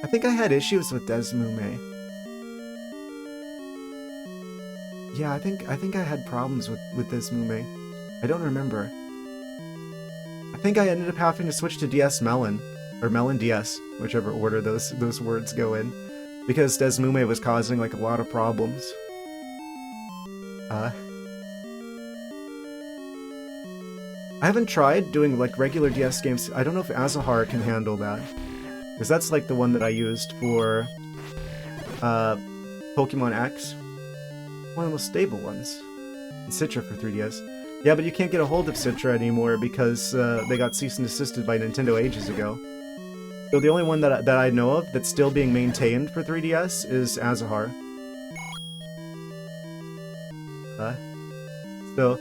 I think I had issues with Desmume. Yeah, I think I had problems with Desmume. I don't remember. I think I ended up having to switch to DS Melon, or Melon DS, whichever order those words go in, because Desmume was causing like a lot of problems. I haven't tried doing like regular DS games. I don't know if Azahar can handle that, because that's like the one that I used for Pokemon X, one of the most stable ones, and Citra for 3DS. Yeah, but you can't get a hold of Citra anymore because they got cease and desisted by Nintendo ages ago. So the only one that I know of that's still being maintained for 3DS is Azahar. So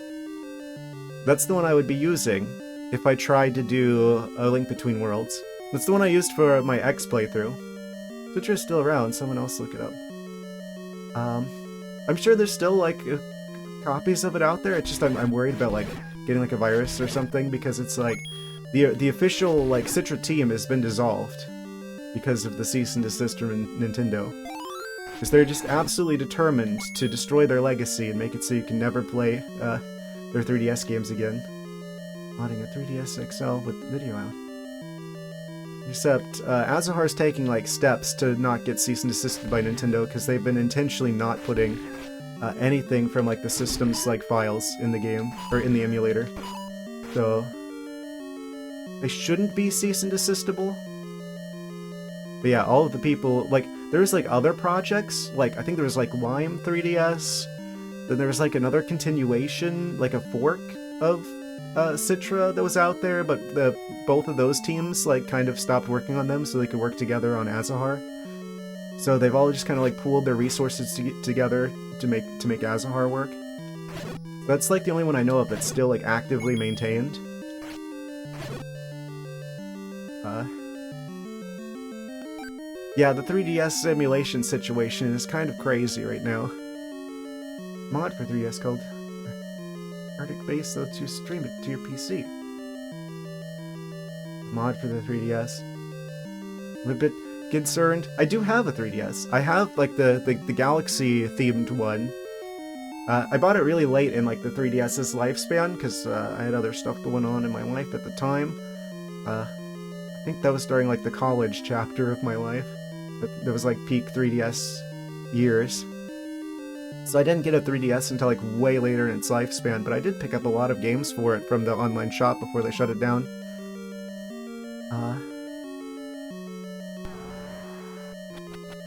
that's the one I would be using if I tried to do A Link Between Worlds. That's the one I used for my X playthrough. Citra's still around, someone else look it up. I'm sure there's still like copies of it out there. It's just I'm worried about like getting like a virus or something, because it's like the official like Citra team has been dissolved because of the cease and desist from Nintendo. Because they're just absolutely determined to destroy their legacy and make it so you can never play their 3DS games again. Modding a 3DS XL with video out. Except Azahar's taking like steps to not get cease and desisted by Nintendo, because they've been intentionally not putting anything from like the system's like files in the game or in the emulator. So they shouldn't be cease and desistable. But yeah, all of the people, like there's like other projects, like I think there was like Lime 3DS, then there was like another continuation, like a fork of Citra that was out there, but both of those teams like kind of stopped working on them so they could work together on Azahar. So they've all just kind of like pooled their resources together to make Azahar work. That's like the only one I know of that's still like actively maintained. Yeah, the 3DS emulation situation is kind of crazy right now. Mod for 3DS called Arctic Base, though, to stream it to your PC. mod for the 3DS. I'm a bit concerned. I do have a 3DS. I have like the Galaxy themed one. I bought it really late in like the 3DS's lifespan because I had other stuff going on in my life at the time. I think that was during like the college chapter of my life. That was like peak 3DS years. So I didn't get a 3DS until like way later in its lifespan, but I did pick up a lot of games for it from the online shop before they shut it down.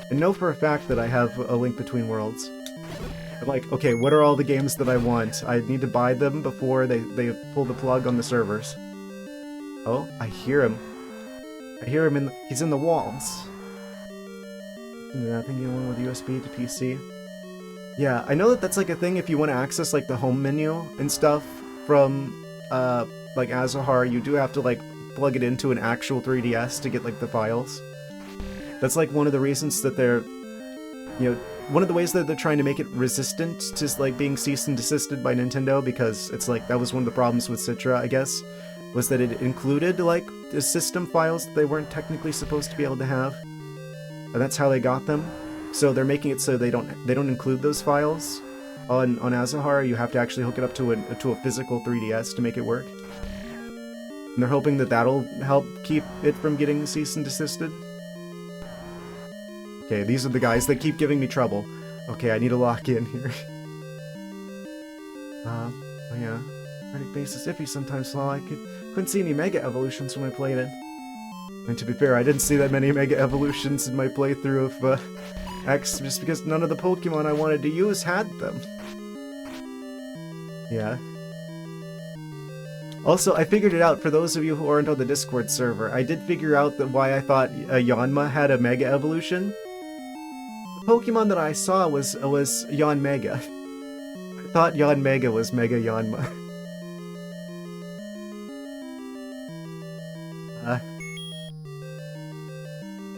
I know for a fact that I have a Link Between Worlds. I'm like, okay, what are all the games that I want? I need to buy them before they pull the plug on the servers. Oh, I hear him. I hear him he's in the walls. Nothing you want with USB to PC. Yeah, I know that that's like a thing if you want to access like the home menu and stuff from like Azahar, you do have to like plug it into an actual 3DS to get like the files. That's like one of the reasons that they're, you know, one of the ways that they're trying to make it resistant to like being cease and desisted by Nintendo, because it's like that was one of the problems with Citra, I guess, was that it included like the system files that they weren't technically supposed to be able to have. And that's how they got them. So they're making it so they don't include those files on Azahar. You have to actually hook it up to a physical 3DS to make it work. And they're hoping that that'll help keep it from getting cease and desisted. Okay, these are the guys that keep giving me trouble. Okay, I need to lock in here. Oh yeah. Kinetic base is iffy sometimes, so I couldn't see any Mega Evolutions when I played it. And to be fair, I didn't see that many Mega Evolutions in my playthrough of X, just because none of the Pokemon I wanted to use had them. Yeah. Also, I figured it out, for those of you who aren't on the Discord server, I did figure out that why I thought Yanma had a Mega Evolution. The Pokemon that I saw was Yanmega. I thought Yanmega was Mega Yanma.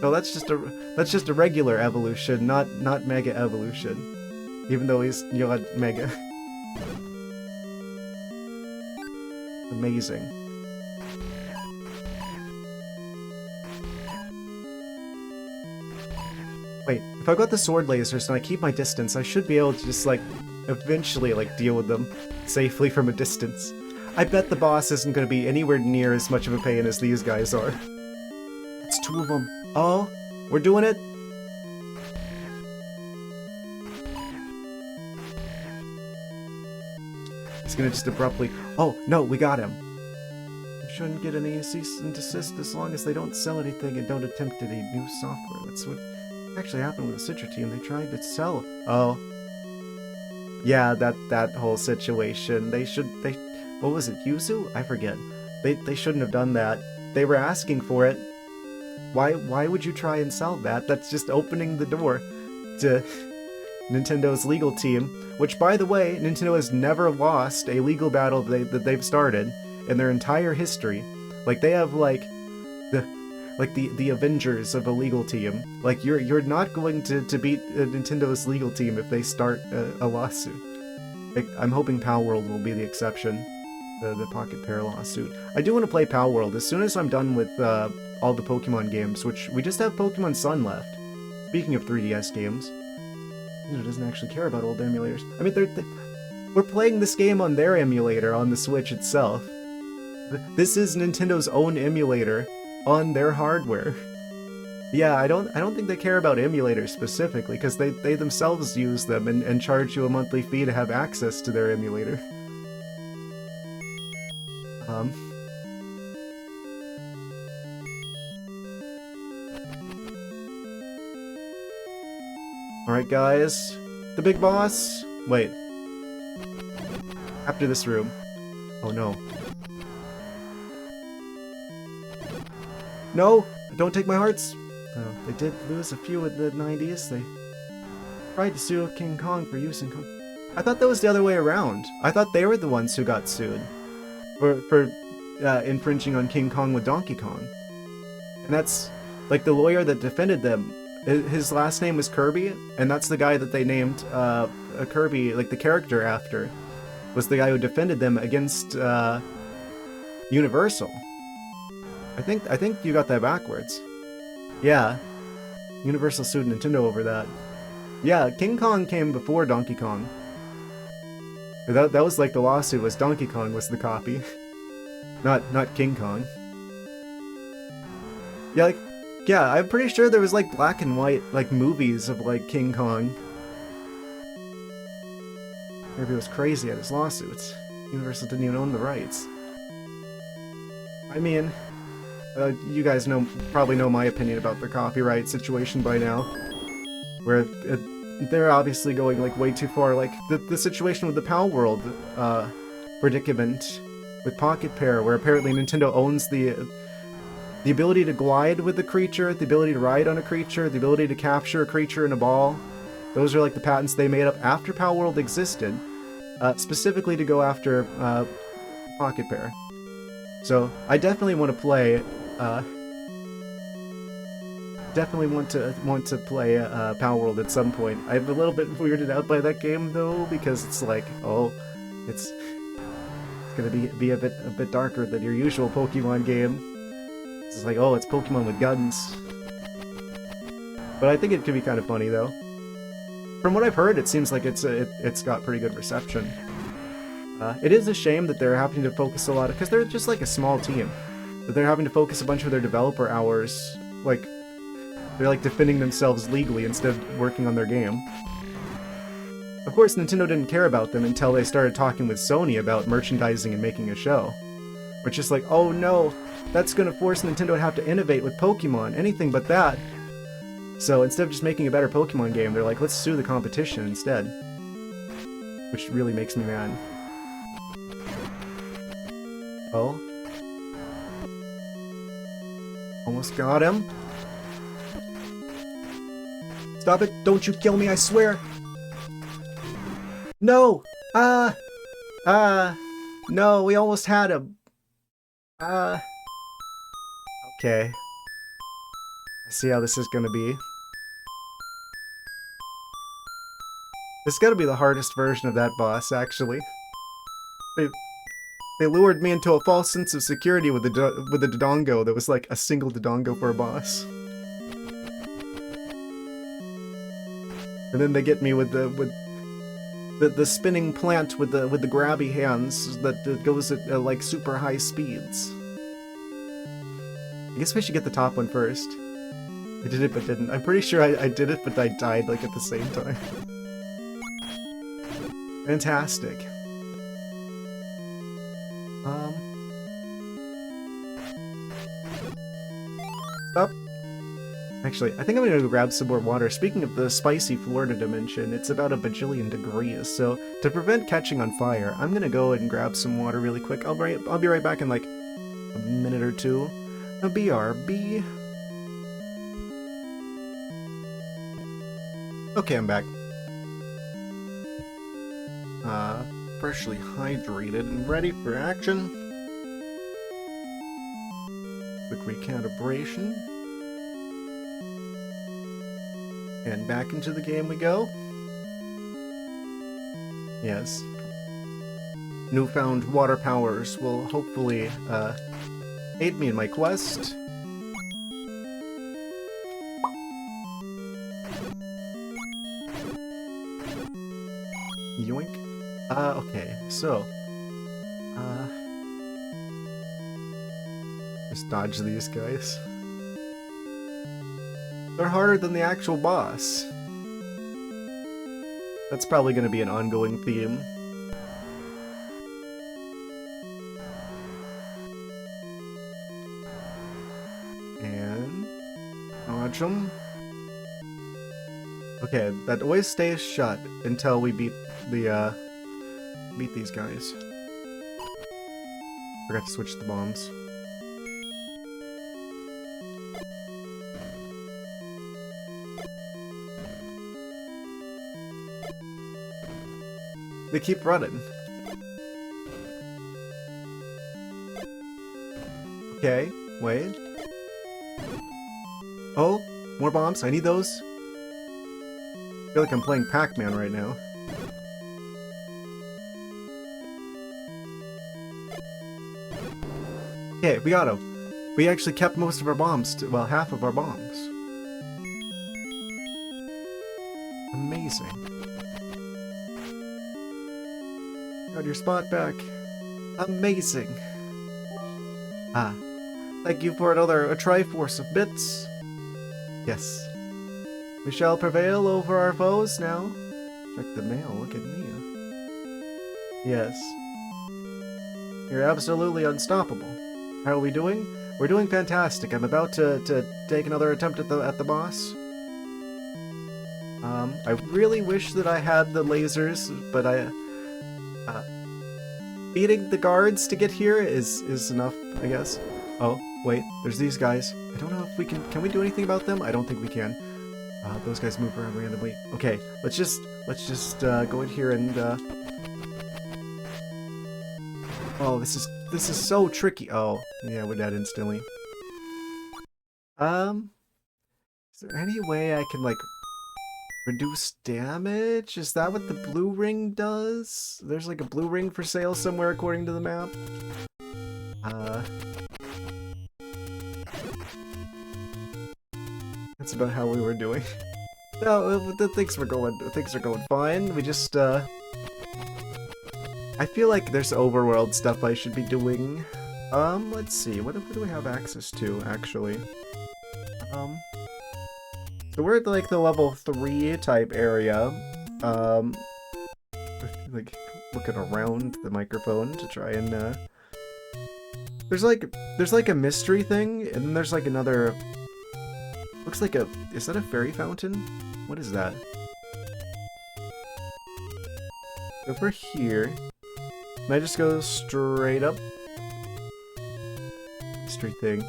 No, that's just a regular evolution, not Mega Evolution. Even though he's Yanmega. Amazing. Wait, if I got the sword lasers and I keep my distance, I should be able to just, like, eventually, like, deal with them safely from a distance. I bet the boss isn't going to be anywhere near as much of a pain as these guys are. It's two of them. Oh, we're doing it? He's gonna just abruptly... Oh, no, we got him. We shouldn't get any cease and desist as long as they don't sell anything and don't attempt any new software. That's what actually happened with the Citra team. They tried to sell... Oh. Yeah, that whole situation. They... What was it, Yuzu? I forget. They shouldn't have done that. They were asking for it. Why would you try and sell that? That's just opening the door to Nintendo's legal team, which, by the way, Nintendo has never lost a legal battle that they've started in their entire history. Like, they have, like, the Avengers of a legal team. Like, you're not going to beat Nintendo's legal team if they start a lawsuit. Like, I'm hoping Pal World will be the exception. The Pocket Pair lawsuit. I do want to play Pal World as soon as I'm done with all the Pokemon games, which we just have Pokemon Sun left. Speaking of 3DS games. Nintendo doesn't actually care about old emulators. I mean, we're playing this game on their emulator on the Switch itself. This is Nintendo's own emulator on their hardware. Yeah, I don't think they care about emulators specifically, because they themselves use them and charge you a monthly fee to have access to their emulator. Alright guys, the big boss? Wait. After this room. Oh no. No! Don't take my hearts! Oh, they did lose a few in the 90s. They tried to sue King Kong for using Kong. I thought that was the other way around. I thought they were the ones who got sued for infringing on King Kong with Donkey Kong. And that's, like, the lawyer that defended them. His last name was Kirby, and that's the guy that they named Kirby, like the character after, was the guy who defended them against Universal. I think you got that backwards. Yeah. Universal sued Nintendo over that. Yeah, King Kong came before Donkey Kong. That was like the lawsuit was Donkey Kong was the copy. Not King Kong. Yeah, like, yeah, I'm pretty sure there was like black and white like movies of like King Kong. Maybe it was crazy at his lawsuits. Universal didn't even own the rights. I mean, you guys probably know my opinion about the copyright situation by now, where they're obviously going like way too far. Like the situation with the Pal World predicament with Pocket Pair, where apparently Nintendo owns the ability to glide with the creature, the ability to ride on a creature, the ability to capture a creature in a ball. Those are like the patents they made up after Pal World existed, specifically to go after Pocket Pair. So I definitely want to play. Definitely want to play Pal World at some point. I'm a little bit weirded out by that game though, because it's like, oh, it's gonna be a bit darker than your usual Pokemon game. It's like, oh, it's Pokemon with guns. But I think it could be kind of funny though. From what I've heard, it seems like it's got pretty good reception. It is a shame that they're having to focus a lot, because they're just like a small team. That they're having to focus a bunch of their developer hours, like, they're like defending themselves legally instead of working on their game. Of course, Nintendo didn't care about them until they started talking with Sony about merchandising and making a show. Which is like, oh no, that's gonna force Nintendo to have to innovate with Pokemon, anything but that. So instead of just making a better Pokemon game, they're like, let's sue the competition instead. Which really makes me mad. Oh. Almost got him. Stop it! Don't you kill me, I swear! No! No, we almost had him. Okay. I see how this is gonna be. This is gonna be the hardest version of that boss, actually. They lured me into a false sense of security with the Dodongo that was like a single Dodongo for a boss. And then they get me with the spinning plant with the grabby hands that goes at like super high speeds. I guess we should get the top one first. I did it but didn't. I'm pretty sure I did it but I died like at the same time. Fantastic. Stop. Actually, I think I'm gonna go grab some more water. Speaking of the spicy Florida dimension, it's about a bajillion degrees, so to prevent catching on fire, I'm gonna go and grab some water really quick. I'll be right back in like a minute or two. A BRB. Okay, I'm back. Freshly hydrated and ready for action. Quick recalibration. And back into the game we go. Yes. Newfound water powers will hopefully aid me in my quest. Yoink. Okay, so just dodge these guys. They're harder than the actual boss. That's probably going to be an ongoing theme. And dodge them. Okay, that always stays shut until we beat these guys. Forgot to switch the bombs. They keep running. Okay, wait. Oh, more bombs. I need those. I feel like I'm playing Pac-Man right now. Okay, we got him. We actually kept most of our bombs, well, half of our bombs. Amazing. Got your spot back. Amazing. Ah, thank you for a Triforce of bits. Yes. We shall prevail over our foes now. Check the mail, look at me. Yes. You're absolutely unstoppable. How are we doing? We're doing fantastic. I'm about to take another attempt at the boss. I really wish that I had the lasers, but beating the guards to get here is enough, I guess. Oh, wait, there's these guys. I don't know if we can we do anything about them? I don't think we can. Those guys move around randomly. Okay, let's just go in here and oh, this is so tricky. Oh, yeah, we're dead instantly. Is there any way I can, like, reduce damage? Is that what the blue ring does? There's, like, a blue ring for sale somewhere according to the map. That's about how we were doing. No, things are going fine. We just, I feel like there's overworld stuff I should be doing. Let's see, what do we have access to, actually? So we're at, like, the level 3 type area. Like, looking around the microphone to try and, there's like a mystery thing, and then there's, like, another... Looks like is that a fairy fountain? What is that? Over here. Can I just go straight up? Mystery thing.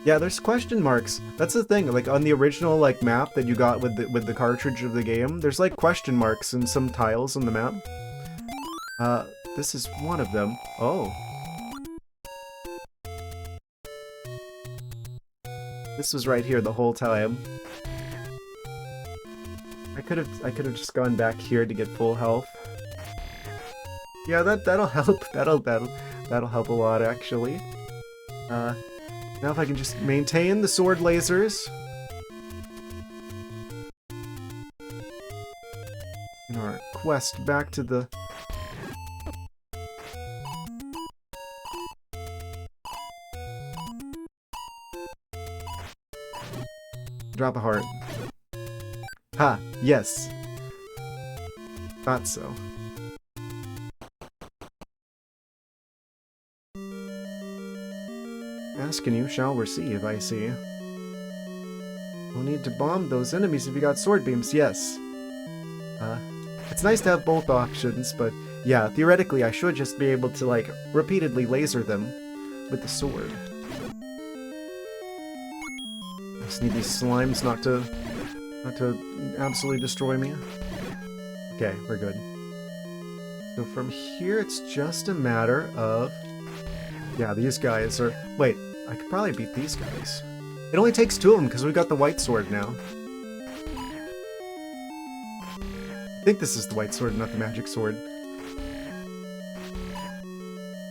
Yeah, there's question marks. That's the thing. Like on the original like map that you got with the cartridge of the game, there's like question marks in some tiles on the map. This is one of them. Oh. This was right here the whole time. I could have just gone back here to get full health. Yeah, that'll help. That'll help a lot actually. Now if I can just maintain the sword lasers. In our quest back to the... Drop a heart. Ha! Yes! Thought so. Asking you shall receive, I see. We'll need to bomb those enemies if you got sword beams, yes. It's nice to have both options, but yeah, theoretically I should just be able to, like, repeatedly laser them with the sword. I just need these slimes not to absolutely destroy me. Okay, we're good. So from here it's just a matter of... Yeah, these guys are... Wait, I could probably beat these guys. It only takes 2 of them because we got the white sword now. I think this is the white sword, not the magic sword.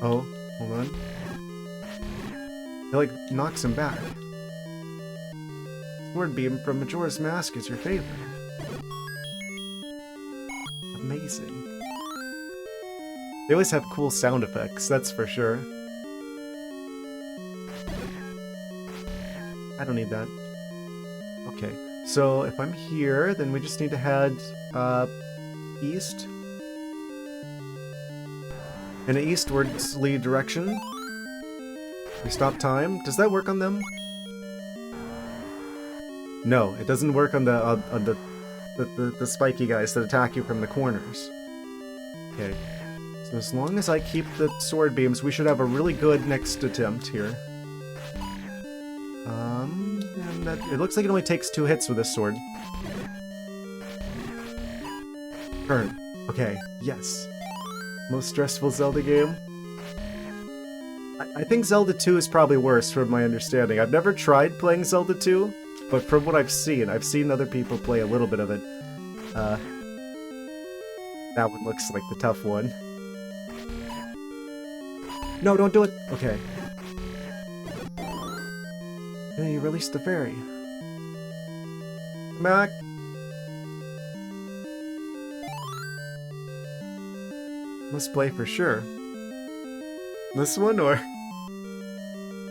Oh, hold on. It, like, knocks him back. Sword beam from Majora's Mask is your favorite. Amazing. They always have cool sound effects, that's for sure. I don't need that. Okay, so if I'm here, then we just need to head east. In an eastwardly direction. We stop time. Does that work on them? No, it doesn't work on the spiky guys that attack you from the corners. Okay, so as long as I keep the sword beams, we should have a really good next attempt here. And that, it looks like it only takes 2 hits with this sword. Turn. Okay, yes. Most stressful Zelda game. I think Zelda 2 is probably worse from my understanding. I've never tried playing Zelda 2, but from what I've seen other people play a little bit of it. That one looks like the tough one. No, don't do it! Okay. And then you release the fairy. Mac. Let's play for sure. This one or...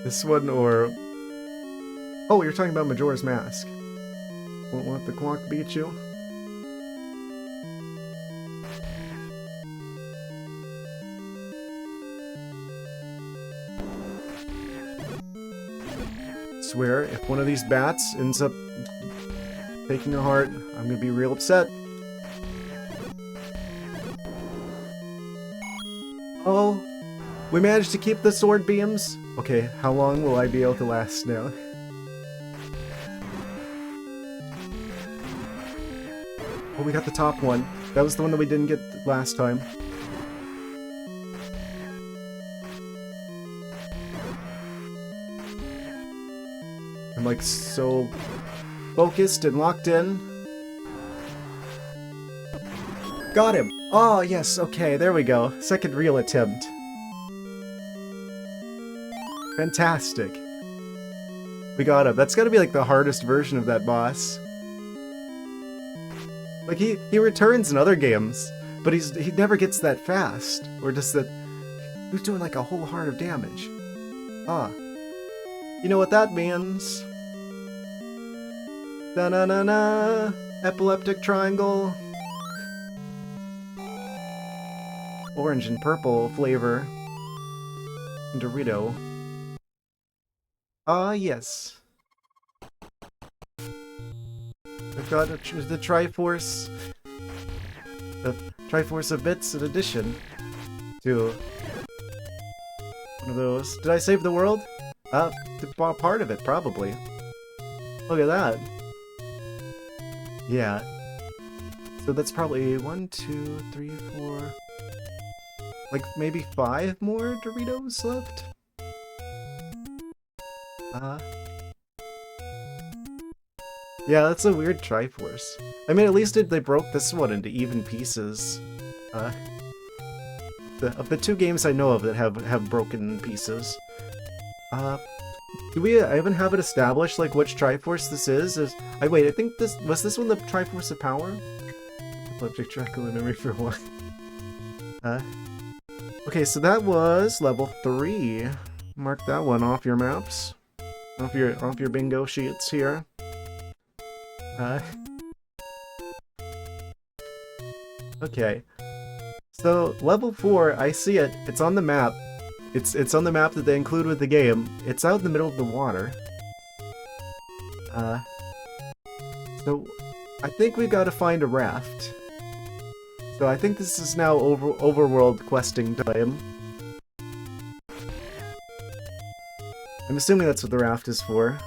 This one or... Oh, you're talking about Majora's Mask. Won't let the clock beat you? Swear, if one of these bats ends up taking a heart, I'm gonna be real upset. Oh, we managed to keep the sword beams. Okay, how long will I be able to last now? Oh, we got the top one. That was the one that we didn't get last time. I'm like so focused and locked in. Got him! Oh, yes, okay, there we go. Second real attempt. Fantastic. We got him. That's gotta be like the hardest version of that boss. Like, he returns in other games, but he never gets that fast. Or does that... He's doing like a whole heart of damage. Ah. You know what that means? Da-na-na-na! Epileptic triangle. Orange and purple flavor. Dorito. Ah, yes. I've got the Triforce. The Triforce of Bits in addition to one of those. Did I save the world? Part of it, probably. Look at that. Yeah. So that's probably 1, 2, 3, 4... Like, maybe 5 more Doritos left? Yeah, that's a weird Triforce. I mean, at least they broke this one into even pieces. Of the 2 games I know of that have broken pieces. Do we even have it established, like, which Triforce this is? Wait, I think this... Was this one the Triforce of Power? Epileptic Triangle memory for 1. Okay, so that was level 3. Mark that one off your maps. Off your bingo sheets here. Okay. So, level 4, I see it. It's on the map. It's on the map that they include with the game. It's out in the middle of the water. So, I think we've got to find a raft. So I think this is now overworld questing time. I'm assuming that's what the raft is for.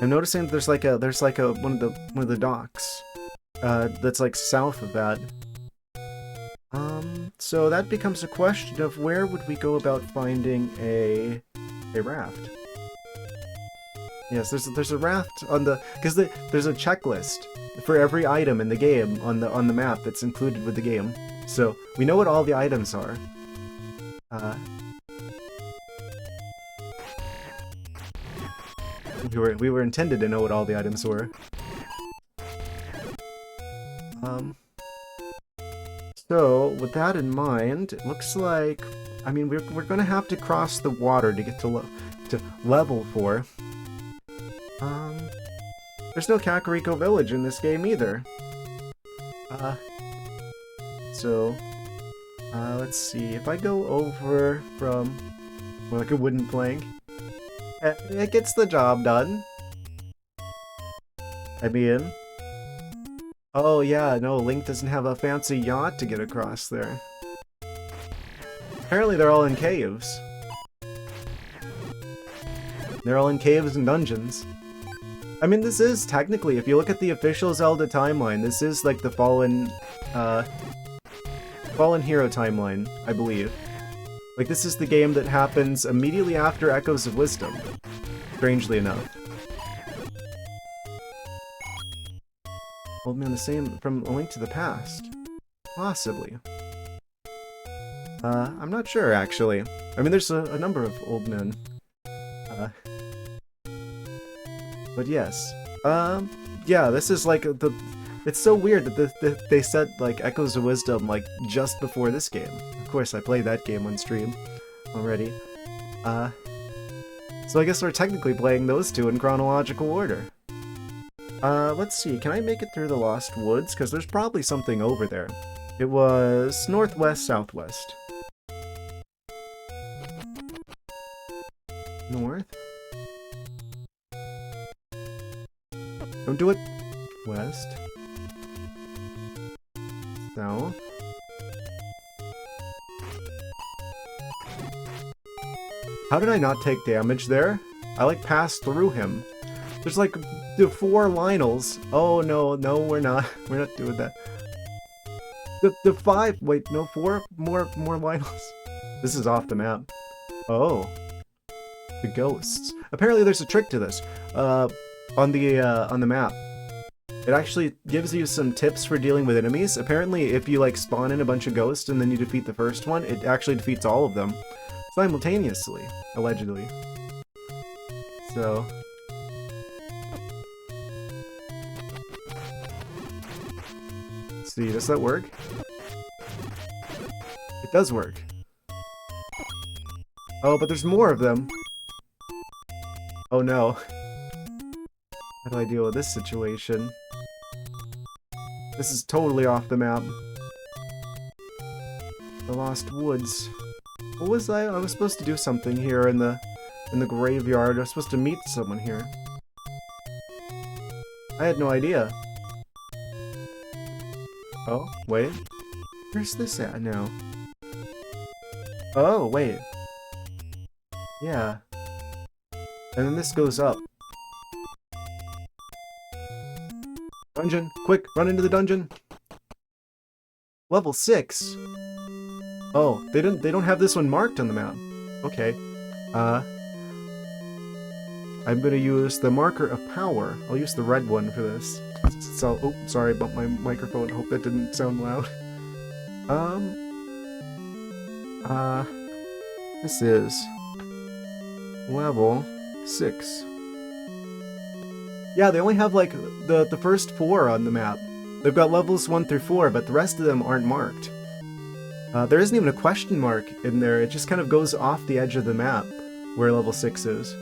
I'm noticing that there's like one of the docks that's like south of that. So that becomes a question of where would we go about finding a raft? Yes, there's a raft on the because there's a checklist for every item in the game on the map that's included with the game. So we know what all the items are. We were intended to know what all the items were. So with that in mind, it looks like I mean we're gonna have to cross the water to get to level 4. There's no Kakariko Village in this game either. Let's see. If I go over from like a wooden plank, it gets the job done. I mean, oh yeah, no, Link doesn't have a fancy yacht to get across there. Apparently they're all in caves. They're all in caves and dungeons. I mean, this is technically, if you look at the official Zelda timeline, this is like the Fallen Hero timeline, I believe. Like, this is the game that happens immediately after Echoes of Wisdom, strangely enough. Old Man the Same from A Link to the Past. Possibly. I'm not sure, actually. I mean, there's a number of old men. But yes. Yeah, this is like the... It's so weird that they set like Echoes of Wisdom like just before this game. Of course, I played that game on stream already. So I guess we're technically playing those two in chronological order. Let's see, can I make it through the Lost Woods? Because there's probably something over there. It was northwest, southwest. North? Don't do it. West. South. How did I not take damage there? I like passed through him. There's like the 4 Lionels. Oh no, no, we're not. We're not doing that. The 5. Wait, no, 4 more Lionels. This is off the map. Oh, the ghosts. Apparently, there's a trick to this. On the map. It actually gives you some tips for dealing with enemies. Apparently, if you like spawn in a bunch of ghosts and then you defeat the first one, it actually defeats all of them simultaneously, allegedly. So... let's see, does that work? It does work. Oh, but there's more of them. Oh no. How do I deal with this situation? This is totally off the map. The Lost Woods. What was I? I was supposed to do something here in the graveyard. I was supposed to meet someone here. I had no idea. Oh, wait. Where's this at now? Oh, wait. Yeah. And then this goes up. Dungeon! Quick! Run into the dungeon! Level 6! Oh, they don't have this one marked on the map. Okay. I'm gonna use the marker of power. I'll use the red one for this. So, oh, sorry about my microphone. Hope that didn't sound loud. This is level 6. Yeah, they only have like the first 4 on the map. They've got levels 1 through 4, but the rest of them aren't marked. There isn't even a question mark in there. It just kind of goes off the edge of the map where level 6 is.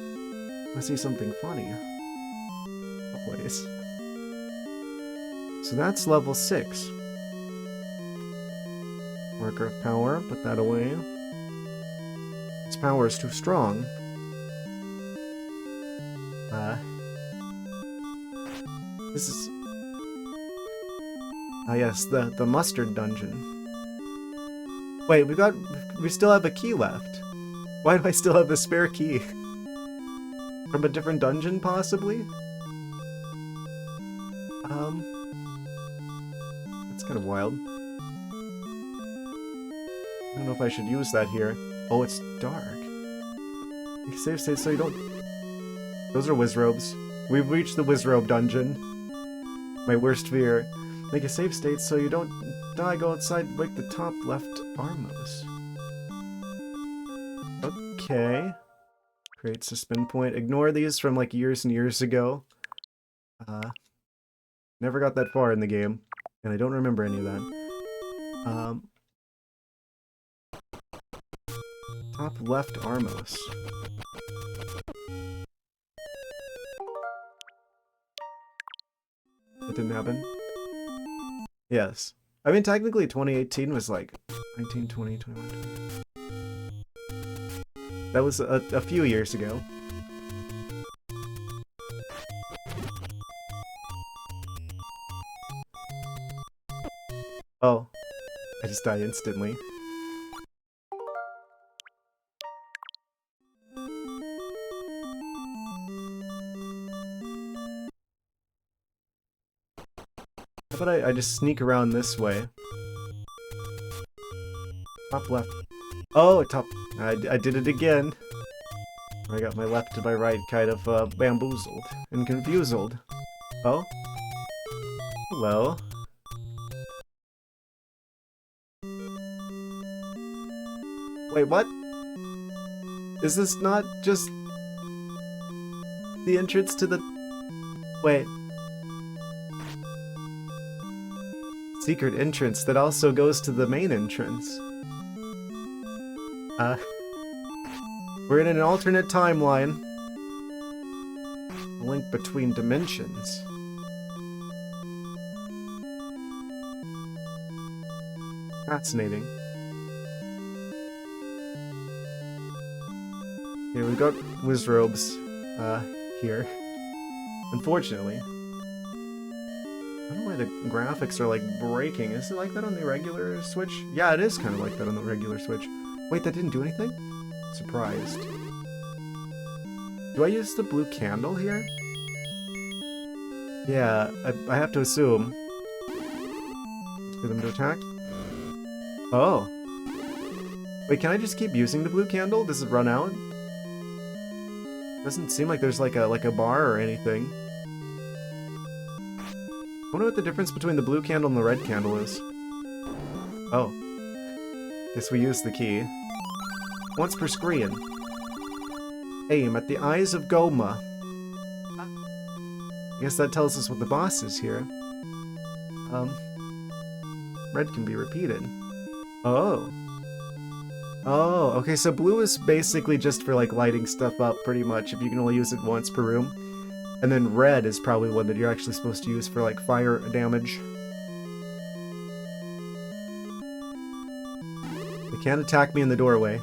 I see something funny. Always. So that's level 6. Marker of power, put that away. Its power is too strong. This is... ah yes, the mustard dungeon. Wait, we still have a key left. Why do I still have the spare key? From a different dungeon, possibly? That's kind of wild. I don't know if I should use that here. Oh, it's dark. Save state so you don't... Those are Wizrobes. We've reached the Wizrobe dungeon. My worst fear. Make a save state so you don't die. Go outside, break the top left armos. Okay. Creates a spin point. Ignore these from like years and years ago. Never got that far in the game, and I don't remember any of that. Top left armos. That didn't happen? Yes. I mean, technically 2018 was like 19, 20, 21, 20. That was a few years ago. Oh. I just died instantly. How about I just sneak around this way? Top left. Oh, top. I did it again. I got my left to my right kind of bamboozled and confused. Oh? Hello? Wait, what? Is this not just... the entrance to the... Wait. Secret entrance that also goes to the main entrance. We're in an alternate timeline. A link between dimensions. Fascinating. Okay, we've got Wizrobes, here. Unfortunately. I don't know why the graphics are, like, breaking. Is it like that on the regular Switch? Yeah, it is kind of like that on the regular Switch. Wait, that didn't do anything? Surprised. Do I use the blue candle here? Yeah, I have to assume. For them to attack? Oh. Wait, can I just keep using the blue candle? Does it run out? Doesn't seem like there's like a bar or anything. I wonder what the difference between the blue candle and the red candle is. Oh. Guess we use the key. Once per screen. Aim at the eyes of Goma. I guess that tells us what the boss is here. Red can be repeated. Oh. Oh, okay, so blue is basically just for, like, lighting stuff up, pretty much, if you can only use it once per room. And then red is probably one that you're actually supposed to use for, like, fire damage. They can't attack me in the doorway.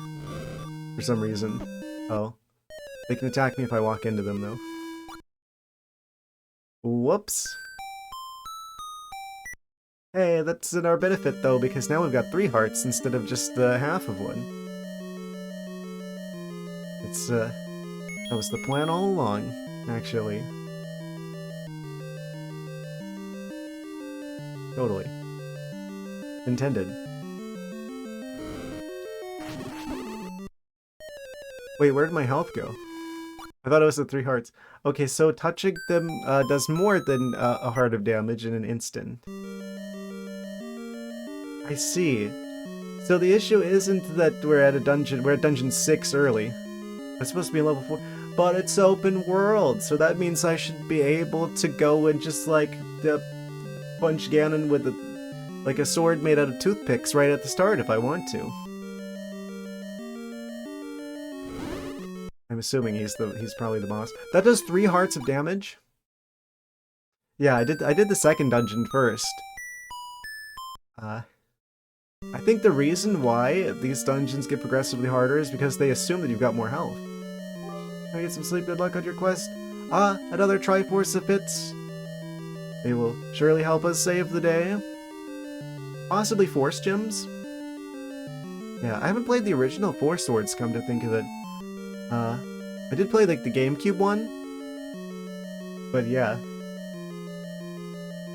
For some reason. Oh. They can attack me if I walk into them, though. Whoops. Hey, that's in our benefit, though, because now we've got 3 hearts instead of just half of one. It's, that was the plan all along, actually. Totally. Intended. Wait, where did my health go? I thought it was the 3 hearts. Okay, so touching them does more than a heart of damage in an instant. I see. So the issue isn't that we're at dungeon 6 early. It's supposed to be level 4, but it's open world, so that means I should be able to go and just like punch Ganon with like a sword made out of toothpicks right at the start if I want to. I'm assuming he's probably the boss. That does 3 hearts of damage? Yeah, I did the second dungeon first. I think the reason why these dungeons get progressively harder is because they assume that you've got more health. Can I get some sleep? Good luck on your quest. Ah, another Triforce of Bits. They will surely help us save the day. Possibly Force Gems? Yeah, I haven't played the original Four Swords, come to think of it. I did play, like, the GameCube one. But yeah.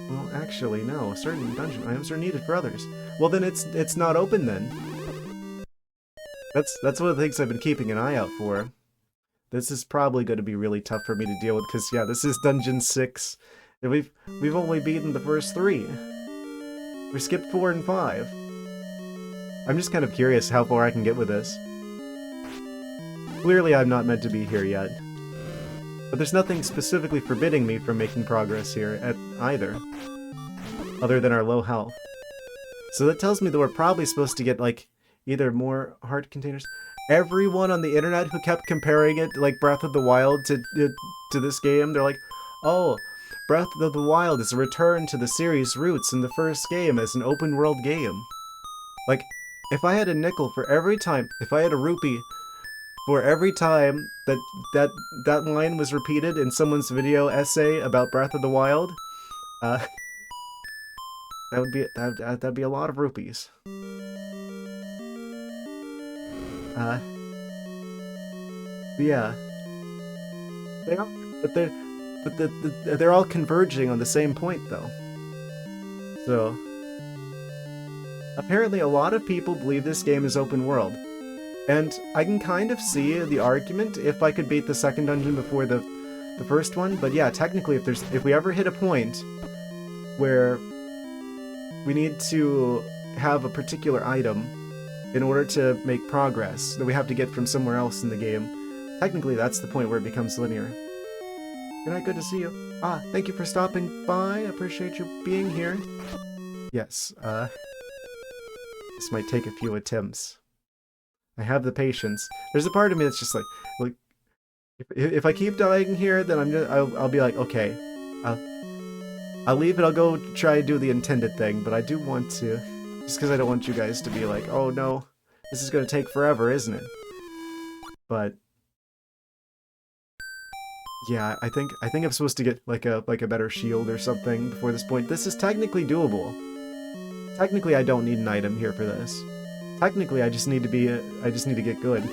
Well, actually, no. Certain dungeon items are needed for others. Well, then it's not open then. That's one of the things I've been keeping an eye out for. This is probably going to be really tough for me to deal with, because, yeah, this is Dungeon 6. And we've only beaten the first 3. We skipped 4 and 5. I'm just kind of curious how far I can get with this. Clearly I'm not meant to be here yet. But there's nothing specifically forbidding me from making progress here at either. Other than our low health. So that tells me that we're probably supposed to get, like, either more heart containers. Everyone on the internet who kept comparing it, like, Breath of the Wild to this game, they're like, oh, Breath of the Wild is a return to the series' roots in the first game as an open-world game. Like, if I had a nickel for every time, if I had a rupee for every time that line was repeated in someone's video essay about Breath of the Wild, that'd be a lot of rupees. Yeah. They're all converging on the same point, though. So, apparently a lot of people believe this game is open world. And I can kind of see the argument if I could beat the second dungeon before the first one, but yeah, technically if we ever hit a point where we need to have a particular item in order to make progress that we have to get from somewhere else in the game, technically that's the point where it becomes linear. Good night, good to see you. Ah, thank you for stopping by. Appreciate you being here. Yes, this might take a few attempts. I have the patience. There's a part of me that's just like if I keep dying here, then I'll be like, okay, I'll leave it. I'll go try to do the intended thing, but I do want to, just because I don't want you guys to be like, oh no, this is gonna take forever, isn't it? But yeah, I think I'm supposed to get like a better shield or something before this point. This is technically doable. Technically, I don't need an item here for this. Technically, I just need to get good.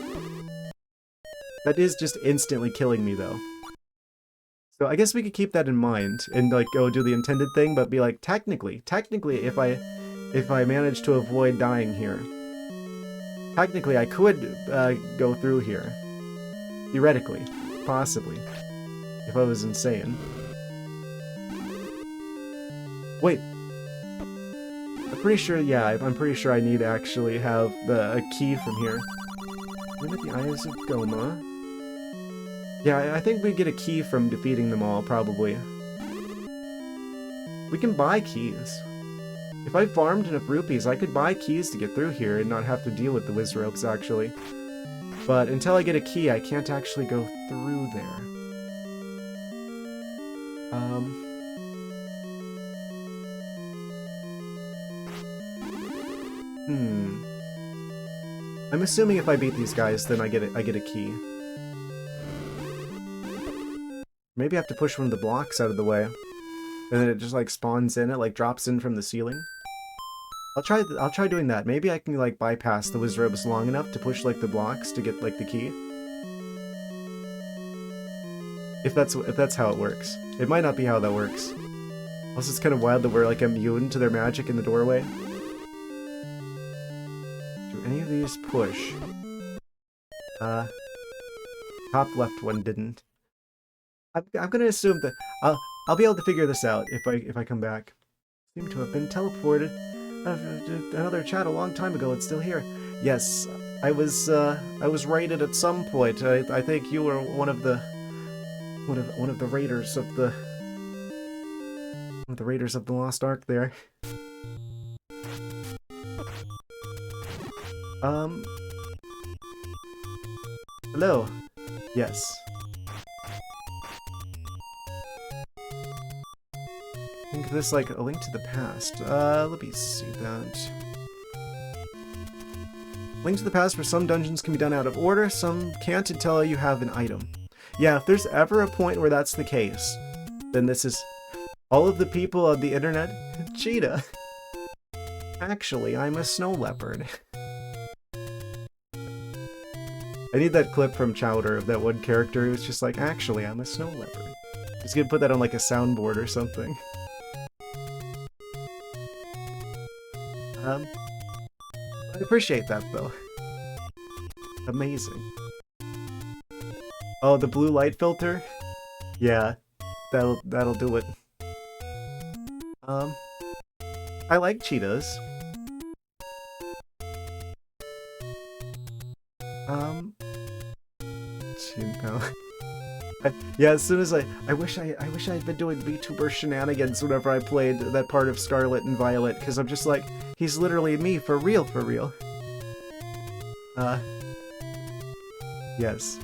That is just instantly killing me, though. So I guess we could keep that in mind and like go do the intended thing, but be like, technically, if I manage to avoid dying here, technically I could go through here. Theoretically, possibly, if I was insane. Wait. I'm pretty sure, yeah, I'm pretty sure I need to actually have a key from here. Limit the Eyes of Goma. Yeah, I think we get a key from defeating them all, probably. We can buy keys. If I farmed enough rupees, I could buy keys to get through here and not have to deal with the Wiz Ropes, actually. But until I get a key, I can't actually go through there. I'm assuming if I beat these guys, then I get a key. Maybe I have to push one of the blocks out of the way, and then it just like spawns in. It like drops in from the ceiling. I'll try doing that. Maybe I can like bypass the Wizrobes long enough to push like the blocks to get like the key. If that's how it works. It might not be how that works. Also, it's kind of wild that we're like immune to their magic in the doorway. Do any of these push? Top left one didn't. I'm gonna assume that I'll be able to figure this out if I come back. Seem to have been teleported. Another chat a long time ago. It's still here. Yes, I was raided at some point. I think you were one of the raiders of the Lost Ark there. Hello. Yes. I think this like a link to the past. Let me see that. Link to the past where some dungeons can be done out of order, some can't until you have an item. Yeah, if there's ever a point where that's the case, then this is all of the people on the internet. Cheetah. Actually, I'm a snow leopard. I need that clip from Chowder of that one character who's just like, actually, I'm a snow leopard. Just gonna put that on like a soundboard or something. I appreciate that though. Amazing. Oh, the blue light filter? Yeah, that'll do it. I like cheetahs. Yeah, as soon as I wish I'd been doing VTuber shenanigans whenever I played that part of Scarlet and Violet, because I'm just like, he's literally me, for real, for real. Yes.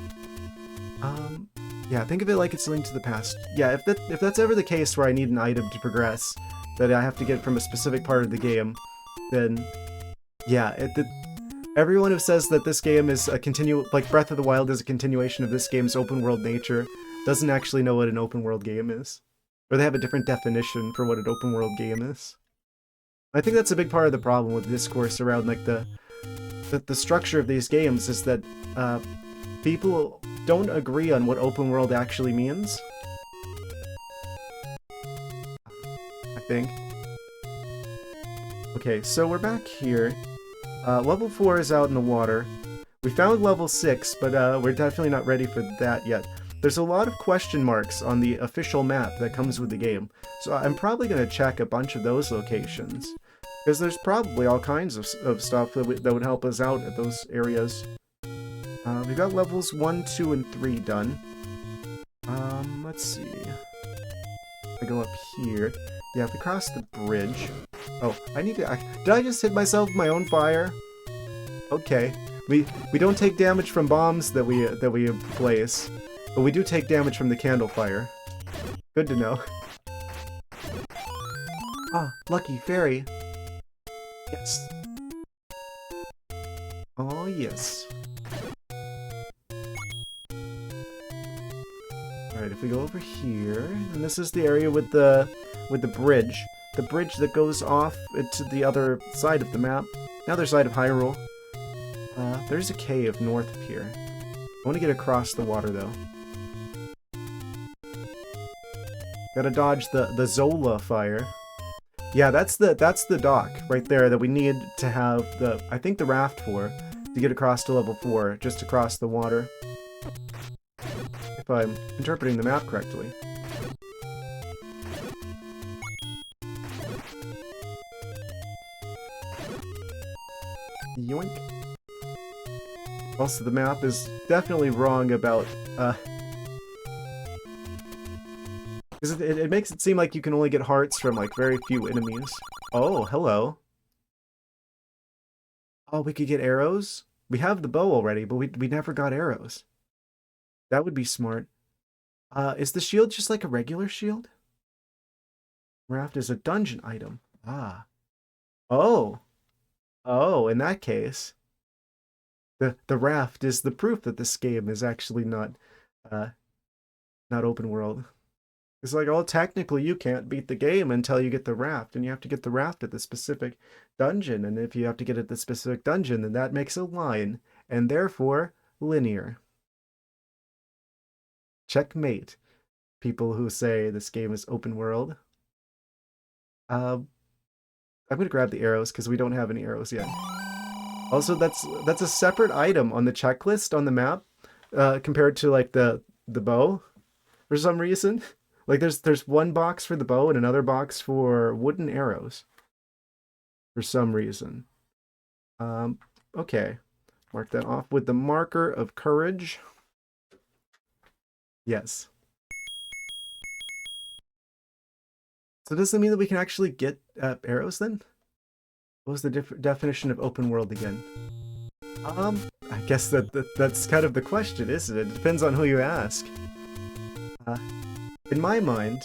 Yeah, think of it like it's linked to the past. Yeah, if that's ever the case where I need an item to progress, that I have to get from a specific part of the game, then yeah, everyone who says that this game is like Breath of the Wild is a continuation of this game's open world nature, doesn't actually know what an open world game is. Or they have a different definition for what an open world game is. I think that's a big part of the problem with discourse around like the structure of these games is that people don't agree on what open world actually means. I think. Okay, so we're back here. Level 4 is out in the water. We found level 6, but we're definitely not ready for that yet. There's a lot of question marks on the official map that comes with the game, so I'm probably going to check a bunch of those locations, because there's probably all kinds of stuff that would help us out at those areas. We've got levels 1, 2, and 3 done. Let's see. I go up here. Yeah, if we cross the bridge. Oh, I need to. Did I just hit myself with my own fire? Okay. We don't take damage from bombs that we place, but we do take damage from the candle fire. Good to know. Ah, lucky fairy. Yes. Oh yes. Alright, if we go over here, and this is the area with the bridge. The bridge that goes off to the other side of the map. The other side of Hyrule. There's a cave north of here. I want to get across the water though. Gotta dodge the Zola fire. Yeah, that's the dock right there that we need to have I think the raft for to get across to level 4, just to cross the water. If I'm interpreting the map correctly. Yoink. Also, the map is definitely wrong about, because it makes it seem like you can only get hearts from, like, very few enemies. Oh, hello. Oh, we could get arrows? We have the bow already, but we never got arrows. That would be smart. Is the shield just like a regular shield? Raft is a dungeon item. Ah. Oh. Oh, in that case. The raft is the proof that this game is actually not open world. It's like, oh, technically you can't beat the game until you get the raft, and you have to get the raft at the specific dungeon, and if you have to get it at the specific dungeon, then that makes a line, and therefore linear. Checkmate. People who say this game is open world. I'm gonna grab the arrows because we don't have any arrows yet. Also, that's a separate item on the checklist on the map, compared to like the bow, for some reason. Like there's one box for the bow and another box for wooden arrows. For some reason. Okay. Mark that off with the marker of courage. Yes. So does that mean that we can actually get arrows then? What was the definition of open world again? I guess that's kind of the question, isn't it? It depends on who you ask. In my mind,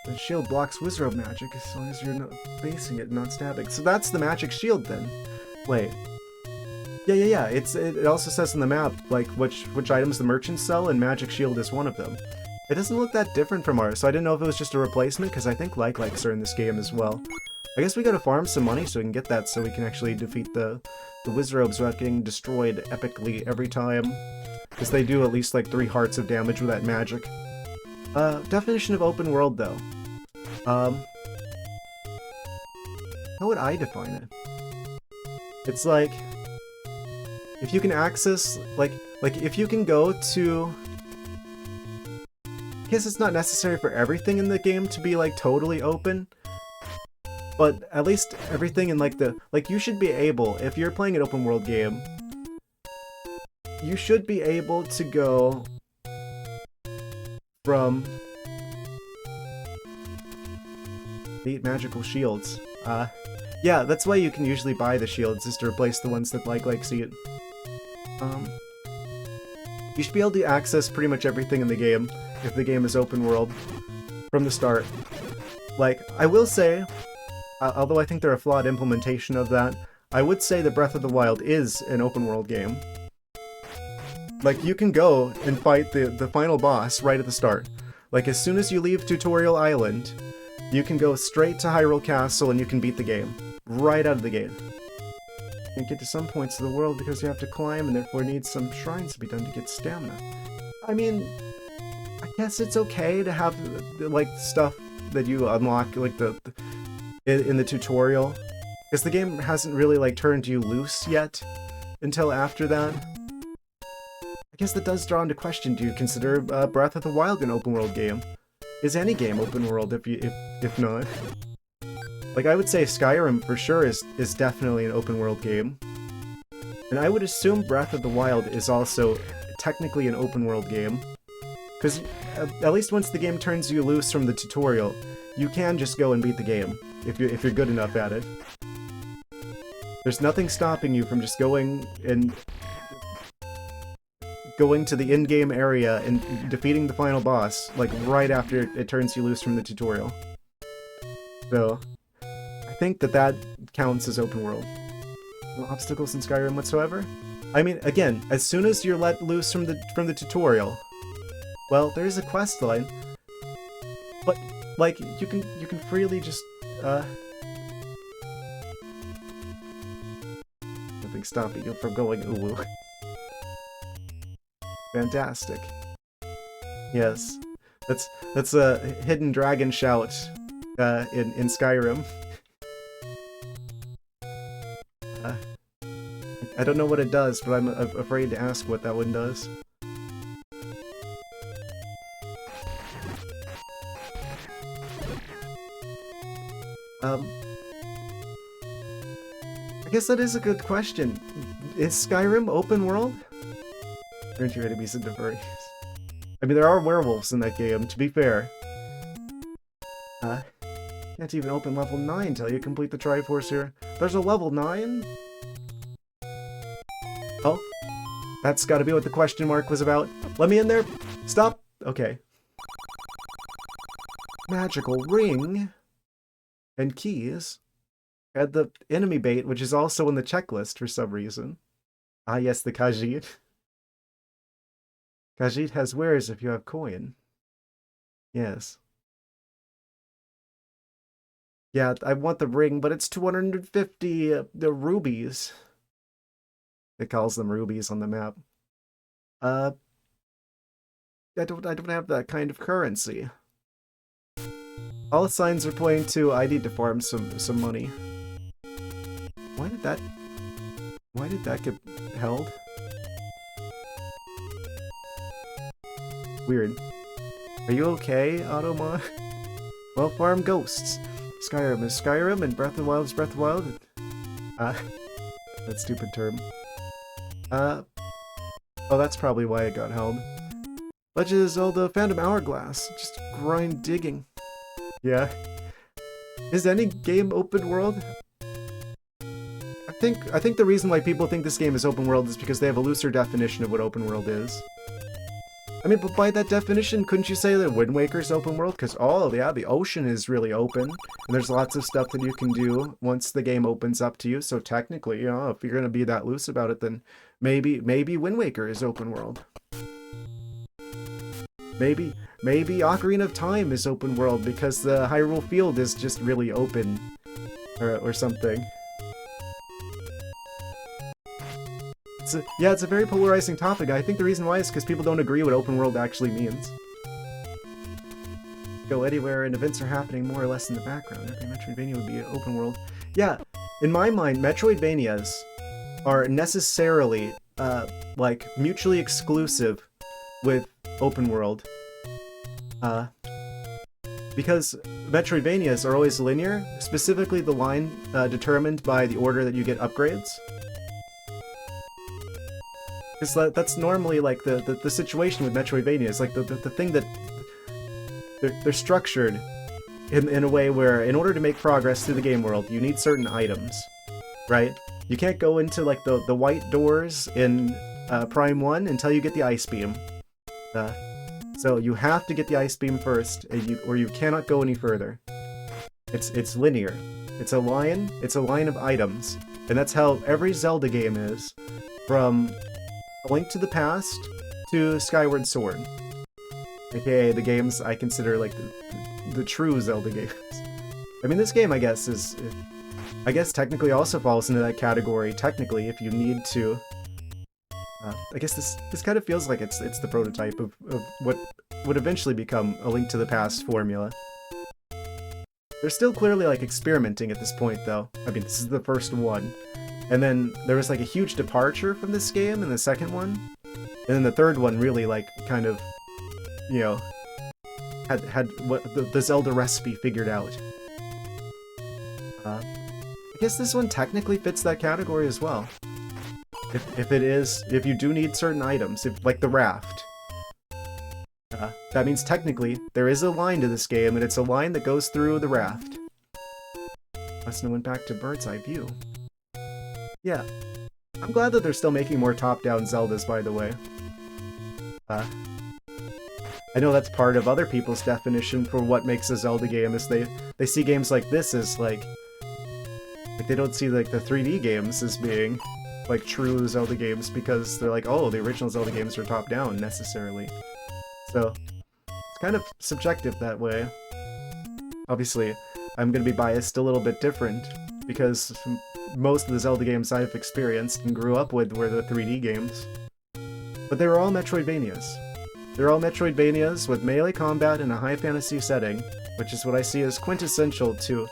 the shield blocks wizard magic as long as you're not facing it and not stabbing. So that's the magic shield then. Wait. Yeah. It also says in the map like which items the merchants sell, and magic shield is one of them. It doesn't look that different from ours, so I didn't know if it was just a replacement, because I think likes are in this game as well. I guess we gotta farm some money so we can get that, so we can actually defeat the wizards without getting destroyed epically every time. Because they do at least like 3 hearts of damage with that magic. Definition of open world though. How would I define it? It's like, if you can access, like if you can go to... I guess it's not necessary for everything in the game to be like totally open. But at least everything in like you should be able, if you're playing an open world game, you should be able to go from neat magical shields. Yeah, that's why you can usually buy the shields, is to replace the ones that like see it. You should be able to access pretty much everything in the game if the game is open world from the start. Like, I will say, although I think they're a flawed implementation of that, I would say that Breath of the Wild is an open world game. Like, you can go and fight the final boss right at the start. Like, as soon as you leave Tutorial Island, you can go straight to Hyrule Castle and you can beat the game. Right out of the gate. You can get to some points of the world because you have to climb and therefore need some shrines to be done to get stamina. I mean, I guess it's okay to have, like, stuff that you unlock, like, in the tutorial. Because the game hasn't really, like, turned you loose yet until after that. I guess that does draw into question, do you consider Breath of the Wild an open world game? Is any game open world if not? Like, I would say Skyrim for sure is definitely an open world game. And I would assume Breath of the Wild is also technically an open world game. Because at least once the game turns you loose from the tutorial, you can just go and beat the game if you're good enough at it. There's nothing stopping you from just going to the in-game area and defeating the final boss, like right after it turns you loose from the tutorial. So, I think that counts as open world. No obstacles in Skyrim whatsoever? I mean, again, as soon as you're let loose from the tutorial, well, there's a quest line, but like you can freely just nothing stopping you from going ooh. Fantastic. Yes, that's a hidden dragon shout in Skyrim. I don't know what it does, but I'm afraid to ask what that one does. I guess that is a good question. Is Skyrim open world? Aren't you enemies into furries? I mean, there are werewolves in that game, to be fair. Can't even open level 9 until you complete the Triforce here. There's a level 9? Oh, that's gotta be what the question mark was about. Let me in there! Stop! Okay. Magical ring. And keys. Had the enemy bait, which is also in the checklist for some reason. Ah yes, the Khajiit. Khajiit has wares if you have coin. Yes. Yeah, I want the ring, but it's 250 the rubies. It calls them rubies on the map. I don't have that kind of currency. All signs are pointing to I need to farm some money. Why did that get held? Weird. Are you okay, Automa? Well, farm ghosts. Skyrim is Skyrim, and Breath of the Wild is Breath of the Wild. That stupid term. Oh, that's probably why it got held. Legend of Zelda Phantom Hourglass. Just grind digging. Yeah. Is any game open world? I think the reason why people think this game is open world is because they have a looser definition of what open world is. I mean, but by that definition, couldn't you say that Wind Waker's open world? Because, oh yeah, the ocean is really open, and there's lots of stuff that you can do once the game opens up to you, so technically, you know, if you're gonna be that loose about it, then maybe Wind Waker is open world. Maybe Ocarina of Time is open world because the Hyrule Field is just really open, or something. Yeah, it's a very polarizing topic. I think the reason why is because people don't agree what open world actually means. Go anywhere and events are happening more or less in the background. Every Metroidvania would be an open world. Yeah, in my mind, Metroidvanias are necessarily, like, mutually exclusive with open world. Because Metroidvanias are always linear, specifically the line determined by the order that you get upgrades. Because that's normally like the situation with Metroidvanias, like the thing that they're structured in a way where in order to make progress through the game world, you need certain items, right? You can't go into like the white doors in Prime 1 until you get the Ice Beam. So you have to get the Ice Beam first, or you cannot go any further. It's linear. It's a line of items, and that's how every Zelda game is, from A Link to the Past to Skyward Sword. AKA the games I consider like the true Zelda games. I mean, this game, I guess, technically also falls into that category, technically, if you need to. I guess this kind of feels like it's the prototype of what would eventually become A Link to the Past formula. They're still clearly, like, experimenting at this point, though. I mean, this is the first one. And then there was, like, a huge departure from this game in the second one. And then the third one really, like, kind of, you know, had what the Zelda recipe figured out. I guess this one technically fits that category as well. If you do need certain items, like the raft. That means technically there is a line to this game, and it's a line that goes through the raft. Lesson went back to bird's eye view. Yeah. I'm glad that they're still making more top-down Zeldas, by the way. I know that's part of other people's definition for what makes a Zelda game, is they see games like this as like they don't see like the 3D games as being like true Zelda games, because they're like, oh, the original Zelda games are top-down necessarily. So it's kind of subjective that way. Obviously, I'm going to be biased a little bit different, because most of the Zelda games I've experienced and grew up with were the 3D games. But they were all Metroidvanias. They're all Metroidvanias with melee combat in a high fantasy setting, which is what I see as quintessential to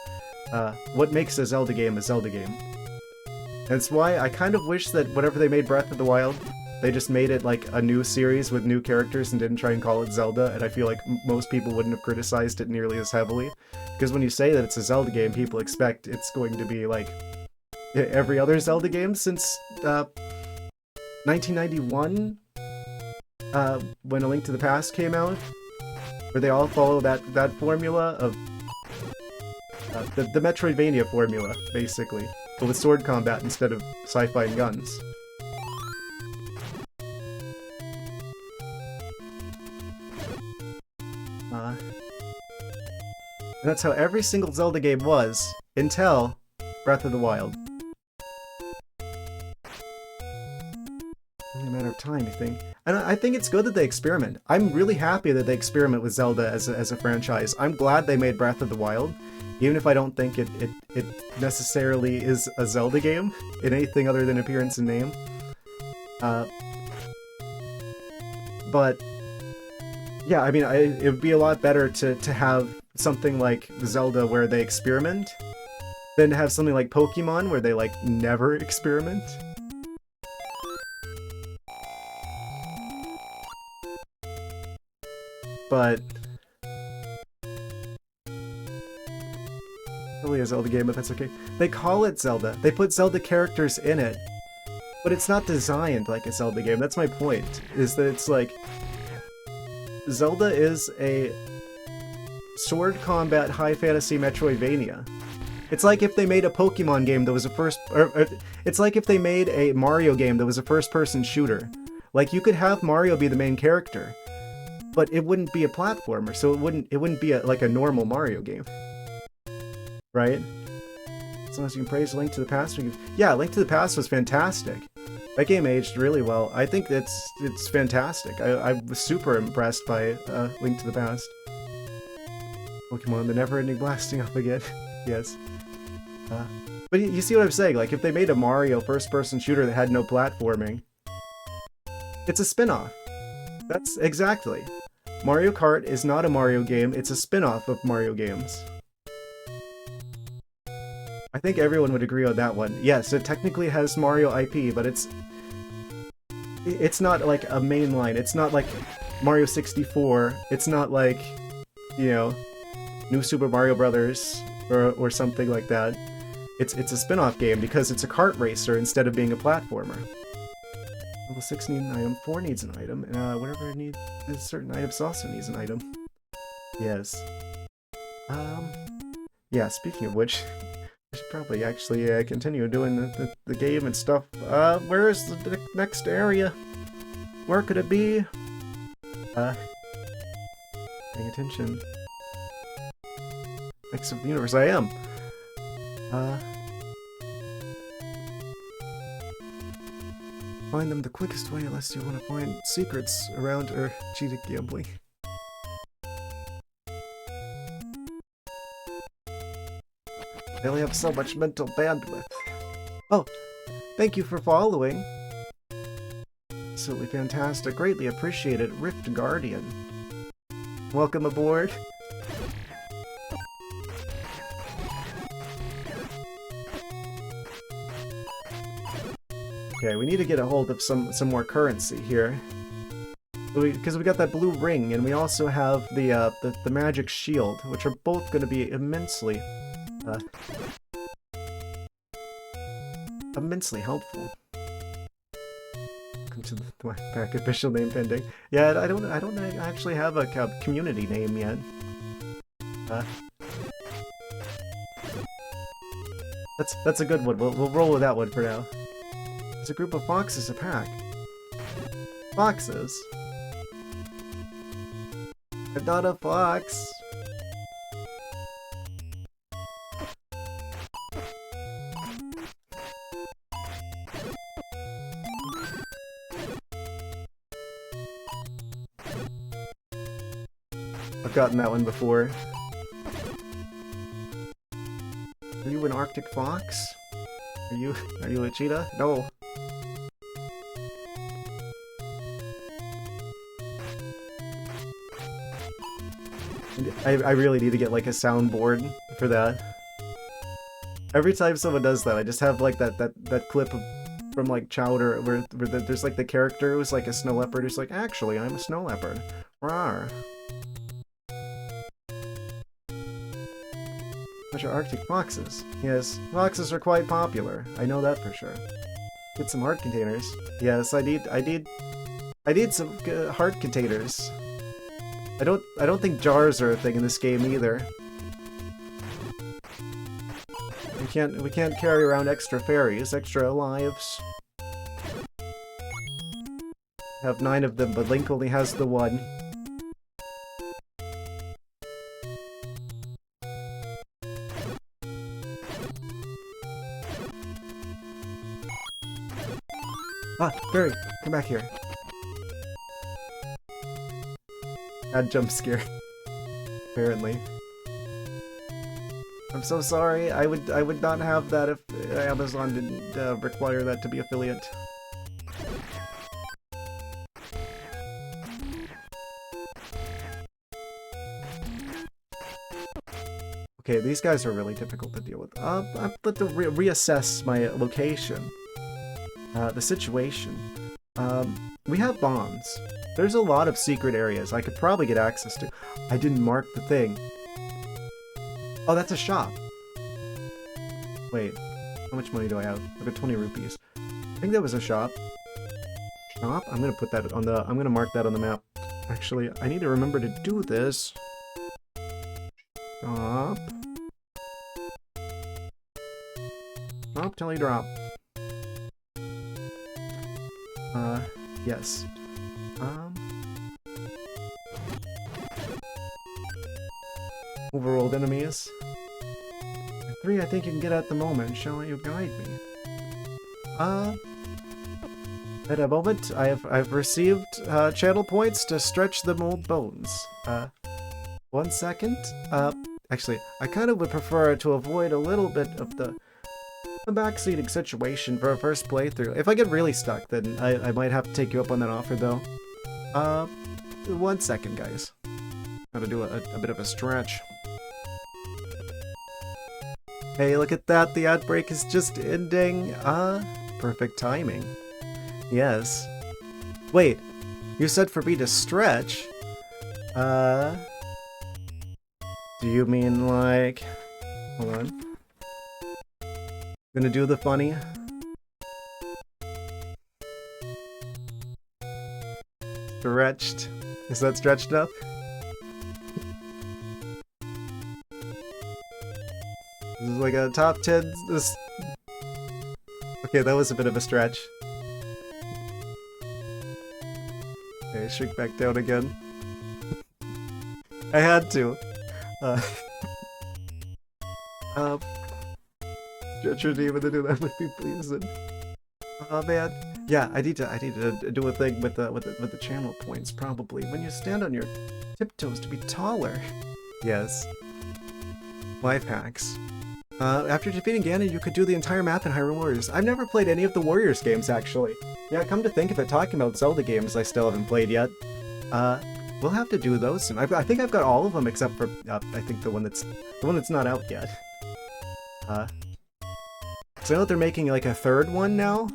what makes a Zelda game a Zelda game. And it's why I kind of wish that whenever they made Breath of the Wild, they just made it like a new series with new characters and didn't try and call it Zelda, and I feel like most people wouldn't have criticized it nearly as heavily. Because when you say that it's a Zelda game, people expect it's going to be like every other Zelda game since 1991, when A Link to the Past came out, where they all follow that formula of the Metroidvania formula, basically, but with sword combat instead of sci-fi and guns. And that's how every single Zelda game was, until Breath of the Wild. Only a matter of time, you think? And I think it's good that they experiment. I'm really happy that they experiment with Zelda as a franchise. I'm glad they made Breath of the Wild, even if I don't think it necessarily is a Zelda game in anything other than appearance and name. But yeah, I mean, it would be a lot better to have something like Zelda where they experiment than to have something like Pokemon where they like never experiment. But really a Zelda game, but that's okay. They call it Zelda. They put Zelda characters in it, but it's not designed like a Zelda game. That's my point, is that it's like Zelda is a sword combat high fantasy Metroidvania. It's like if they made a Pokemon game that was it's like if they made a Mario game that was a first-person shooter. Like, you could have Mario be the main character, but it wouldn't be a platformer, so it wouldn't be like a normal Mario game, right? As long as you can praise Link to the Past. Yeah, Link to the Past was fantastic. That game aged really well. I think it's fantastic. I was super impressed by Link to the Past. Pokemon, the never-ending blasting up again. Yes. But you see what I'm saying? Like, if they made a Mario first-person shooter that had no platforming, it's a spin-off. That's exactly. Mario Kart is not a Mario game, it's a spin-off of Mario games. I think everyone would agree on that one. Yes, it technically has Mario IP, but it's not like a mainline. It's not like Mario 64. It's not like, you know, New Super Mario Brothers or something like that. It's a spin-off game because it's a kart racer instead of being a platformer. Level 6 needs an item, 4 needs an item, and whatever it needs, certain items also needs an item. Yes. Yeah, speaking of which, I should probably actually continue doing the game and stuff. Where is the next area? Where could it be? Paying attention. Next of the universe, I am. Find them the quickest way unless you want to find secrets around or cheated gambling. They only have so much mental bandwidth. Oh, thank you for following. Absolutely fantastic. Greatly appreciated. Rift Guardian. Welcome aboard. Okay, we need to get a hold of some more currency here. Because we got that blue ring, and we also have the magic shield, which are both going to be immensely To the Thwack official name pending. Yeah, I don't actually have a community name yet. That's a good one. We'll roll with that one for now. There's a group of foxes a pack. Foxes? I'm not a fox. I've gotten that one before. Are you an Arctic fox? Are you a cheetah? No. I really need to get like a soundboard for that. Every time someone does that, I just have like that clip of, from like Chowder where there's like the character who's like a snow leopard who's like, actually, I'm a snow leopard. Rawr. Bunch of Arctic foxes. Yes, foxes are quite popular. I know that for sure. Get some heart containers. Yes, I need some heart containers. I don't think jars are a thing in this game either. We can't carry around extra fairies, extra lives. Have 9 of them, but Link only has the 1. Ah, Barry, come back here. Bad jump scare. Apparently. I'm so sorry. I would not have that if Amazon didn't require that to be affiliate. Okay, these guys are really difficult to deal with. I'll have to reassess my location. The situation. We have bombs. There's a lot of secret areas I could probably get access to. I didn't mark the thing. Oh, that's a shop. Wait, how much money do I have? I've got 20 rupees. I think that was a shop. Shop? I'm gonna put that on the... I'm gonna mark that on the map. Actually, I need to remember to do this. Shop. Shop till you drop. Yes. Overworld enemies. 3 I think you can get at the moment. Shall you guide me? At a moment, I've received channel points to stretch the mold bones. 1 second. Actually, I kind of would prefer to avoid a little bit of the backseating situation for a first playthrough. If I get really stuck, then I might have to take you up on that offer, though. 1 second, guys. Gotta do a bit of a stretch. Hey, look at that! The ad break is just ending. Perfect timing. Yes. Wait, you said for me to stretch? Do you mean like... Hold on. Gonna do the funny. Stretched. Is that stretched enough? This is like a top 10. This. Okay, that was a bit of a stretch. Okay, shrink back down again. I had to. Stretch your demon to do that would be pleasing. Oh man. Yeah, I need to do a thing with the channel points probably. When you stand on your tiptoes to be taller. Yes. Life hacks. After defeating Ganon, you could do the entire map in Hyrule Warriors. I've never played any of the Warriors games actually. Yeah, come to think of it, talking about Zelda games I still haven't played yet. We'll have to do those soon. I think I've got all of them except for I think the one that's not out yet. So I know that they're making like a 3rd one now.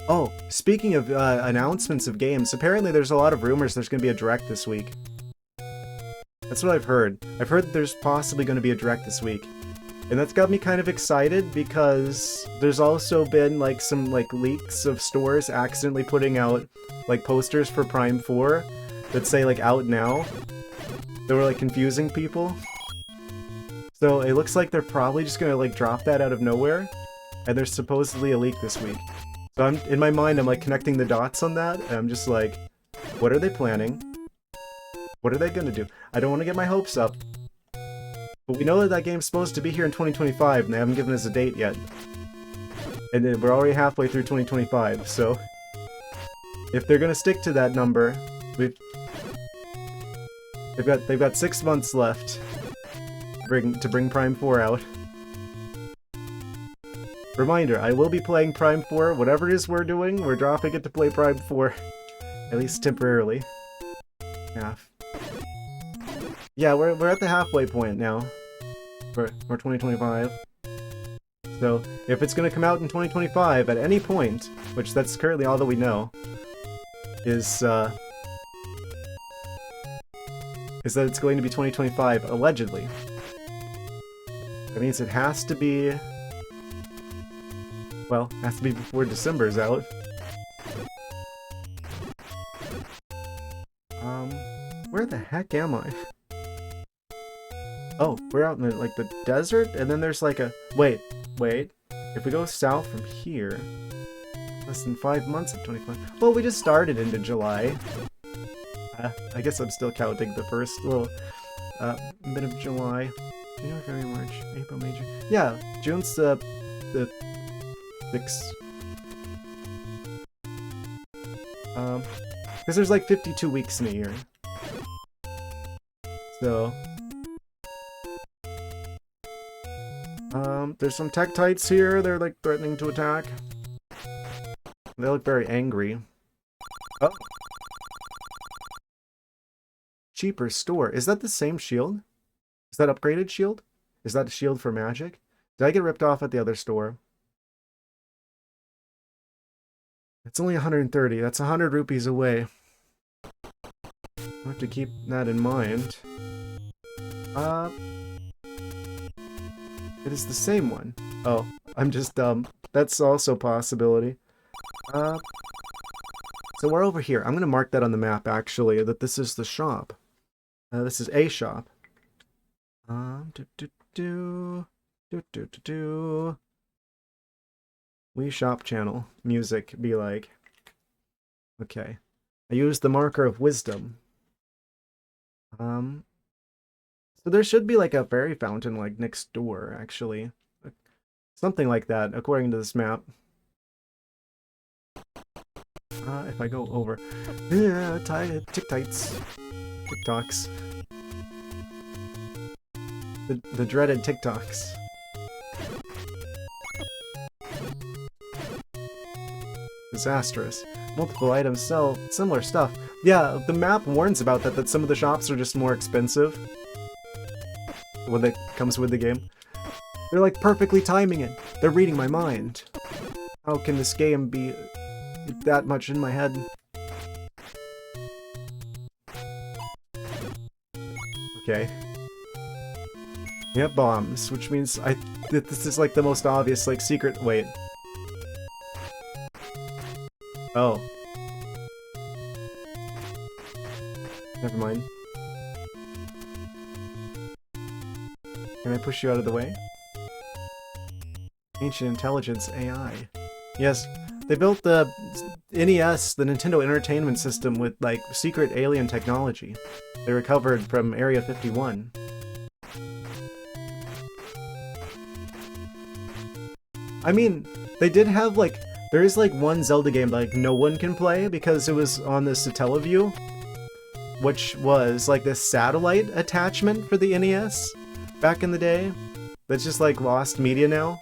Oh, speaking of announcements of games, apparently there's a lot of rumors there's going to be a Direct this week. That's what I've heard. I've heard that there's possibly going to be a Direct this week. And that's got me kind of excited because there's also been like some like leaks of stores accidentally putting out like posters for Prime 4 that say like out now. They were like confusing people. So it looks like they're probably just gonna like drop that out of nowhere. And there's supposedly a leak this week. So I'm in my mind I'm like connecting the dots on that, and I'm just like, what are they planning? What are they gonna do? I don't want to get my hopes up. But we know that that game's supposed to be here in 2025, and they haven't given us a date yet. And then we're already halfway through 2025, so... if they're gonna stick to that number, they've got 6 months left to bring Prime 4 out. Reminder, I will be playing Prime 4, whatever it is we're doing, we're dropping it to play Prime 4. At least temporarily. Yeah, we're at the halfway point now. For 2025. So, if it's gonna come out in 2025 at any point, which that's currently all that we know, is that it's going to be 2025, allegedly. That means it has to be... well, has to be before December's out. Where the heck am I? Oh, we're out in the, like, the desert? And then there's like a... Wait. If we go south from here... less than 5 months of 25... Well, we just started into July. I guess I'm still counting the first little bit of July. January, February, March, April, May, June... Yeah, June's the 6th. Because there's like 52 weeks in a year. So... there's some Tektites here, they're like threatening to attack. They look very angry. Oh! Cheaper store. Is that the same shield? Is that upgraded shield? Is that a shield for magic? Did I get ripped off at the other store? It's only 130, that's 100 rupees away. I'll have to keep that in mind. It is the same one. Oh, I'm just dumb. That's also a possibility. So we're over here. I'm gonna mark that on the map, actually, that this is the shop. This is a shop. We shop channel. Music, be like. Okay. I used the marker of wisdom. So there should be like a fairy fountain like next door, actually. Something like that, according to this map. If I go over... yeah, Tiktites. TikToks. The dreaded TikToks. Disastrous. Multiple items sell similar stuff. Yeah, the map warns about that some of the shops are just more expensive when it comes with the game. They're like perfectly timing it. They're reading my mind. How can this game be that much in my head? Okay. We have bombs, which means this is like the most obvious like secret. Wait. Oh. Never mind. Can I push you out of the way? Ancient Intelligence AI. Yes, they built the NES, the Nintendo Entertainment System, with, like, secret alien technology. They recovered from Area 51. I mean, they did have, like... there is, like, one Zelda game that, like, no one can play because it was on the Satellaview, which was, like, this satellite attachment for the NES back in the day. That's just, like, lost media now.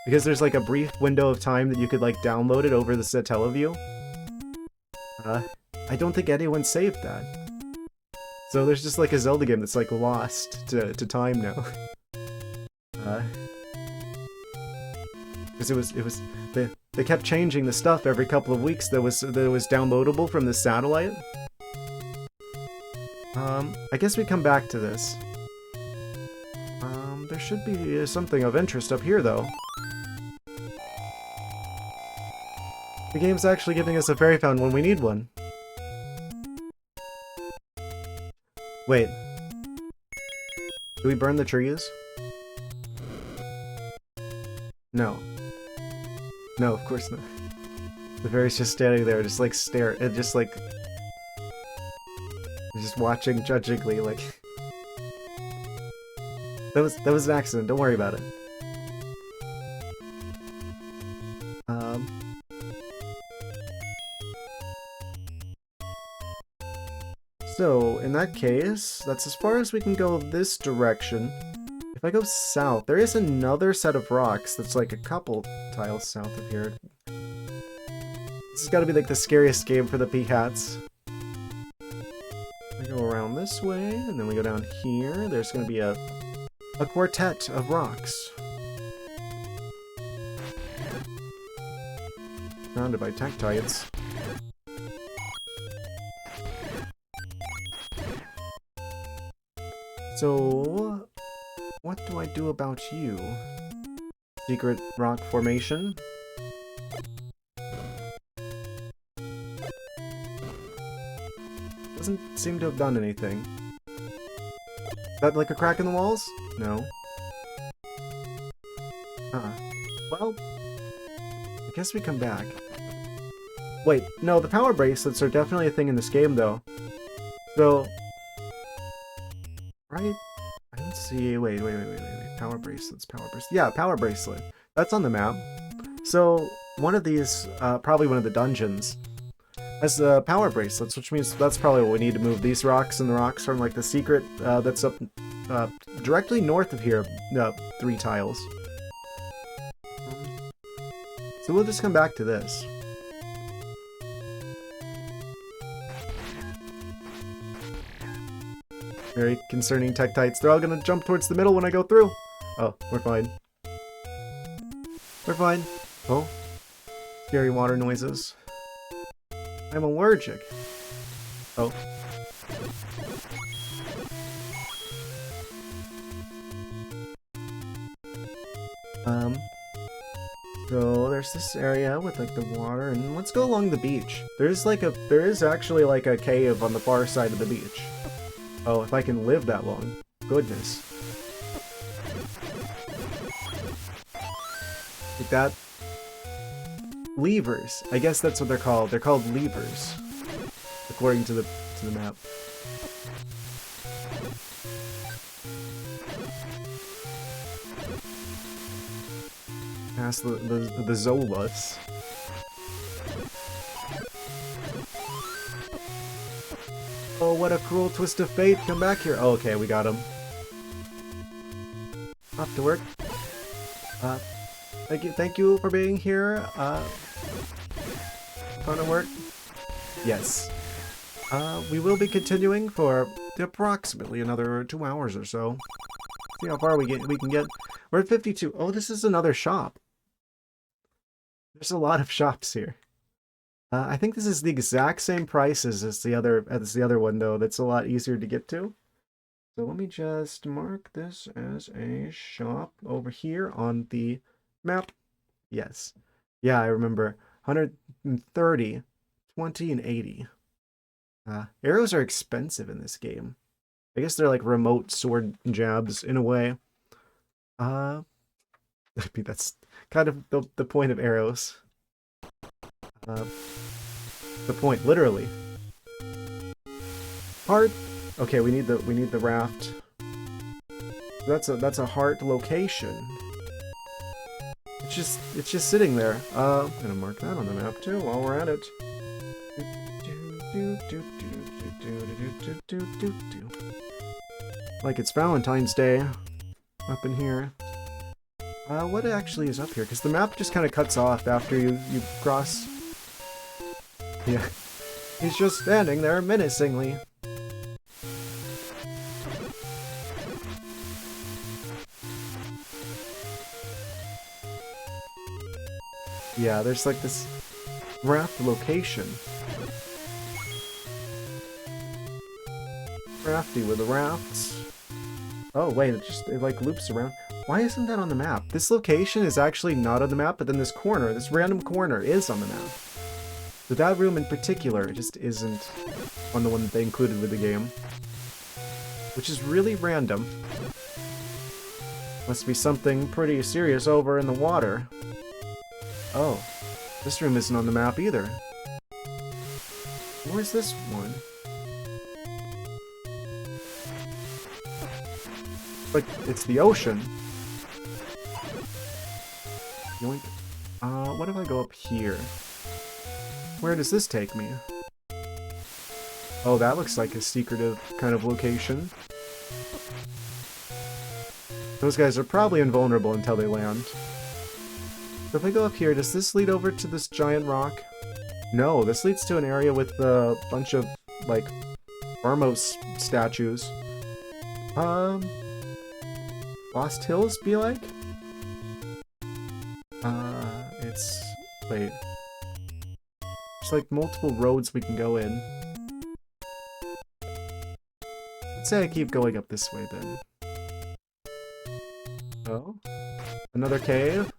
Because there's, like, a brief window of time that you could, like, download it over the Satellaview. I don't think anyone saved that. So there's just, like, a Zelda game that's, like, lost to time now. Because it was... They kept changing the stuff every couple of weeks that was downloadable from the satellite. I guess we come back to this. There should be something of interest up here, though. The game's actually giving us a fairy fountain when we need one. Wait. Do we burn the trees? No. No, of course not. The fairy's just standing there, just like just like... just watching judgingly, like... That was an accident, don't worry about it. So, in that case, that's as far as we can go this direction. If I go south, there is another set of rocks that's like a couple tiles south of here. This has got to be like the scariest game for the Peahats. We go around this way, and then we go down here. There's going to be a quartet of rocks. Surrounded by Tektites. So, what do I do about you? Secret rock formation? Doesn't seem to have done anything. Is that like a crack in the walls? No. Well, I guess we come back. Wait, no, the power bracelets are definitely a thing in this game, though. So... right? I don't see... Wait. Power bracelets. Yeah, power bracelet. That's on the map. So, one of these, probably one of the dungeons, has the power bracelets, which means that's probably what we need to move these rocks, and the rocks are like the secret that's up directly north of here, 3 tiles. So we'll just come back to this. Very concerning Tektites. They're all gonna jump towards the middle when I go through. Oh, we're fine. We're fine. Oh. Scary water noises. I'm allergic. Oh. So there's this area with like the water, and let's go along the beach. There is actually like a cave on the far side of the beach. Oh, if I can live that long. Goodness. Like that. Levers. I guess that's what they're called. They're called levers, according to the map. Past the Zolas. Oh, what a cruel twist of fate! Come back here. Oh, okay, we got him. Off to work. Thank you for being here. Fun at work. Yes. We will be continuing for approximately another 2 hours or so. See how far we can get. We're at 52. Oh, this is another shop. There's a lot of shops here. I think this is the exact same prices as the other one, though. That's a lot easier to get to. So let me just mark this as a shop over here on the map. Yes. Yeah, I remember. 130, 20, and 80. Arrows are expensive in this game. I guess they're like remote sword jabs in a way. I mean, that's kind of the point of arrows. The point, literally. Heart. Okay, we need the raft. That's a heart location. It's just sitting there. I'm gonna mark that on the map too while we're at it. Like it's Valentine's Day up in here. What actually is up here? Because the map just kind of cuts off after you cross. Yeah. He's just standing there menacingly. Yeah, there's like this raft location. Crafty with the rafts. Oh, wait, it like loops around. Why isn't that on the map? This location is actually not on the map, but then this corner, this random corner is on the map. But that room in particular just isn't on the one that they included with the game. Which is really random. Must be something pretty serious over in the water. Oh, this room isn't on the map either. Where's this one? Like, it's the ocean. Yoink. What if I go up here? Where does this take me? Oh, that looks like a secretive kind of location. Those guys are probably invulnerable until they land. So if I go up here, does this lead over to this giant rock? No, this leads to an area with a bunch of, like, Armos statues. Lost Hills, be like? It's... wait. There's, like, multiple roads we can go in. Let's say I keep going up this way, then. Oh? Another cave?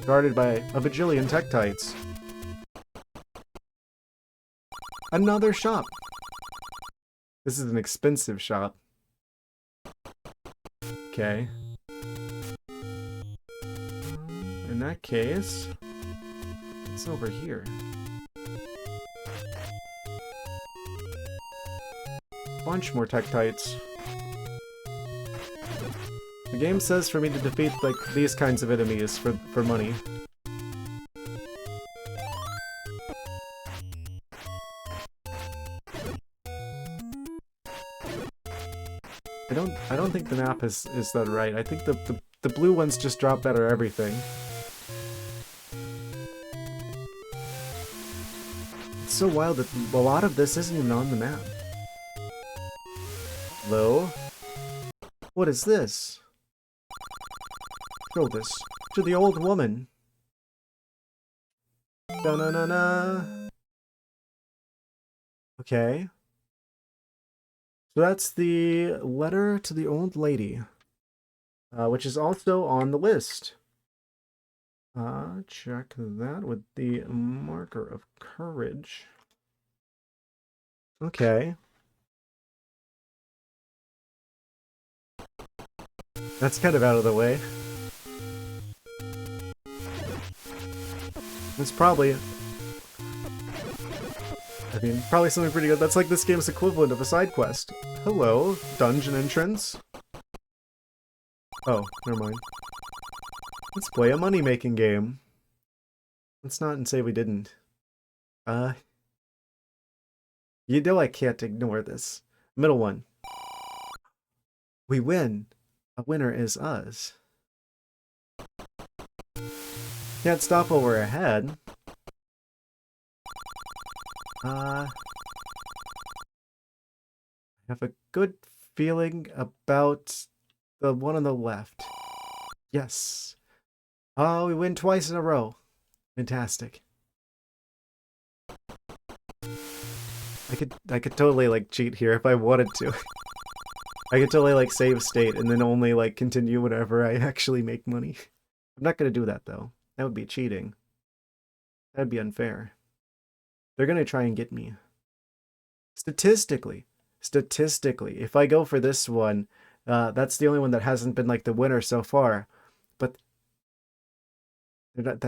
Guarded by a bajillion Tektites. Another shop! This is an expensive shop. Okay. In that case... it's over here. Bunch more Tektites. The game says for me to defeat, like, these kinds of enemies for money. I don't think the map is that right. I think the blue ones just drop better everything. It's so wild that a lot of this isn't even on the map. Hello? What is this? Show this to the old woman. Da-na-na-na. Okay. So that's the letter to the old lady, which is also on the list. Check that with the marker of courage. Okay. That's kind of out of the way. It's probably... I mean, probably something pretty good. That's like this game's equivalent of a side quest. Hello, dungeon entrance. Oh, never mind. Let's play a money-making game. Let's not say we didn't. You know I can't ignore this. Middle one. We win. A winner is us. Can't stop while we're ahead. I have a good feeling about the one on the left. Yes. Oh, we win twice in a row. Fantastic. I could totally like cheat here if I wanted to. I could totally like save state and then only like continue whenever I actually make money. I'm not gonna do that though. That would be cheating. That'd be unfair. They're gonna try and get me. Statistically, if I go for this one, that's the only one that hasn't been like the winner so far. But they're not,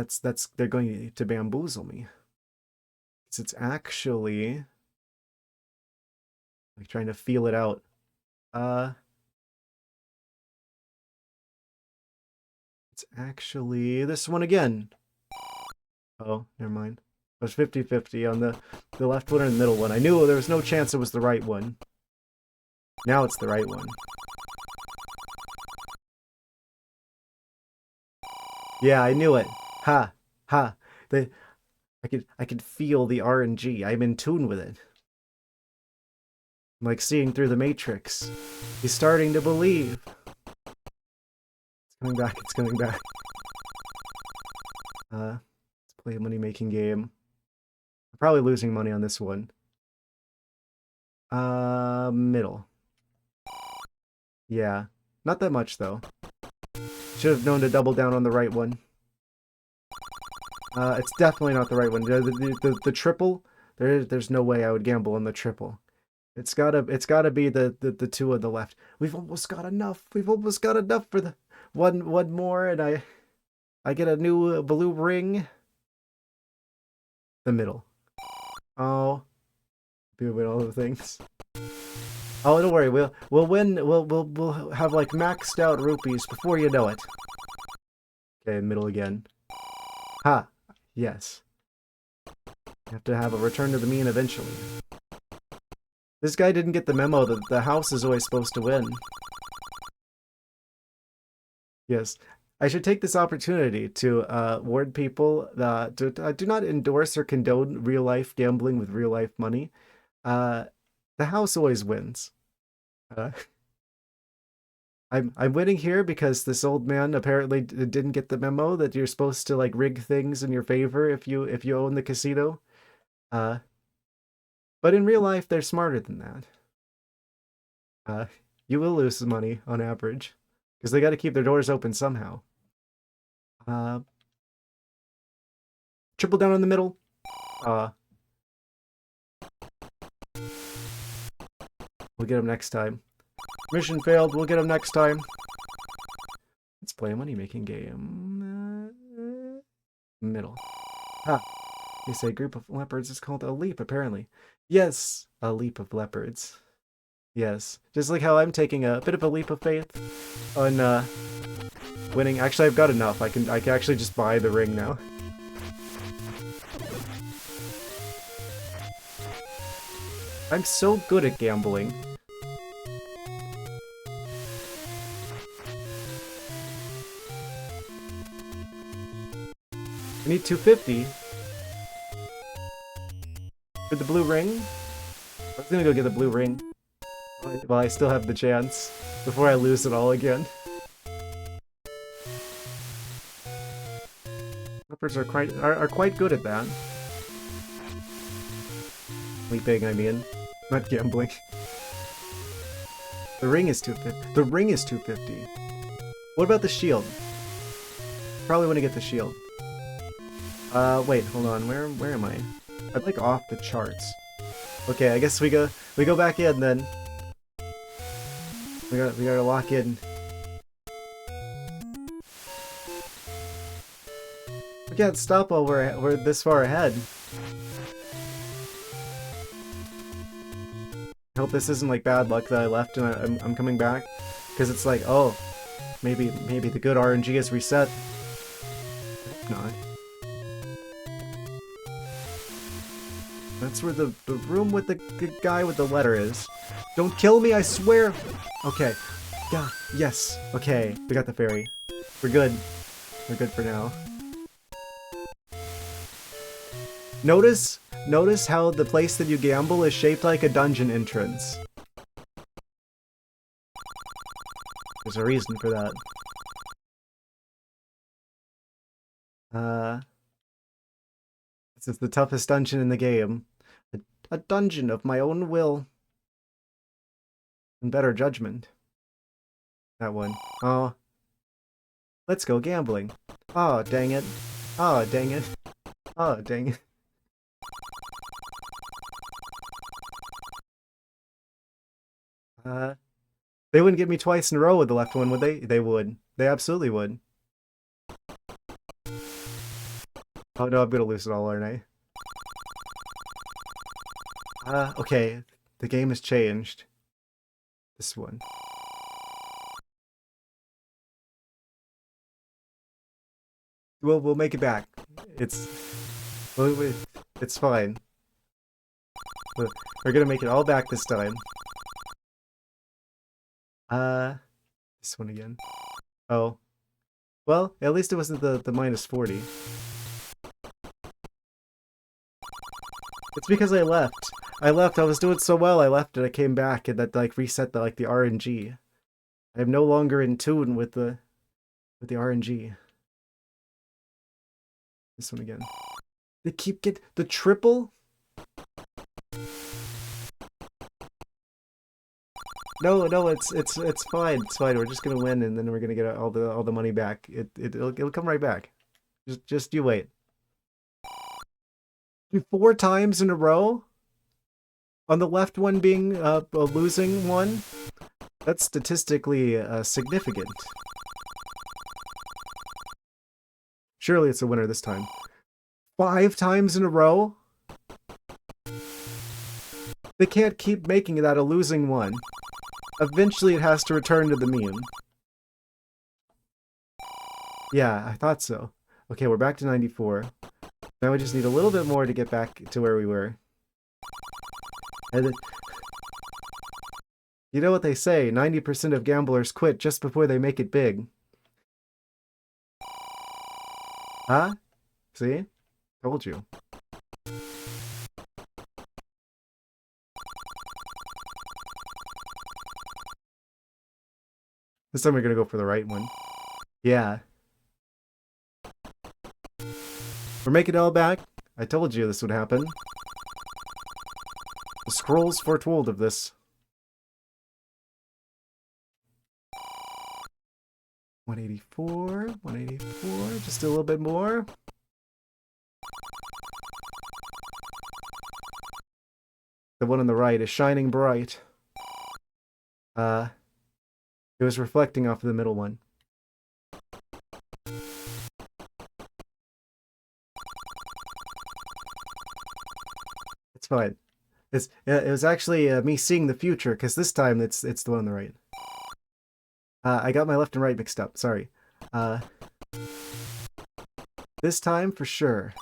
they're going to bamboozle me. It's actually like trying to feel it out. It's actually this one again. Oh, never mind. It was 50-50 on the left one and the middle one. I knew there was no chance it was the right one. Now it's the right one. Yeah, I knew it. Ha! Ha! I could feel the RNG. I'm in tune with it. I'm like seeing through the Matrix. He's starting to believe. It's coming back, it's coming back. Let's play a money-making game. I'm probably losing money on this one. Middle. Yeah. Not that much, though. Should have known to double down on the right one. It's definitely not the right one. The triple, there's no way I would gamble on the triple. It's gotta be the two on the left. We've almost got enough. We've almost got enough for the one more, and I get a new blue ring. The middle. Oh, we win all the things. Oh, don't worry. We'll win. We'll have like maxed out rupees before you know it. Okay, middle again. Ha. Yes. You have to have a return to the mean eventually. This guy didn't get the memo that the house is always supposed to win. Yes. I should take this opportunity to warn people that do not endorse or condone real-life gambling with real-life money. The house always wins. I'm winning here because this old man apparently didn't get the memo that you're supposed to like rig things in your favor if you own the casino. But in real life, they're smarter than that. You will lose some money on average because they got to keep their doors open somehow. Triple down on the middle. We'll get them next time. Mission failed. We'll get them next time. Let's play a money-making game. Middle. Ha. They say a group of leopards is called a leap, apparently. Yes, a leap of leopards. Yes. Just like how I'm taking a bit of a leap of faith on winning. Actually, I've got enough. I can actually just buy the ring now. I'm so good at gambling. I need 250 for the blue ring. I was gonna go get the blue ring while I still have the chance before I lose it all again. Leopards are quite good at that. Leaping, I mean, not gambling. The ring is 250. The ring is 250. What about the shield? Probably want to get the shield. Wait, hold on. Where am I? I'm like off the charts. Okay, I guess we go back in then. We gotta lock in. We can't stop while we're this far ahead. I hope this isn't like bad luck that I left and I'm coming back, because it's like, oh, maybe the good RNG is reset. I hope not. That's where the room with the guy with the letter is. Don't kill me, I swear! Okay. Yeah, yes. Okay, we got the fairy. We're good. We're good for now. Notice how the place that you gamble is shaped like a dungeon entrance. There's a reason for that. This is the toughest dungeon in the game. A dungeon of my own will. And better judgment. That one. Oh. Let's go gambling. Oh, dang it. Oh, dang it. Oh, dang it. They wouldn't get me twice in a row with the left one, would they? They would. They absolutely would. Oh no, I'm gonna lose it all, aren't I? Okay. The game has changed. This one. We'll make it back. It's fine. We're gonna make it all back this time. This one again. Oh. Well, at least it wasn't the minus 40. It's because I left. I was doing so well, I left and I came back and that like reset the the RNG. I am no longer in tune with the RNG. This one again. They keep the triple? No, it's fine. It's fine. We're just gonna win, and then we're gonna get all the money back. It'll come right back. Just you wait. 4 times in a row on the left one being a losing one. That's statistically significant. Surely it's a winner this time. 5 times in a row? They can't keep making that a losing one. Eventually it has to return to the mean. Yeah, I thought so. Okay, we're back to 94. Now we just need a little bit more to get back to where we were. And then, you know what they say, 90% of gamblers quit just before they make it big. Huh? See? Told you. This time we're gonna go for the right one. Yeah. We're making it all back. I told you this would happen. The scrolls foretold of this. 184, 184, just a little bit more. The one on the right is shining bright. It was reflecting off of the middle one. It's fine. It was actually me seeing the future, because this time it's the one on the right. I got my left and right mixed up, sorry. This time, for sure.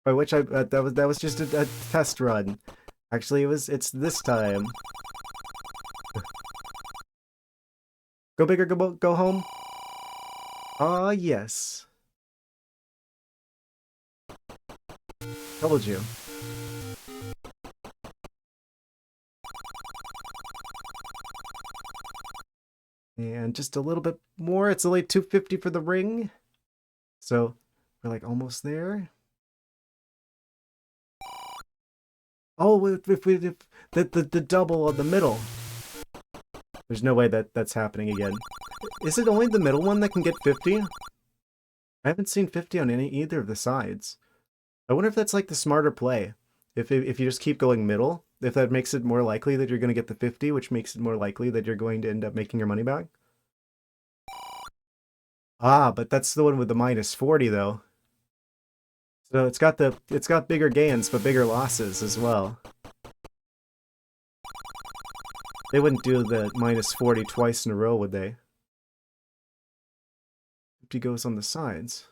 By which that was just a test run. Actually, it's this time. Go big or go home? Ah, yes. Told you. And just a little bit more. It's only 250 for the ring. So we're like almost there. Oh, if the double on the middle. There's no way that's happening again. Is it only the middle one that can get 50? I haven't seen 50 on either of the sides. I wonder if that's like the smarter play. If you just keep going middle, if that makes it more likely that you're going to get the 50, which makes it more likely that you're going to end up making your money back. Ah, but that's the one with the minus 40 though. So it's got bigger gains but bigger losses as well. They wouldn't do the minus 40 twice in a row, would they? 50 goes on the sides.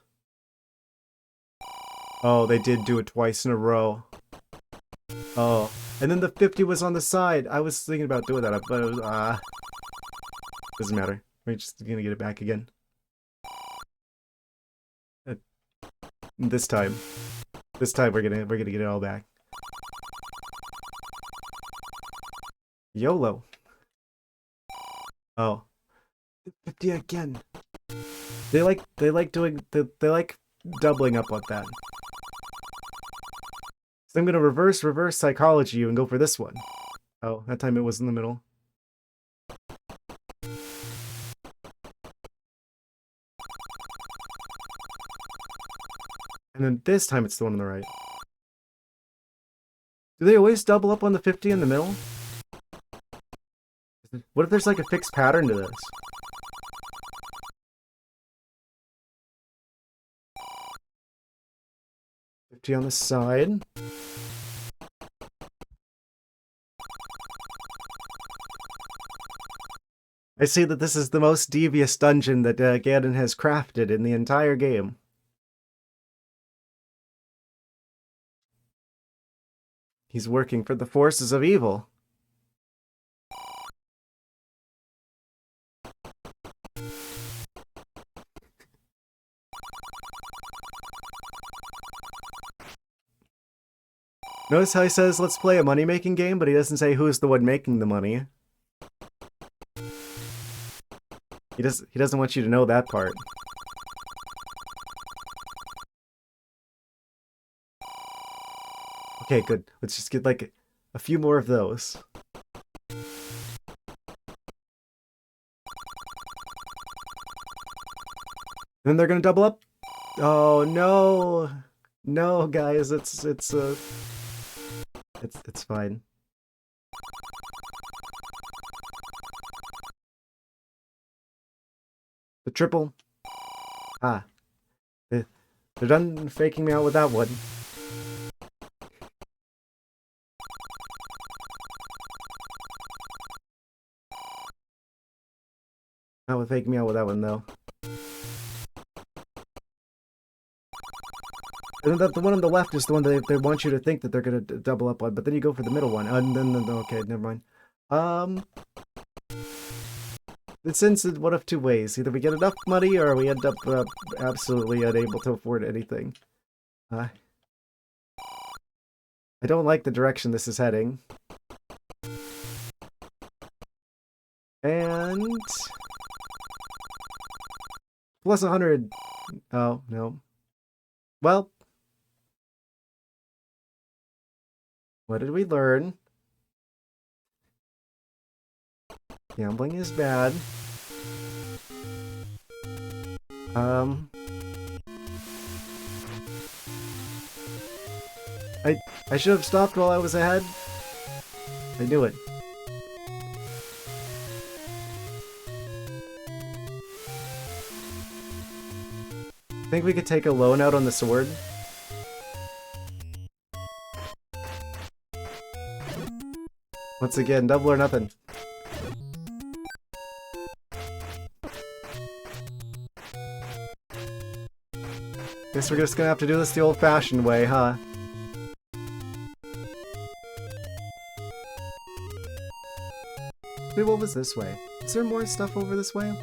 Oh, they did do it twice in a row. Oh, and then the 50 was on the side. I was thinking about doing that, but it was, doesn't matter. We're just gonna get it back again. This time we're gonna get it all back. YOLO. Oh, 50 again. They like doubling up like that. So I'm gonna reverse psychology you and go for this one. Oh, that time it was in the middle. And then this time it's the one on the right. Do they always double up on the 50 in the middle? What if there's like a fixed pattern to this? $50 on the side. I see that this is the most devious dungeon that Ganon has crafted in the entire game. He's working for the forces of evil. Notice how he says, let's play a money-making game, but he doesn't say who's the one making the money. He doesn't want you to know that part. Okay, good. Let's just get like a few more of those. Then they're gonna double up. Oh no, no, guys, it's fine. The triple. Ah, they're done faking me out with that one. Not with faking me out with that one though. And then the one on the left is the one they want you to think that they're gonna double up on, but then you go for the middle one, and then okay, never mind. It's ends in one of two ways: either we get enough money, or we end up absolutely unable to afford anything. I don't like the direction this is heading. And plus 100. Oh no. Well. What did we learn? Gambling is bad. I should have stopped while I was ahead. I knew it. Think we could take a loan out on the sword? Once again, double or nothing. Guess we're just gonna have to do this the old-fashioned way, huh? Wait, what was this way? Is there more stuff over this way?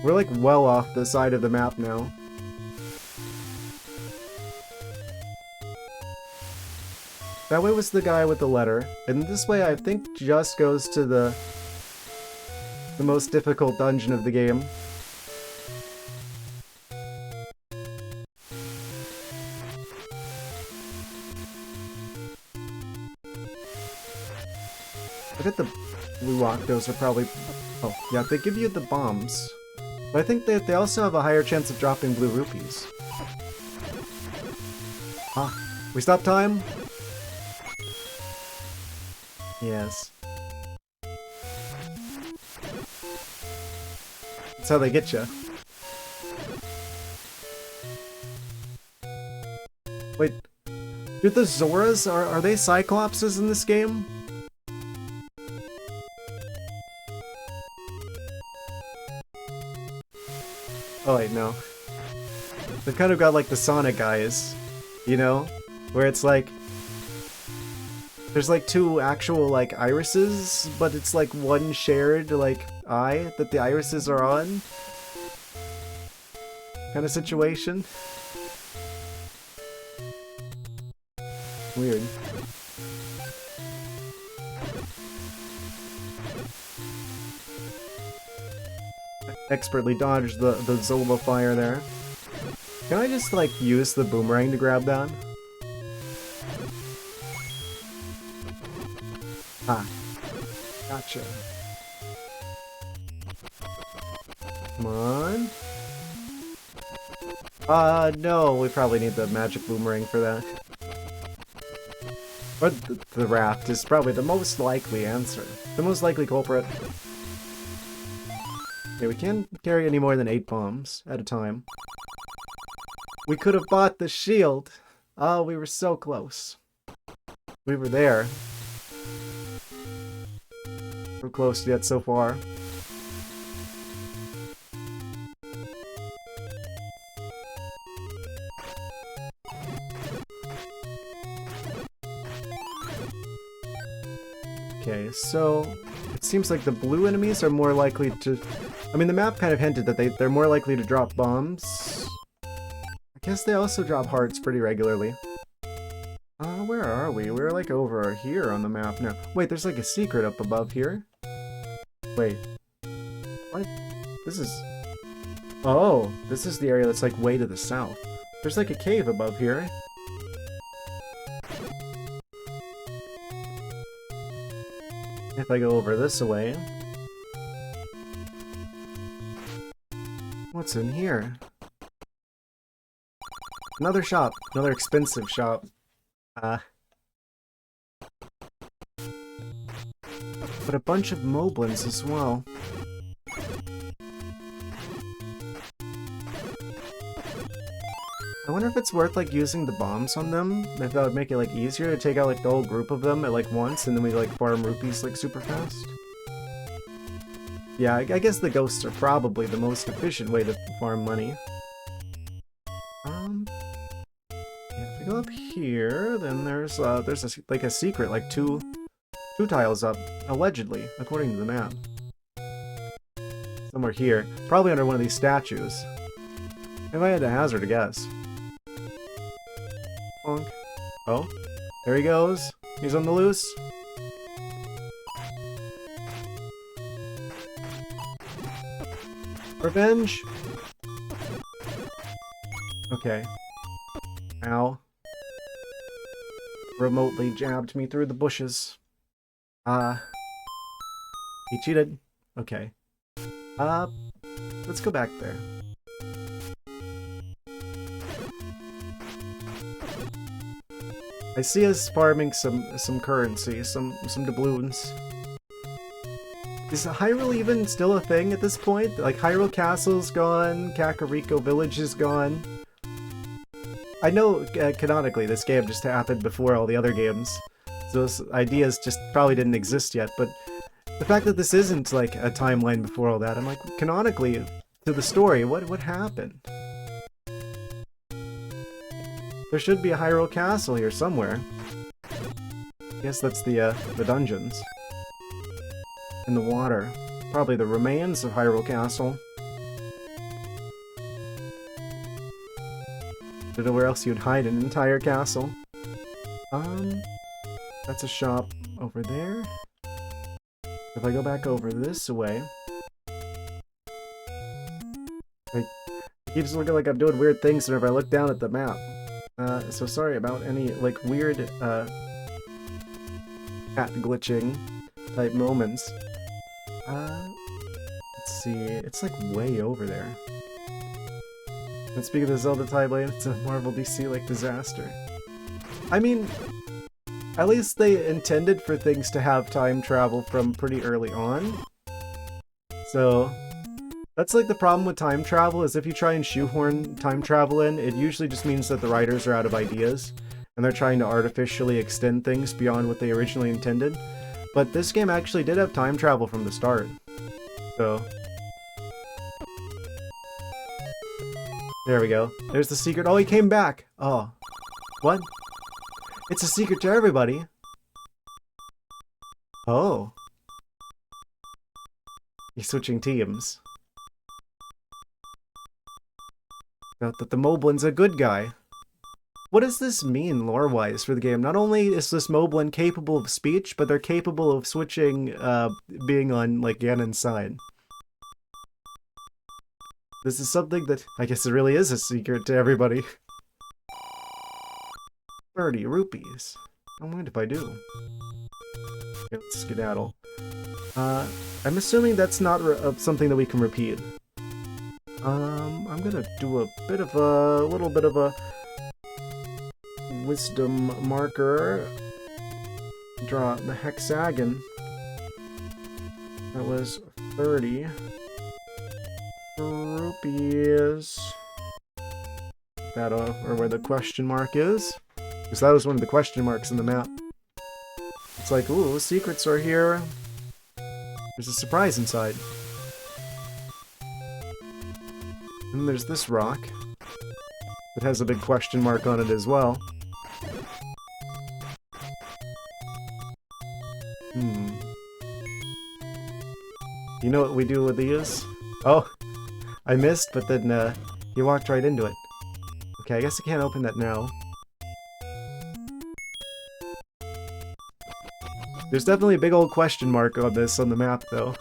We're like well off the side of the map now. That way was the guy with the letter, and this way I think just goes to the most difficult dungeon of the game. I bet the blue octos are probably... Oh, yeah, they give you the bombs. But I think they also have a higher chance of dropping blue rupees. Huh. We stop time? Yes. That's how they get you. Wait, dude, the Zoras, are they Cyclopses in this game? Oh wait, no. They've kind of got like the Sonic eyes, you know? Where it's like... There's like two actual like irises, but it's like one shared like eye that the irises are on. Kind of situation. Weird. Expertly dodged the Zelda fire there. Can I just like use the boomerang to grab that? Ah, gotcha. Come on. No, we probably need the magic boomerang for that. Or the raft is probably the most likely answer. The most likely culprit. Okay, we can't carry any more than 8 bombs at a time. We could have bought the shield. Oh, we were so close. We were there. So close yet so far. Okay, so it seems like the blue enemies are more likely to... I mean, the map kind of hinted that they're more likely to drop bombs. I guess they also drop hearts pretty regularly. Where are we? We're like over here on the map now. Wait, there's like a secret up above here? Wait. What? This is... Oh, this is the area that's like way to the south. There's like a cave above here. If I go over this way... What's in here? Another shop. Another expensive shop. But a bunch of moblins as well. I wonder if it's worth, like, using the bombs on them? If that would make it, like, easier to take out, like, the whole group of them at, like, once, and then we, like, farm rupees, like, super fast? Yeah, I guess the ghosts are probably the most efficient way to farm money. If we go up here, then there's like a secret, like two tiles up, allegedly, according to the map. Somewhere here, probably under one of these statues. If I had to hazard a guess. Bonk. Oh, there he goes. He's on the loose. Revenge! Okay. Ow. Remotely jabbed me through the bushes. He cheated. Okay. Let's go back there. I see us farming some currency, some doubloons. Is Hyrule even still a thing at this point? Like, Hyrule Castle's gone, Kakariko Village is gone. I know, canonically, this game just happened before all the other games, so those ideas just probably didn't exist yet, but the fact that this isn't, like, a timeline before all that, I'm like, canonically, to the story, what happened? There should be a Hyrule Castle here somewhere. I guess that's the dungeons. In the water. Probably the remains of Hyrule Castle. Don't know where else you'd hide an entire castle. That's a shop over there. If I go back over this way... It keeps looking like I'm doing weird things whenever I look down at the map. So sorry about any, like, weird, cat glitching type moments. Let's see, it's like way over there. And speaking of the Zelda timeline, it's a Marvel DC like disaster. I mean, at least they intended for things to have time travel from pretty early on. So, that's like the problem with time travel, is if you try and shoehorn time travel in, it usually just means that the writers are out of ideas, and they're trying to artificially extend things beyond what they originally intended. But this game actually did have time travel from the start. So... there we go. There's the secret. Oh, he came back! Oh. What? It's a secret to everybody! Oh. He's switching teams. Note that the Moblin's a good guy. What does this mean lore-wise for the game? Not only is this Moblin capable of speech, but they're capable of switching, being on, like, Ganon's side. This is something that, I guess it really is a secret to everybody. 30 rupees. I don't mind if I do. Okay, let's skedaddle. I'm assuming that's not something that we can repeat. I'm gonna do a little bit of a wisdom marker. Draw the hexagon. That was 30 rupees. That or where the question mark is. Because that was one of the question marks in the map. It's like, ooh, secrets are here. There's a surprise inside. And then there's this rock. It has a big question mark on it as well. You know what we do with these? Oh! I missed, but then, he walked right into it. Okay, I guess I can't open that now. There's definitely a big old question mark on this on the map, though.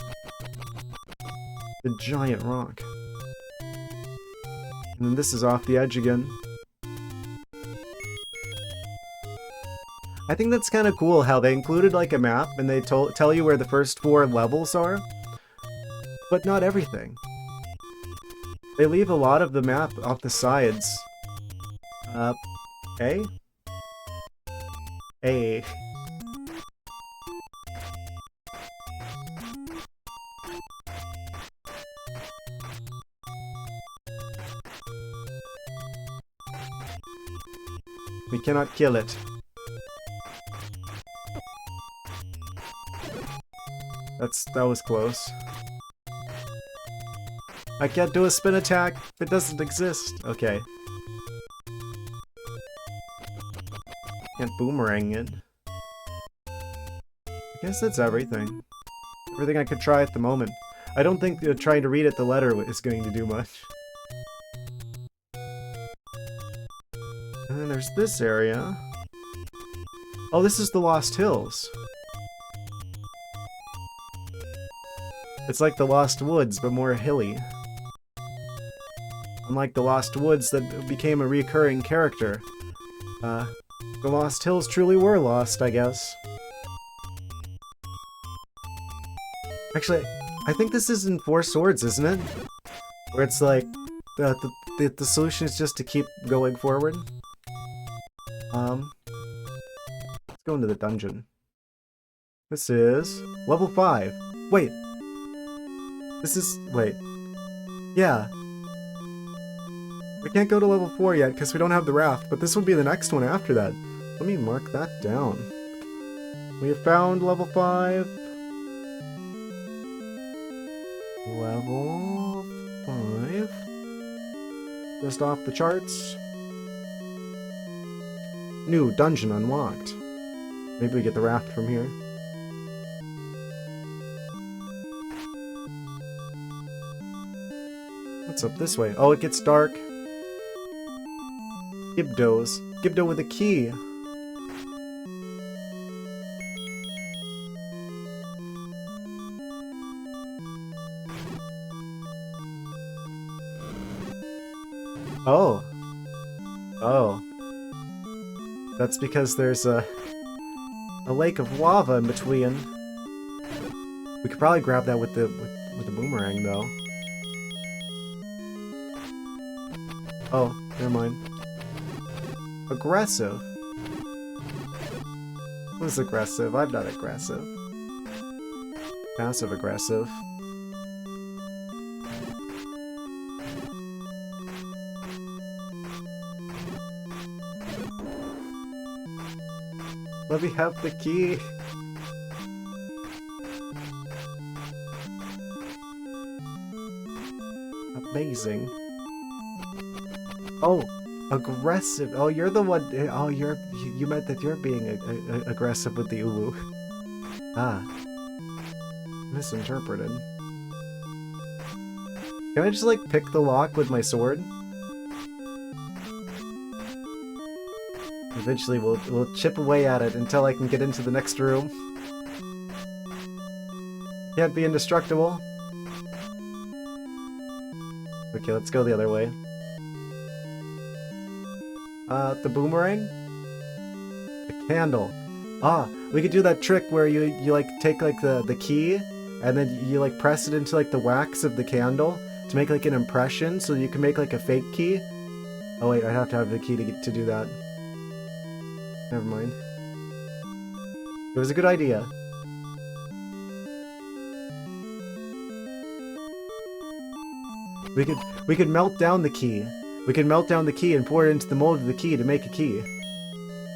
The giant rock. And then this is off the edge again. I think that's kind of cool how they included like a map and they tell you where the first 4 levels are, but not everything. They leave a lot of the map off the sides. A? A. We cannot kill it. That was close. I can't do a spin attack. It doesn't exist. Okay. Can't boomerang it. I guess that's everything. Everything I could try at the moment. I don't think trying to read at the letter is going to do much. And then there's this area. Oh, this is the Lost Hills. It's like the Lost Woods, but more hilly. Unlike the Lost Woods that became a recurring character. The Lost Hills truly were lost, I guess. Actually, I think this is in Four Swords, isn't it? Where it's like, the solution is just to keep going forward. Let's go into the dungeon. This is level 5. Wait. This is... wait. Yeah. We can't go to level 4 yet because we don't have the raft, but this would be the next one after that. Let me mark that down. We have found level 5. Level 5. Just off the charts. New dungeon unlocked. Maybe we get the raft from here. What's up this way? Oh, it gets dark. Gibdos. Gibdo with a key. Oh. Oh. That's because there's a lake of lava in between. We could probably grab that with the boomerang though. Oh, never mind. Aggressive? Who's aggressive? I'm not aggressive. Passive aggressive. Let me have the key. Amazing. Oh, aggressive. Oh, you're the one. Oh, you meant that you're being aggressive with the Ulu. Ah. Misinterpreted. Can I just, like, pick the lock with my sword? Eventually we'll chip away at it until I can get into the next room. Can't be indestructible. Okay, let's go the other way. The boomerang? The candle. Ah, we could do that trick where you like take like the key and then you like press it into like the wax of the candle to make like an impression so you can make like a fake key. Oh wait, I have to have the key to do that. Never mind. It was a good idea. We could melt down the key. We could melt down the key and pour it into the mold of the key to make a key.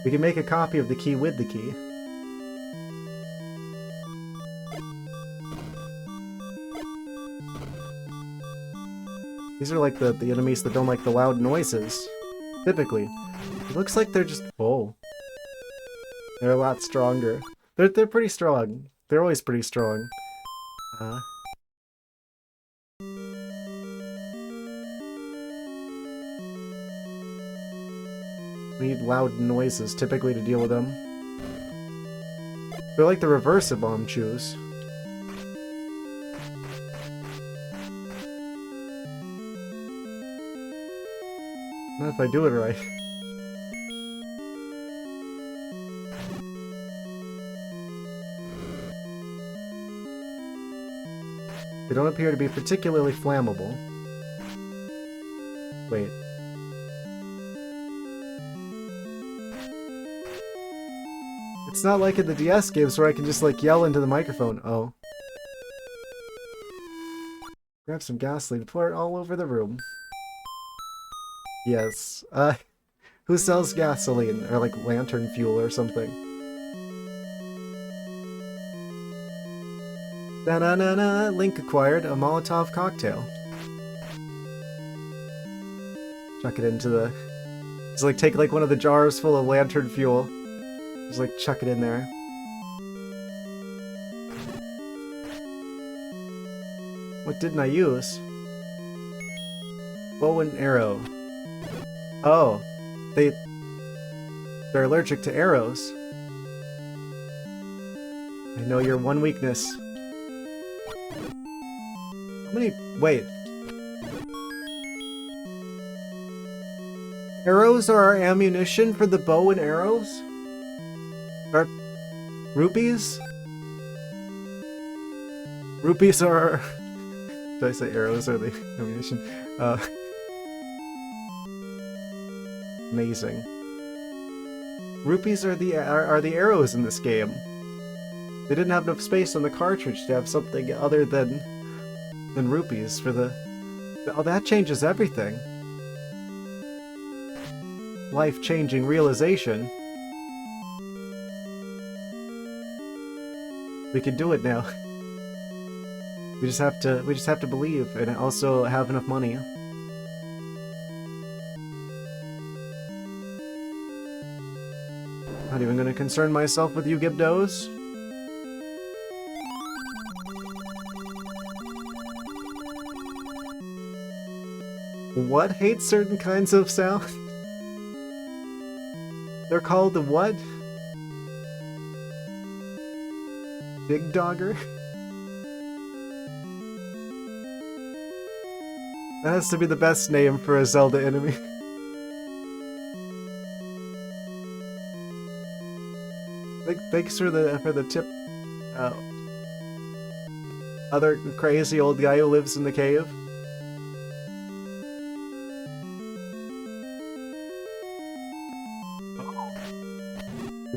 We can make a copy of the key with the key. These are like the enemies that don't like the loud noises. Typically. It looks like they're just full. They're a lot stronger. They're pretty strong. They're always pretty strong. We need loud noises typically to deal with them. They're like the reverse of bomb chews. Not if I do it right. They don't appear to be particularly flammable. Wait. It's not like in the DS games where I can just, like, yell into the microphone. Oh. Grab some gasoline, pour it all over the room. Yes. Who sells gasoline? Or, like, lantern fuel or something? Da-na-na-na! Link acquired a Molotov cocktail. Chuck it into the... Just, like, take, like, one of the jars full of lantern fuel. Just, like, chuck it in there. What didn't I use? Bow and arrow. Oh. They're allergic to arrows. I know your one weakness. How many... Wait. Arrows are our ammunition for the bow and arrows? Are... Rupees? Rupees are... Did I say arrows are the ammunition? Amazing. Rupees are the arrows in this game. They didn't have enough space on the cartridge to have something other than rupees for the... Oh, that changes everything. Life-changing realization. We can do it now. We just have to believe and also have enough money. Not even gonna concern myself with you Gibdos. What hates certain kinds of sound? They're called the what? Dig Dogger? That has to be the best name for a Zelda enemy. Thanks for the tip. Other crazy old guy who lives in the cave.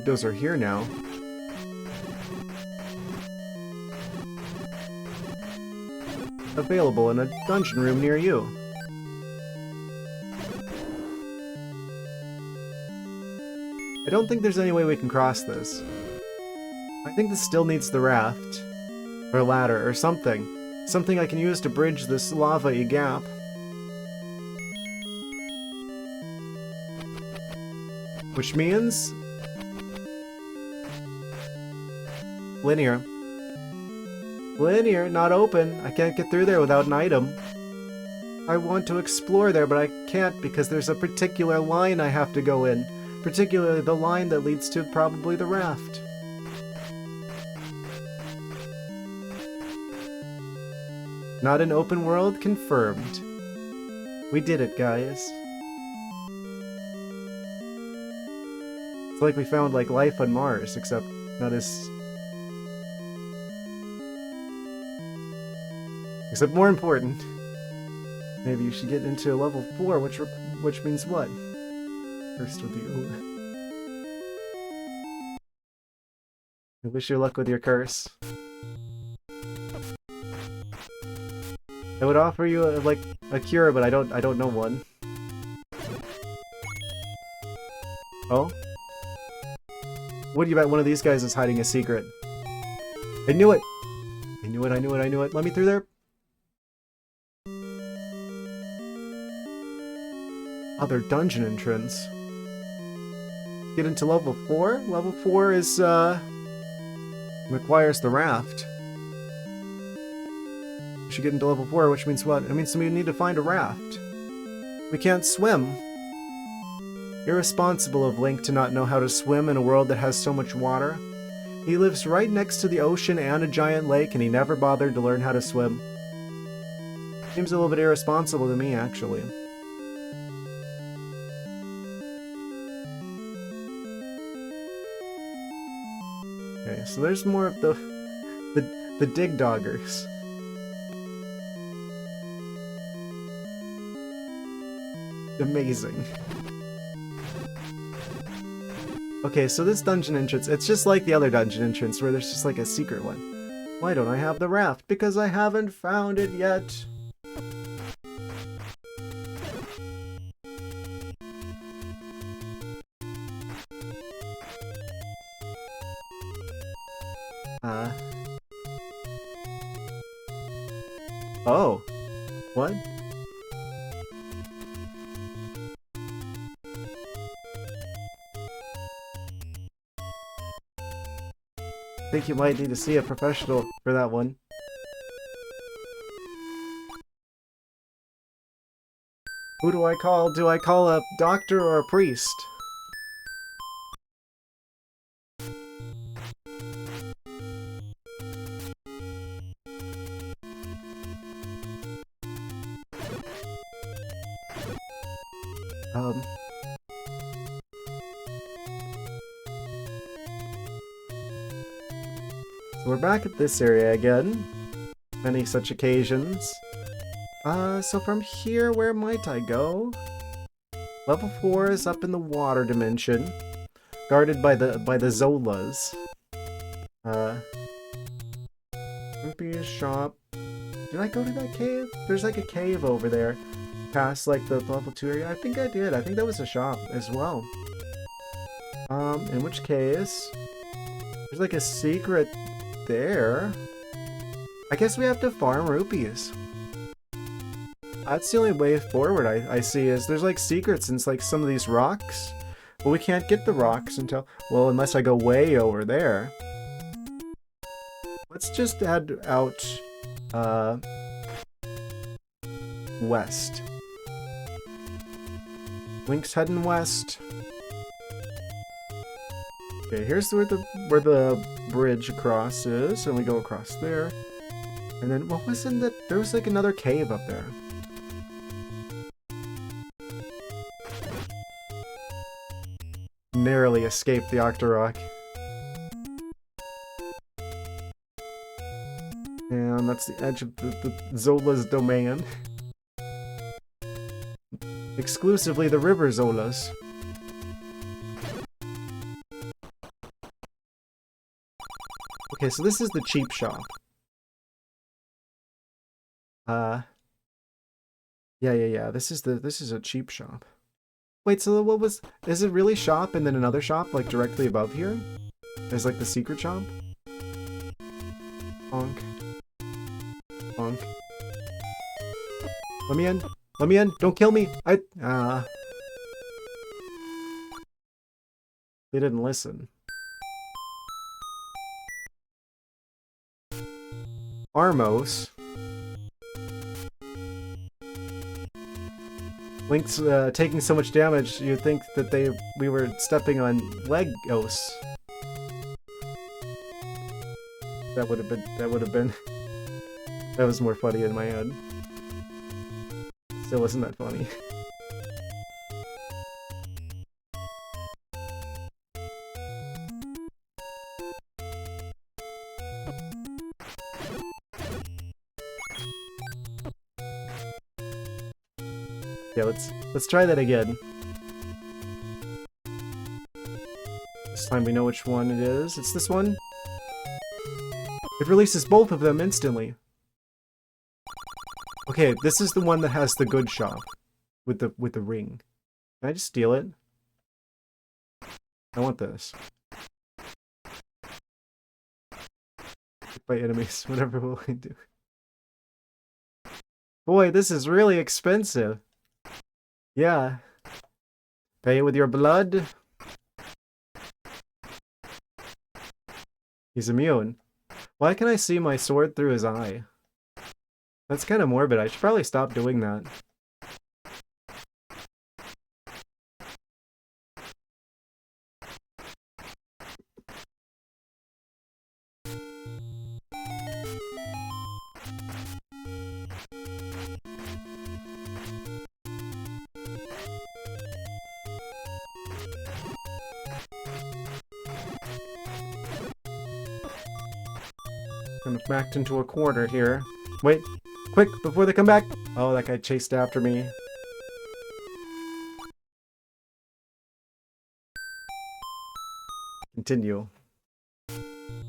Those are here now. Available in a dungeon room near you. I don't think there's any way we can cross this. I think this still needs the raft. Or ladder, or something. Something I can use to bridge this lava-y gap. Which means... Linear. Linear, not open. I can't get through there without an item. I want to explore there, but I can't because there's a particular line I have to go in. Particularly the line that leads to probably the raft. Not an open world confirmed. We did it, guys. It's like we found, like, life on Mars, except not as... Except more important. Maybe you should get into level 4, which means what? First with you. I wish you luck with your curse. I would offer you like a cure, but I don't know one. Oh? What do you bet one of these guys is hiding a secret? I knew it! I knew it, I knew it, I knew it. Let me through there. Other dungeon entrance. Get into level 4? Level 4 is, requires the raft. We should get into level 4, which means what? It means we need to find a raft. We can't swim. Irresponsible of Link to not know how to swim in a world that has so much water. He lives right next to the ocean and a giant lake, and he never bothered to learn how to swim. Seems a little bit irresponsible to me, actually. Okay, so there's more of the dig doggers. Amazing. Okay, so this dungeon entrance, it's just like the other dungeon entrance where there's just like a secret one. Why don't I have the raft? Because I haven't found it yet. Oh. What? I think you might need to see a professional for that one. Who do I call? Do I call a doctor or a priest? So we're back at this area again. Many such occasions. So from here, where might I go? Level 4 is up in the water dimension, guarded by the Zolas. Rupees shop. Did I go to that cave? There's like a cave over there, past like the level 2 area. I think I did. I think that was a shop as well. In which case, there's like a secret there. I guess we have to farm rupees. That's the only way forward I see is there's like secrets in like some of these rocks. But we can't get the rocks until, well, unless I go way over there. Let's just head out west. Link's heading west. Okay, here's where the bridge across is, and we go across there. And then what was in that? There was like another cave up there. Narrowly escaped the ArcticThwack. And that's the edge of the Zola's domain. Exclusively the river Zolas. Okay, so this is the cheap shop. Yeah. This is a cheap shop. Wait, so what was... Is it really shop and then another shop, like, directly above here? There's, like, the secret shop? Honk. Honk. Let me in! Let me in! Don't kill me! They didn't listen. Armos. Link's taking so much damage, you'd think that we were stepping on Legos. That would have been that was more funny in my head. Still wasn't that funny. Yeah, let's try that again. This time we know which one it is. It's this one. It releases both of them instantly. Okay, this is the one that has the good shop with the ring. Can I just steal it? I want this. By enemies, whatever will I do? Boy, this is really expensive. Yeah. Pay with your blood. He's immune. Why can I see my sword through his eye? That's kind of morbid. I should probably stop doing that. I'm backed into a corner here. Wait, quick, before they come back! Oh, that guy chased after me. Continue.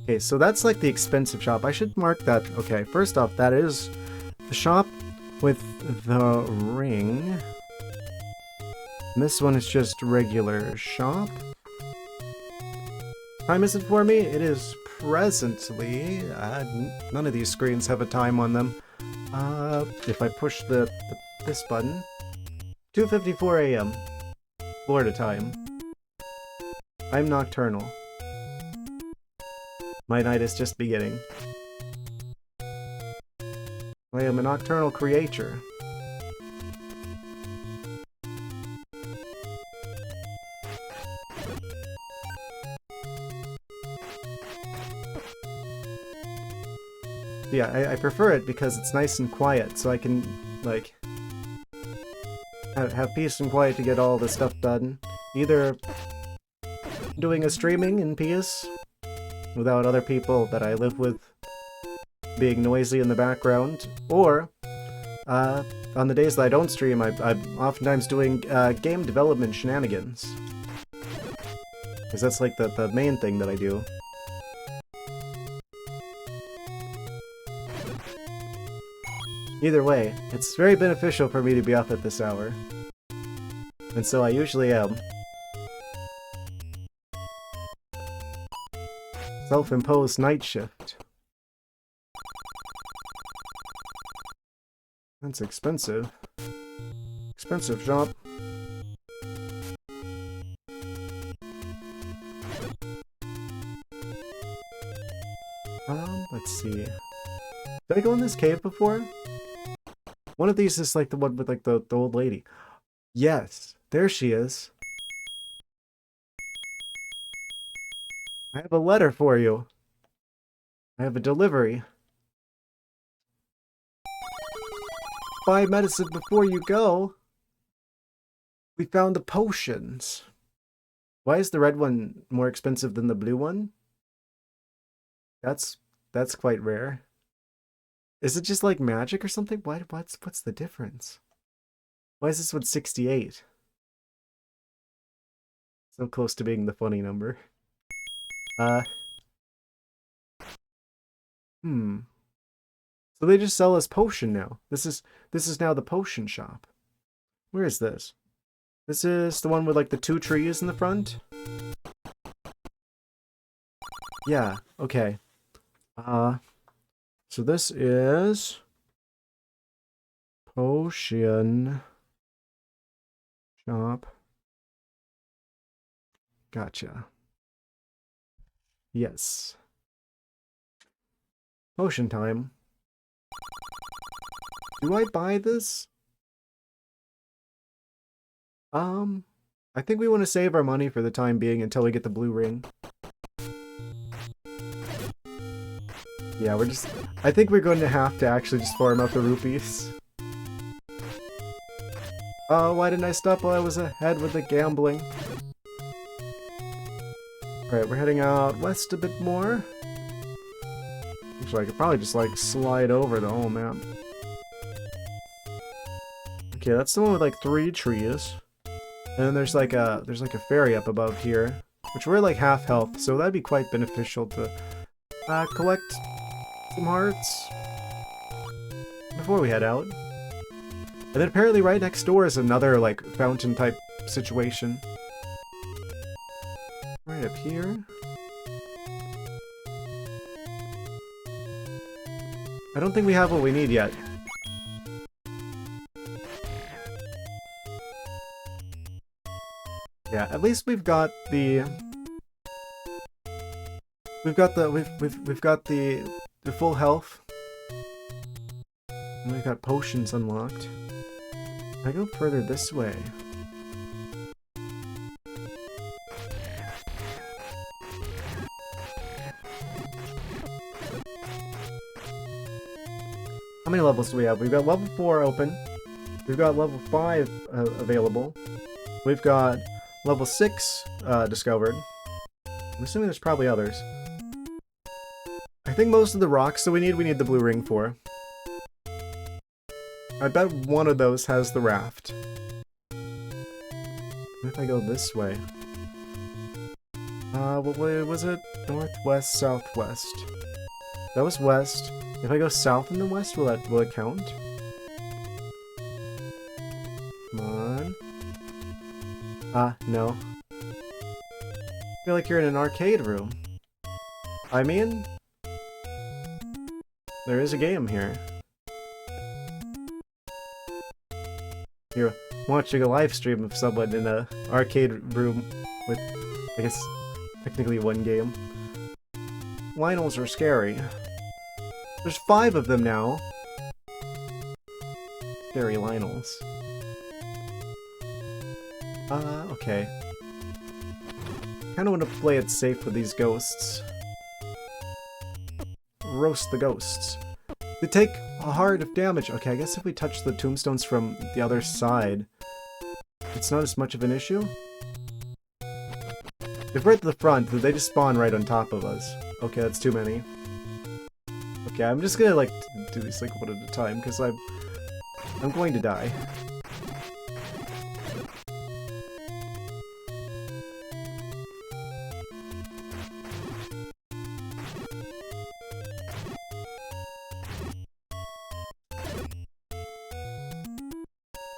Okay, so that's like the expensive shop. I should mark that. Okay, first off, that is the shop with the ring. And this one is just regular shop. Time is it for me? It is presently. None of these screens have a time on them. If I push this button, 2:54 a.m. Florida time. I'm nocturnal. My night is just beginning. I am a nocturnal creature. Yeah, I prefer it because it's nice and quiet, so I can, like, have peace and quiet to get all the stuff done. Either doing a streaming in peace, without other people that I live with being noisy in the background, or on the days that I don't stream, I'm oftentimes doing game development shenanigans. Because that's like the main thing that I do. Either way, it's very beneficial for me to be up at this hour. And so I usually am. Self-imposed night shift. That's expensive. Expensive shop. Let's see. Did I go in this cave before? One of these is like the one with like the old lady. Yes, there she is. I have a letter for you. I have a delivery. Buy medicine before you go. We found the potions. Why is the red one more expensive than the blue one? That's quite rare. Is it just like magic or something? What's the difference? Why is this one 68? So close to being the funny number. So they just sell us potion now. This is now the potion shop. Where is this? This is the one with like the 2 trees in the front? Yeah, okay. So this is potion shop. Gotcha. Yes. Potion time. Do I buy this? I think we want to save our money for the time being until we get the blue ring. Yeah, I think we're going to have to actually just farm up the rupees. Oh, why didn't I stop while I was ahead with the gambling? Alright, we're heading out west a bit more. Actually, I could probably just like slide over the whole map. Okay, that's the one with like 3 trees. And then there's like a ferry up above here, which we're like half health, so that'd be quite beneficial to collect some hearts before we head out. And then apparently right next door is another like fountain type situation. Right up here. I don't think we have what we need yet. Yeah, at least we've got the full health. And we've got potions unlocked. I go further this way. How many levels do we have? We've got level 4 open. We've got level 5 available. We've got level 6 discovered. I'm assuming there's probably others. I think most of the rocks that we need the blue ring for. I bet one of those has the raft. What if I go this way? What way was it? Northwest, southwest. That was west. If I go south in the west, will it count? Come on. No. I feel like you're in an arcade room. I mean, there is a game here. You're watching a live stream of someone in an arcade room with, I guess, technically one game. Lionels are scary. There's 5 of them now. Scary Lionels. Okay. Kinda wanna play it safe with these ghosts. Roast the ghosts. They take a heart of damage. Okay, I guess if we touch the tombstones from the other side, it's not as much of an issue. If we're at the front, they just spawn right on top of us. Okay, that's too many. Okay, I'm just gonna, like, do these, like, one at a time, because I'm going to die.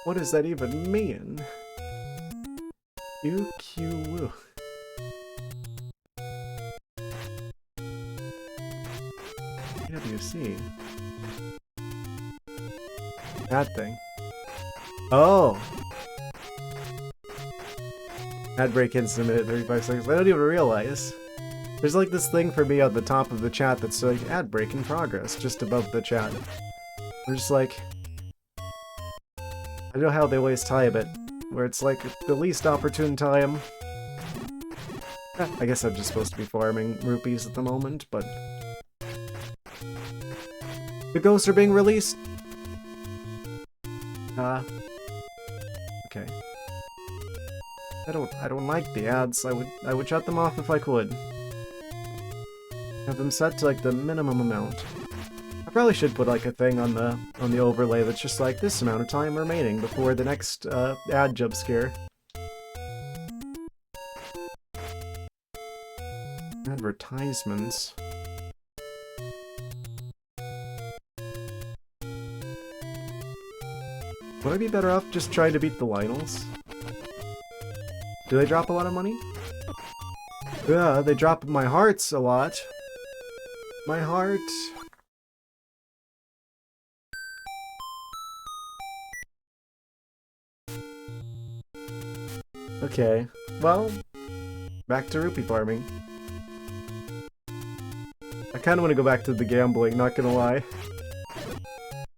What does that even mean? UQ. PWC. That thing. Oh! Ad break ends in a minute 35 seconds. I don't even realize. There's like this thing for me at the top of the chat that's like ad break in progress, just above the chat. I'm just like, I don't know how they always time it, where it's like the least opportune time. I guess I'm just supposed to be farming rupees at the moment, but the ghosts are being released. Okay. I don't like the ads. I would shut them off if I could. Have them set to like the minimum amount. I probably should put like a thing on the overlay that's just like this amount of time remaining before the next ad jump scare. Advertisements. Would I be better off just trying to beat the Lionels? Do they drop a lot of money? Yeah, they drop my hearts a lot. My heart. Okay, well, back to rupee farming. I kinda wanna go back to the gambling, not gonna lie.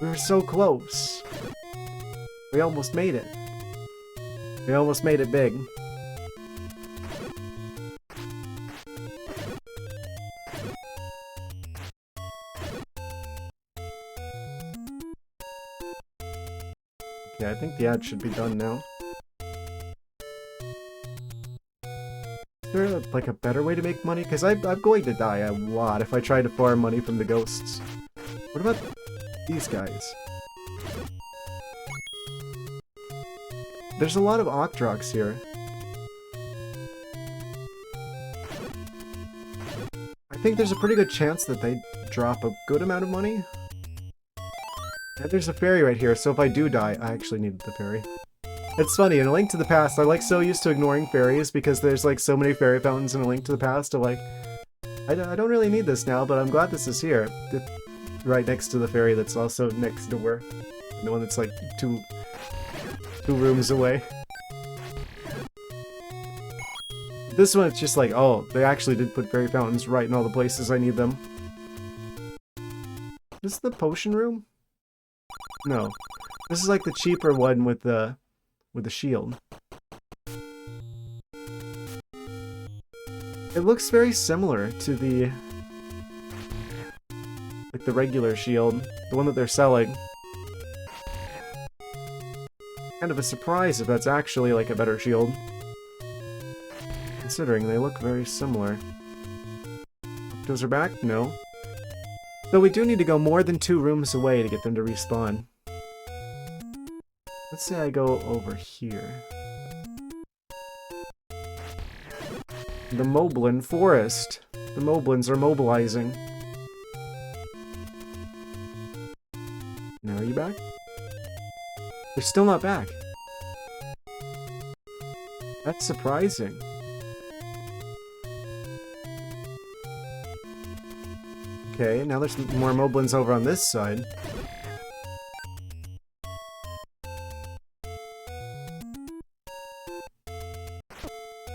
We were so close. We almost made it. We almost made it big. Yeah, I think the ad should be done now. Is there like a better way to make money? Because I'm going to die a lot if I try to farm money from the ghosts. What about these guys? There's a lot of ArcticThwacks here. I think there's a pretty good chance that they drop a good amount of money. And there's a fairy right here, so if I do die, I actually need the fairy. It's funny, in A Link to the Past, I'm like so used to ignoring fairies because there's like so many fairy fountains in A Link to the Past, I'm like, I don't really need this now, but I'm glad this is here. Right next to the fairy that's also next door. The one that's like two rooms away. This one, it's just like, oh, they actually did put fairy fountains right in all the places I need them. This is the potion room? No. This is like the cheaper one with the shield. It looks very similar to the like the regular shield, the one that they're selling. Kind of a surprise if that's actually like a better shield. Considering they look very similar. Those are back? No. Though we do need to go more than 2 rooms away to get them to respawn. Let's say I go over here. The Moblin Forest. The Moblins are mobilizing. Now are you back? They're still not back. That's surprising. Okay, now there's more Moblins over on this side.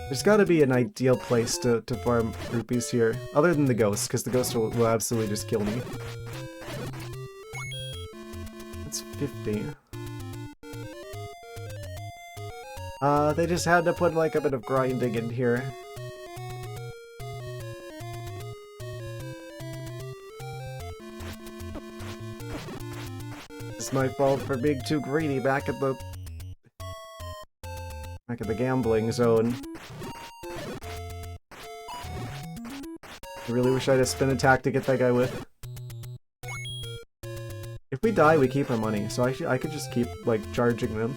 There's gotta be an ideal place to farm rupees here, other than the ghosts, because the ghost will absolutely just kill me. That's 50. They just had to put like a bit of grinding in here. It's my fault for being too greedy back at the gambling zone. I really wish I had a spin attack to get that guy with. If we die, we keep our money, so I could just keep, like, charging them.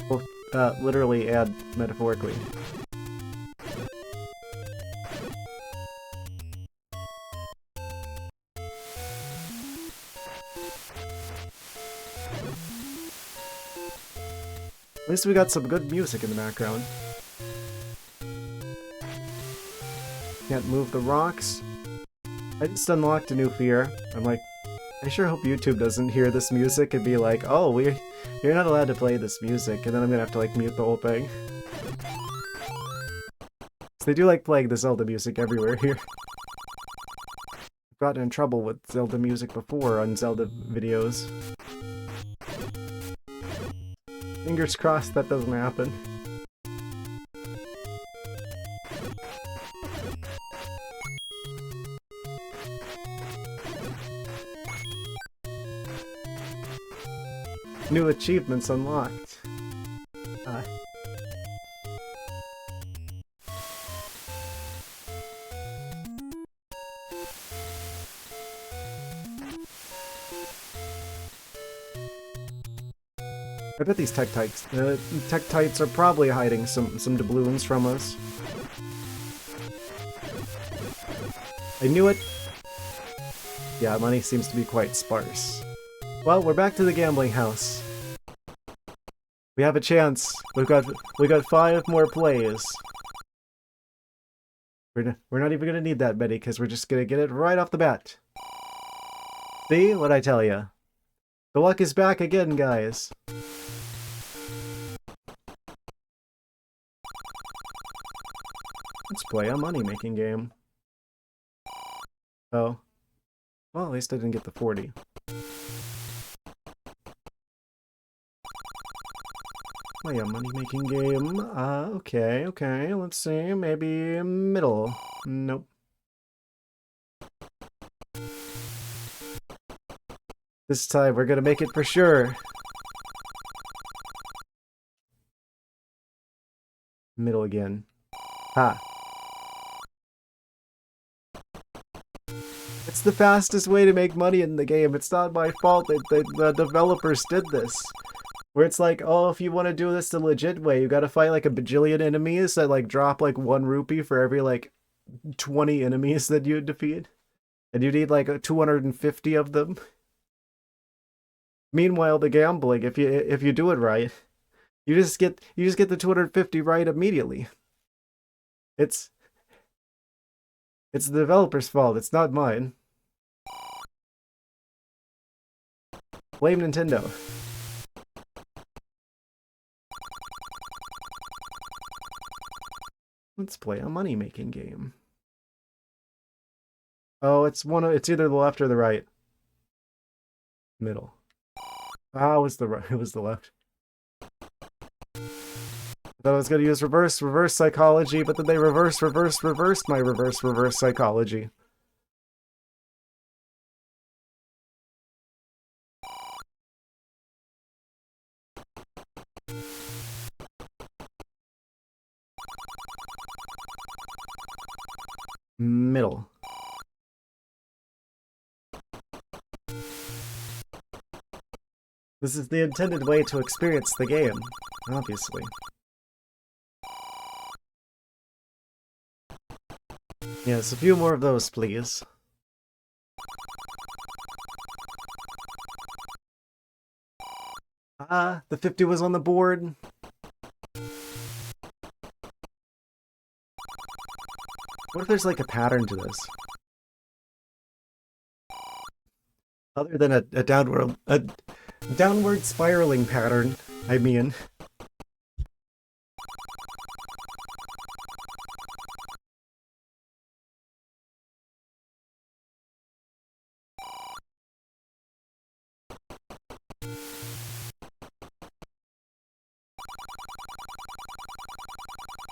Well, literally and metaphorically. At least we got some good music in the background. Can't move the rocks. I just unlocked a new fear. I'm like, I sure hope YouTube doesn't hear this music and be like, oh, you're not allowed to play this music, and then I'm gonna have to like mute the whole thing. So they do like playing the Zelda music everywhere here. I've gotten in trouble with Zelda music before on Zelda videos. Fingers crossed that doesn't happen. New achievements unlocked. I bet these Tektites are probably hiding some doubloons from us. I knew it! Yeah, money seems to be quite sparse. Well, we're back to the gambling house. We have a chance. We got 5 more plays. We're not even gonna need that many because we're just gonna get it right off the bat. See what I tell ya? The luck is back again, guys. Let's play a money-making game. Oh. Well, at least I didn't get the 40. Play a money-making game. Okay, let's see. Maybe middle. Nope. This time we're gonna make it for sure. Middle again. Ha. It's the fastest way to make money in the game. It's not my fault that the developers did this. Where it's like, oh, if you want to do this the legit way, you gotta fight like a bajillion enemies that like drop like 1 rupee for every like 20 enemies that you defeat. And you need like 250 of them. Meanwhile, the gambling, if you do it right, you just get the 250 right immediately. It's the developer's fault, it's not mine. Blame Nintendo. Let's play a money-making game. Oh, it's either the left or the right. Middle. Ah, it was the right. It was the left. I thought I was gonna use reverse psychology, but then they reversed my reverse psychology. Middle. This is the intended way to experience the game, obviously. Yes, a few more of those, please. Ah, the 50 was on the board. What if there's like a pattern to this? Other than a downward spiraling pattern, I mean.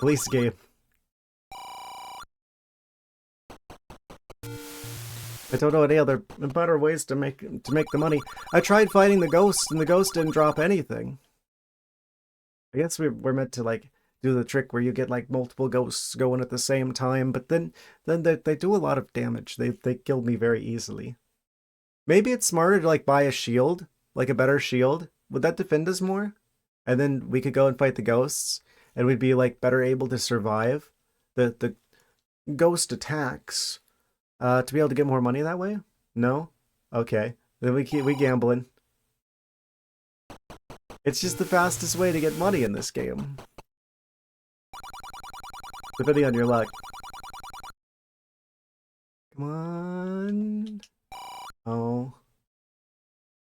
Police game. I don't know any other better ways to make the money. I tried fighting the ghost, and the ghost didn't drop anything. I guess we're meant to like do the trick where you get like multiple ghosts going at the same time, but then they do a lot of damage. They kill me very easily. Maybe it's smarter to like buy a shield, like a better shield. Would that defend us more? And then we could go and fight the ghosts, and we'd be like better able to survive the ghost attacks. To be able to get more money that way? No? Okay. Then we gambling. It's just the fastest way to get money in this game. Depending on your luck. Come on. Oh.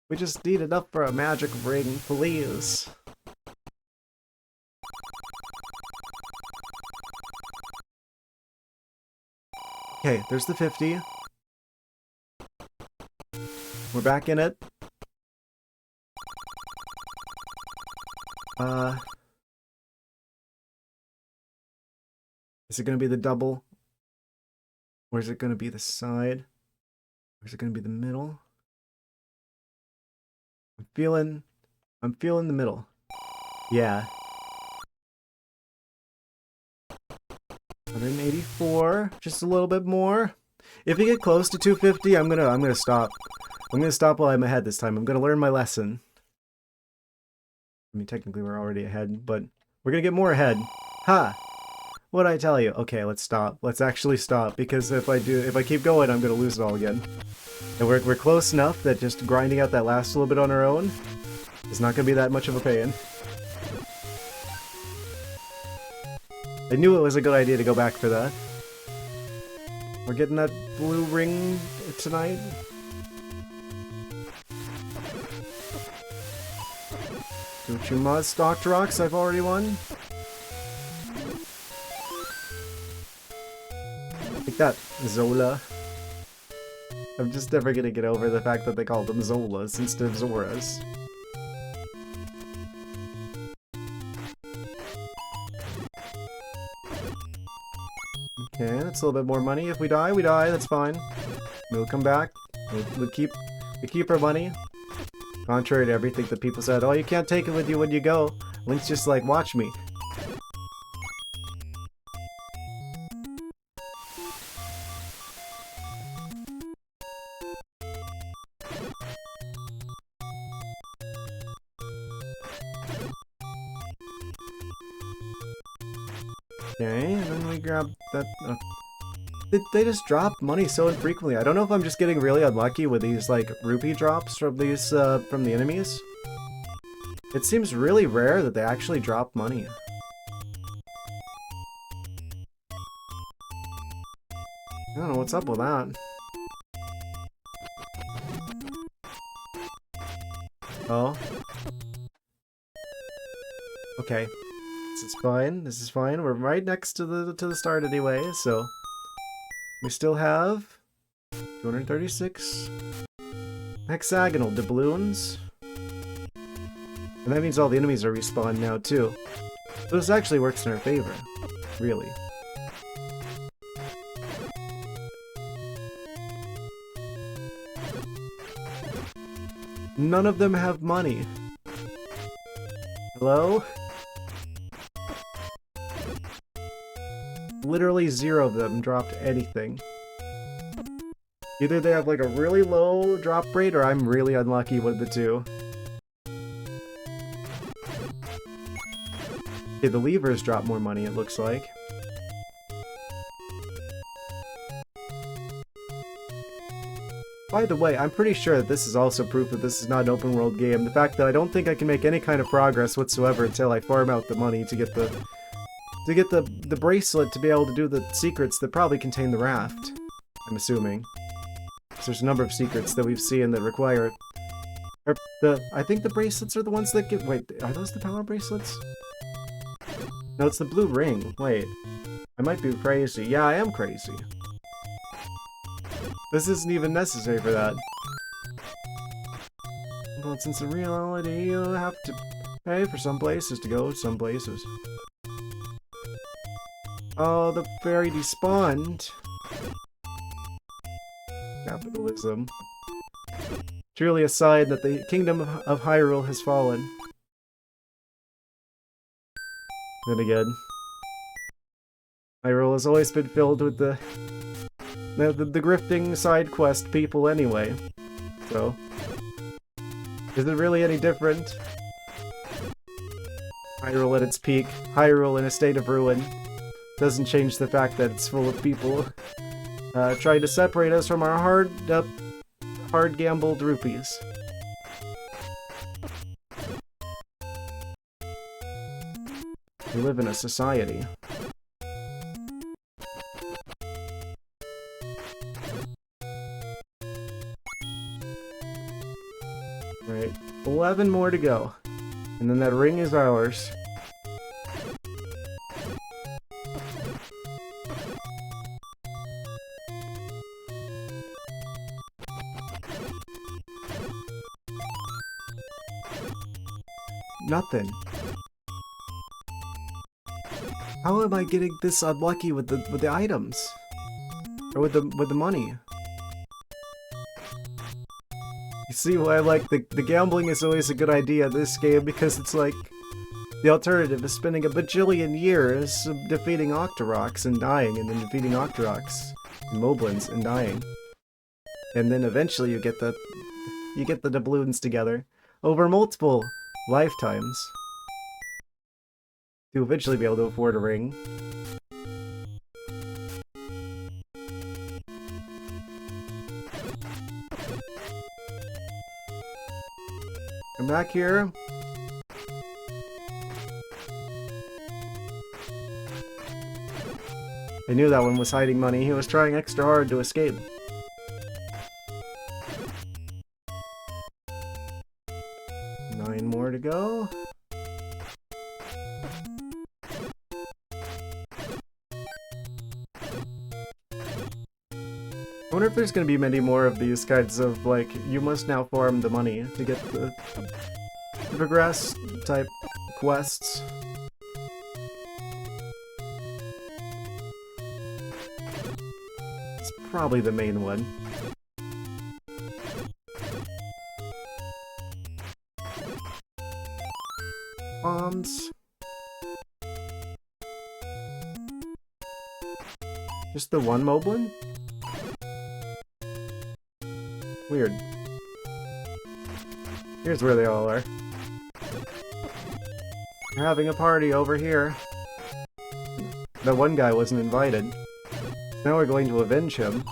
We just need enough for a magic ring, please. Okay, there's the 50. We're back in it. Is it gonna be the double? Or is it gonna be the side? Or is it gonna be the middle? I'm feeling the middle. Yeah. 184, just a little bit more. If we get close to 250, I'm gonna stop. I'm gonna stop while I'm ahead this time. I'm gonna learn my lesson. I mean, technically we're already ahead, but we're gonna get more ahead. Ha! What'd I tell you? Okay, let's stop. Let's actually stop, because if I keep going, I'm gonna lose it all again. And we're close enough that just grinding out that last little bit on our own is not gonna be that much of a pain. I knew it was a good idea to go back for that. We're getting that blue ring tonight. Don't you must, Dr. Ox, I've already won. Take that, Zola. I'm just never gonna get over the fact that they called them Zolas instead of Zoras. Okay, that's a little bit more money. If we die, we die. That's fine. We'll come back. We keep our money. Contrary to everything that people said, oh, you can't take it with you when you go. Link's just like, watch me. Okay, and then we grab that. They just drop money so infrequently. I don't know if I'm just getting really unlucky with these like rupee drops from these from the enemies. It seems really rare that they actually drop money. I don't know what's up with that. Oh. Okay. This is fine. This is fine. We're right next to the start anyway, so we still have 236 hexagonal doubloons. And that means all the enemies are respawned now too. So this actually works in our favor. Really. None of them have money. Hello? Literally zero of them dropped anything. Either they have like a really low drop rate or I'm really unlucky with the two. Okay, the levers drop more money, it looks like. By the way, I'm pretty sure that this is also proof that this is not an open world game. The fact that I don't think I can make any kind of progress whatsoever until I farm out the money to get the bracelet to be able to do the secrets that probably contain the raft. I'm assuming. So there's a number of secrets that we've seen that require it. I think the bracelets are the ones that give. Wait, are those the power bracelets? No, it's the blue ring. Wait, I might be crazy. Yeah, I am crazy. This isn't even necessary for that. But since in reality, you'll have to pay for some places to go some places. Oh, the fairy despawned. Capitalism. Truly a sign that the kingdom of Hyrule has fallen. Then again, Hyrule has always been filled with the grifting side quest people anyway. So, is it really any different? Hyrule at its peak, Hyrule in a state of ruin. Doesn't change the fact that it's full of people trying to separate us from our hard gambled rupees. We live in a society. Right, 11 more to go. And then that ring is ours. Nothing. How am I getting this unlucky with the items? Or with the money? You see why I like the gambling is always a good idea in this game, because it's like the alternative is spending a bajillion years defeating Octoroks and dying, and then defeating Octoroks and Moblins and dying. And then eventually you get the doubloons together over multiple lifetimes to eventually be able to afford a ring. Come back here. I knew that one was hiding money. He was trying extra hard to escape. Nine more to go. I wonder if there's gonna be many more of these kinds of, like, you must now farm the money to get the progress type quests. It's probably the main one. Bombs. Just the one Moblin? Weird. Here's where they all are. They're having a party over here. The one guy wasn't invited. Now we're going to avenge him.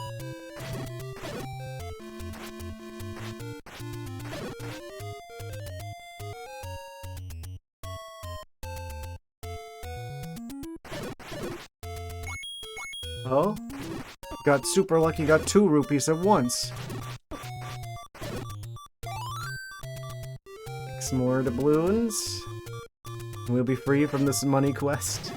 Oh? Got super lucky, got 2 rupees at once. Some more doubloons. We'll be free from this money quest.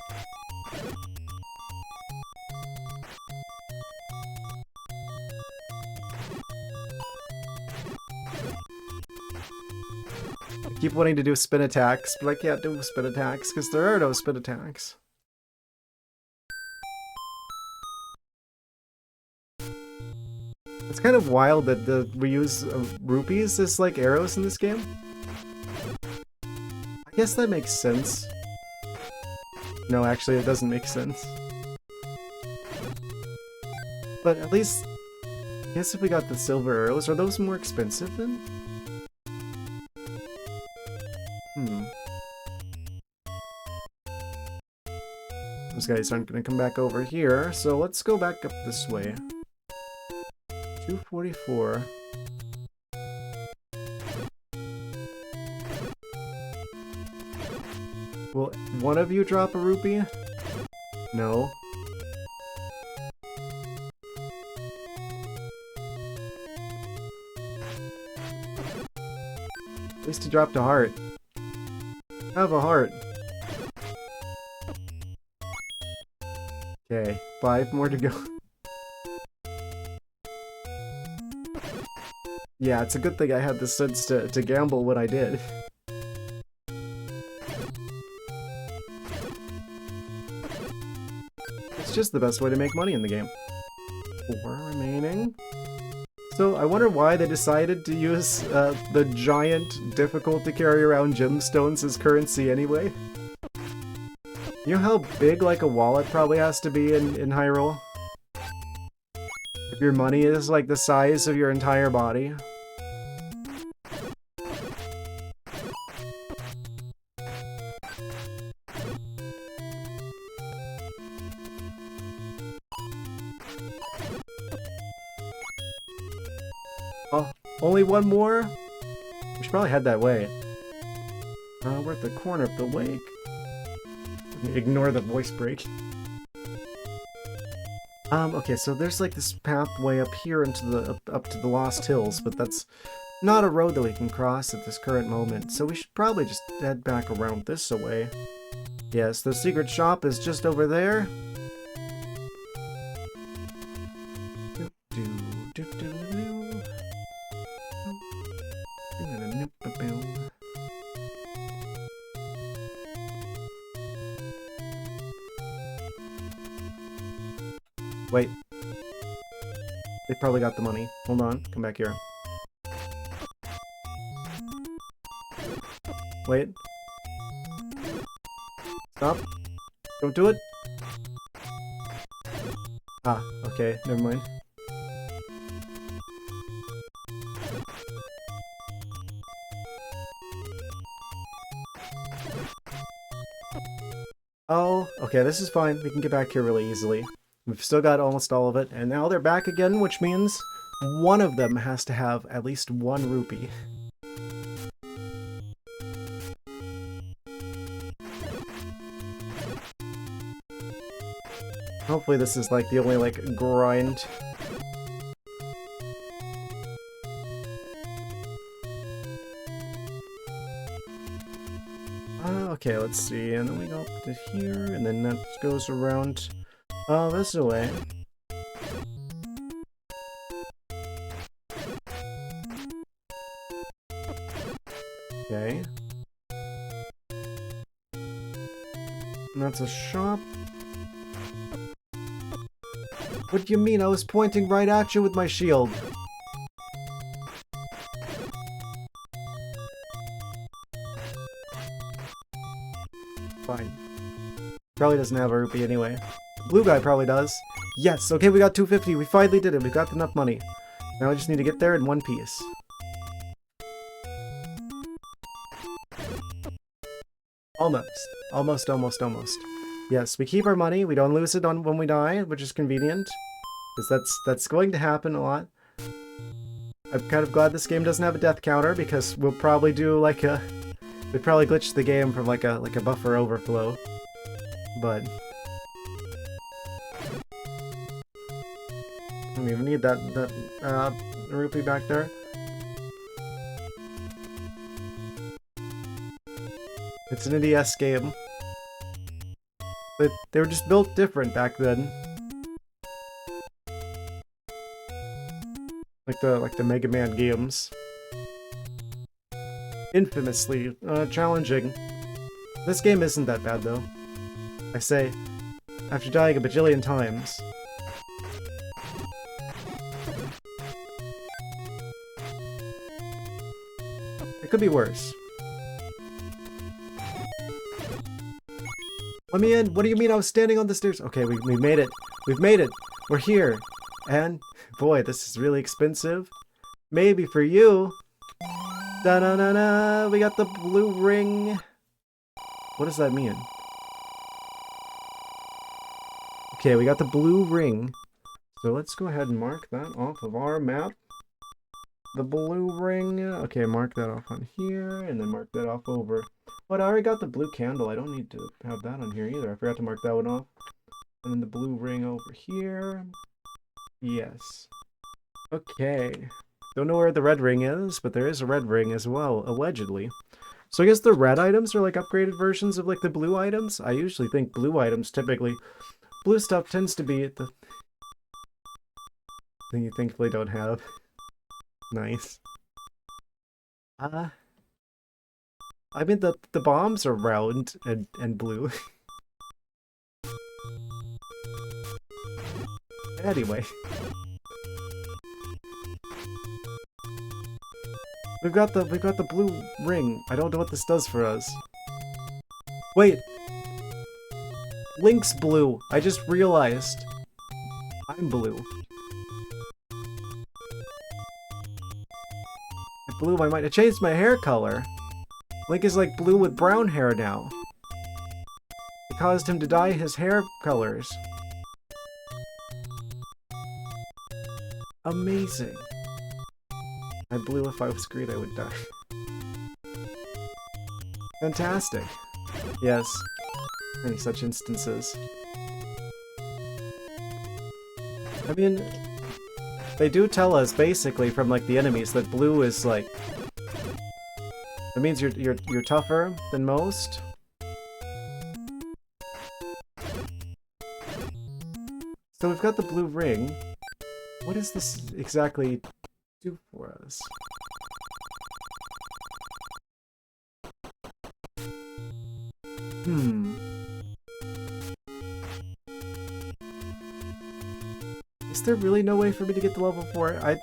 I keep wanting to do spin attacks, but I can't do spin attacks because there are no spin attacks. It's kind of wild that we use rupees as like arrows in this game. I guess that makes sense. No, actually it doesn't make sense. But at least, I guess if we got the silver arrows, are those more expensive then? guys aren't going to come back over here, so let's go back up this way. 244. Will one of you drop a rupee? No. At least he dropped a heart. Have a heart. Okay, 5 more to go. Yeah, it's a good thing I had the sense to gamble when I did. It's just the best way to make money in the game. 4 remaining. So, I wonder why they decided to use the giant, difficult to carry around gemstones as currency anyway. You know how big, like, a wallet probably has to be in Hyrule? If your money is, like, the size of your entire body. Oh, only one more? We should probably head that way. We're at the corner of the lake. Ignore the voice break. Okay, so there's like this pathway up here into the up to the Lost Hills, but that's not a road that we can cross at this current moment, so we should probably just head back around this way. Yes, the secret shop is just over there. Wait. They probably got the money. Hold on. Come back here. Wait. Stop. Don't do it. Ah, okay. Never mind. Oh, okay. This is fine. We can get back here really easily. We've still got almost all of it, and now they're back again, which means one of them has to have at least 1 rupee. Hopefully this is like the only like grind. Okay, let's see, and then we go up to here, and then that goes around this way. Okay. And that's a shop. What do you mean? I was pointing right at you with my shield. Fine. Probably doesn't have a rupee anyway. Blue guy probably does. Yes, okay, we got 250. We finally did it. We got enough money. Now we just need to get there in one piece. Almost. Yes, we keep our money. We don't lose it on when we die, which is convenient. Because that's going to happen a lot. I'm kind of glad this game doesn't have a death counter, because we'll probably do like a... We'd probably glitch the game from like a buffer overflow. But... I don't even need that rupee back there. It's an NES game. But they were just built different back then. Like the Mega Man games. Infamously challenging. This game isn't that bad though. I say, after dying a bajillion times. It could be worse. Let me in! What do you mean I was standing on the stairs? Okay, we made it. We've made it! We're here! And, boy, this is really expensive. Maybe for you. Da-na-na-na! We got the blue ring! What does that mean? Okay, we got the blue ring. So let's go ahead and mark that off of our map. The blue ring. Okay, mark that off on here, and then mark that off over. But I already got the blue candle. I don't need to have that on here either. I forgot to mark that one off. And then the blue ring over here. Yes. Okay. Don't know where the red ring is, but there is a red ring as well, allegedly. So I guess the red items are like upgraded versions of like the blue items. I usually think blue items typically... Blue stuff tends to be the thing you thankfully don't have. Nice. I mean the bombs are round and blue. Anyway. We've got the blue ring. I don't know what this does for us. Wait. Link's blue. I just realized. I'm blue. I blew my mind. It changed my hair color. Link is like blue with brown hair now. It caused him to dye his hair colors. Amazing. I blew if I was green, I would die. Fantastic. Yes. Many such instances. I mean, they do tell us basically from like the enemies that blue is like... It means you're tougher than most. So we've got the blue ring. What does this exactly do for us? Is there really no way for me to get to level 4?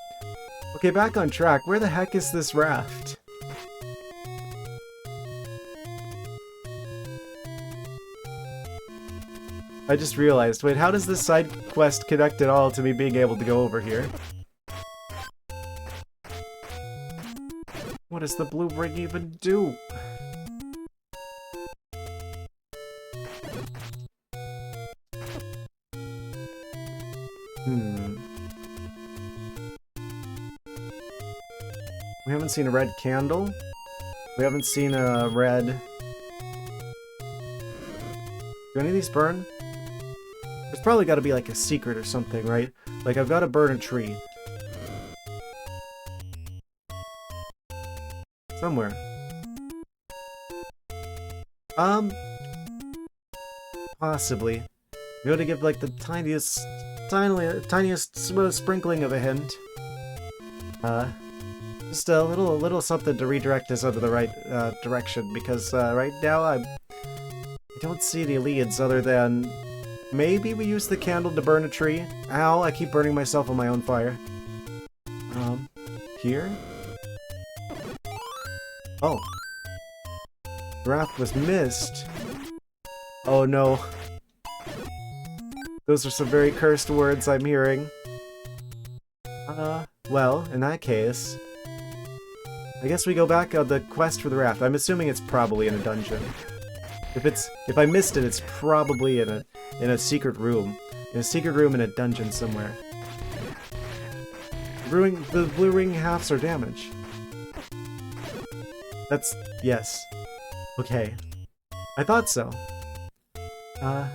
Okay, back on track. Where the heck is this raft? I just realized, wait, how does this side quest connect at all to me being able to go over here? What does the blue ring even do? We haven't seen a red candle. We haven't seen a red... Do any of these burn? There's probably got to be like a secret or something, right? Like I've got to burn a tree. Somewhere. Possibly. We ought to give like the tiniest sprinkling of a hint. Just a little something to redirect us into the right direction, because right now I don't see any leads other than maybe we use the candle to burn a tree. Ow, I keep burning myself on my own fire. Here? Oh. The raft was missed. Oh no. Those are some very cursed words I'm hearing. Well, in that case... I guess we go back on the quest for the raft. I'm assuming it's probably in a dungeon. If I missed it, it's probably in a secret room. In a secret room in a dungeon somewhere. The blue ring halves our damage. That's... yes. Okay. I thought so. I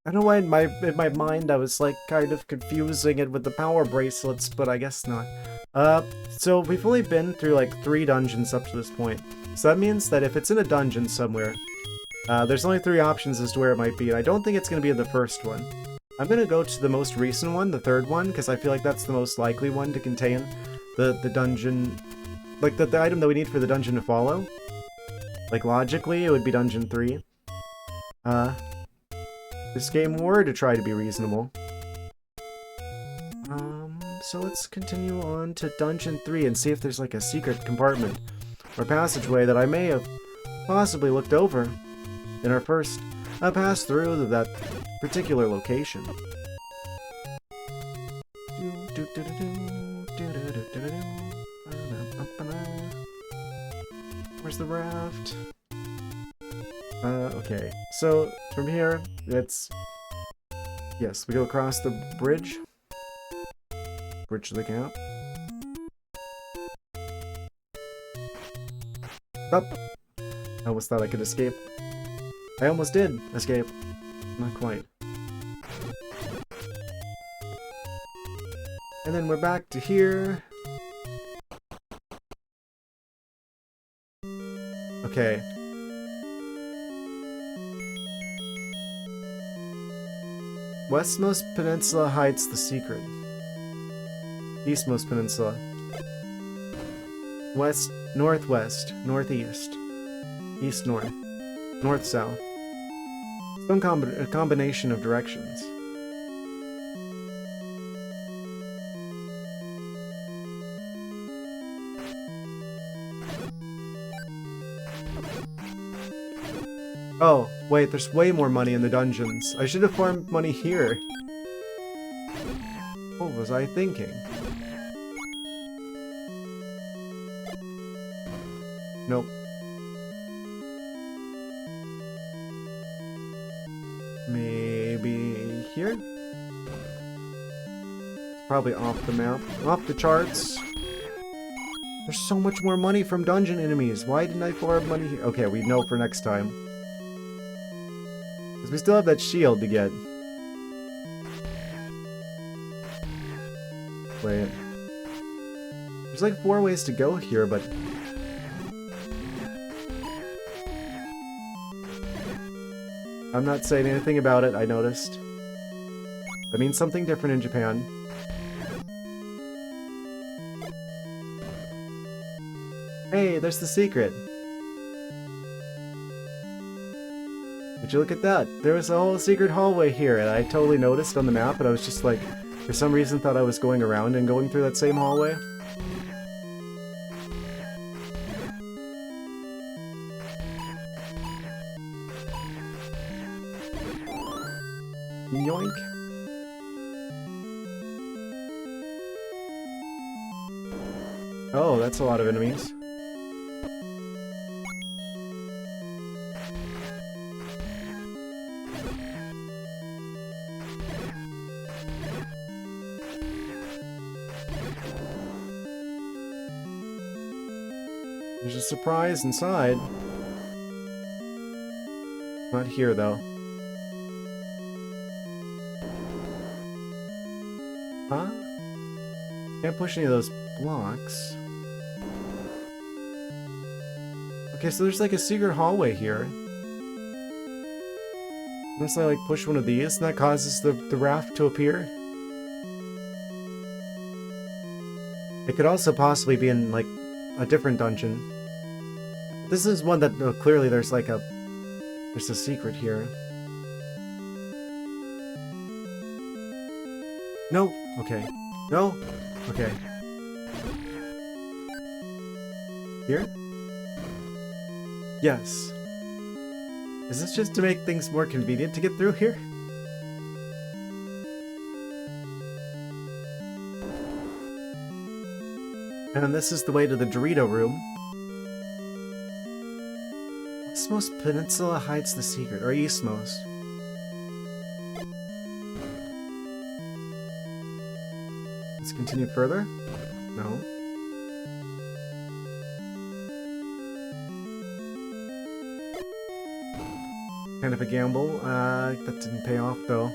don't know why in my mind I was like kind of confusing it with the power bracelets, but I guess not. So we've only been through like 3 dungeons up to this point. So that means that if it's in a dungeon somewhere, there's only 3 options as to where it might be, and I don't think it's going to be in the first one. I'm going to go to the most recent one, the 3rd one, because I feel like that's the most likely one to contain the dungeon, like the item that we need for the dungeon to follow. Like logically, it would be dungeon 3. This game were to try to be reasonable. So let's continue on to dungeon 3 and see if there's like a secret compartment or passageway that I may have possibly looked over in our first pass through that particular location. Where's the raft? Okay, so from here, it's... Yes, we go across the bridge. Bridge to the gap. Up! I almost thought I could escape. I almost did escape. Not quite. And then we're back to here. Okay. Westmost Peninsula hides the secret. Eastmost Peninsula. West, northwest, northeast. East-north. North-south. Some combination of directions. Oh, wait, there's way more money in the dungeons. I should have farmed money here. What was I thinking? Nope. Maybe here? It's probably off the map. Off the charts. There's so much more money from dungeon enemies. Why didn't I farm money here? Okay, we know for next time. Because we still have that shield to get. Wait. There's like 4 ways to go here, but... I'm not saying anything about it, I noticed. That means something different in Japan. Hey, there's the secret! Would you look at that? There was a whole secret hallway here, and I totally noticed on the map, but I was just like, for some reason thought I was going around and going through that same hallway. Yoink. Oh, that's a lot of enemies. There's a surprise inside. Not here, though. Huh? Can't push any of those blocks. Okay, so there's like a secret hallway here. Unless I like push one of these, and that causes the raft to appear. It could also possibly be in like a different dungeon. This is one that clearly there's like there's a secret here. No. Okay. No. Okay. Here? Yes. Is this just to make things more convenient to get through here? And this is the way to the Dorito room. Westmost Peninsula hides the secret, or Eastmost. Let's continue further. No. Kind of a gamble. That didn't pay off though.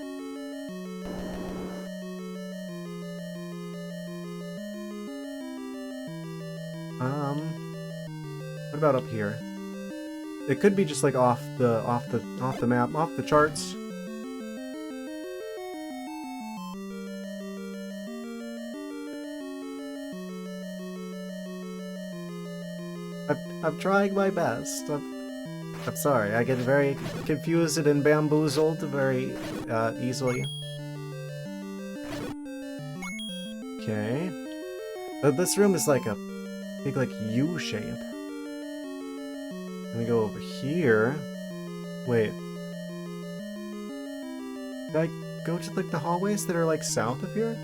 What about up here? It could be just like off the map, off the charts. I'm trying my best. I'm sorry, I get very confused and bamboozled very easily. Okay. This room is like a big like U shape. Let me go over here. Wait. Did I go to like the hallways that are like south of here?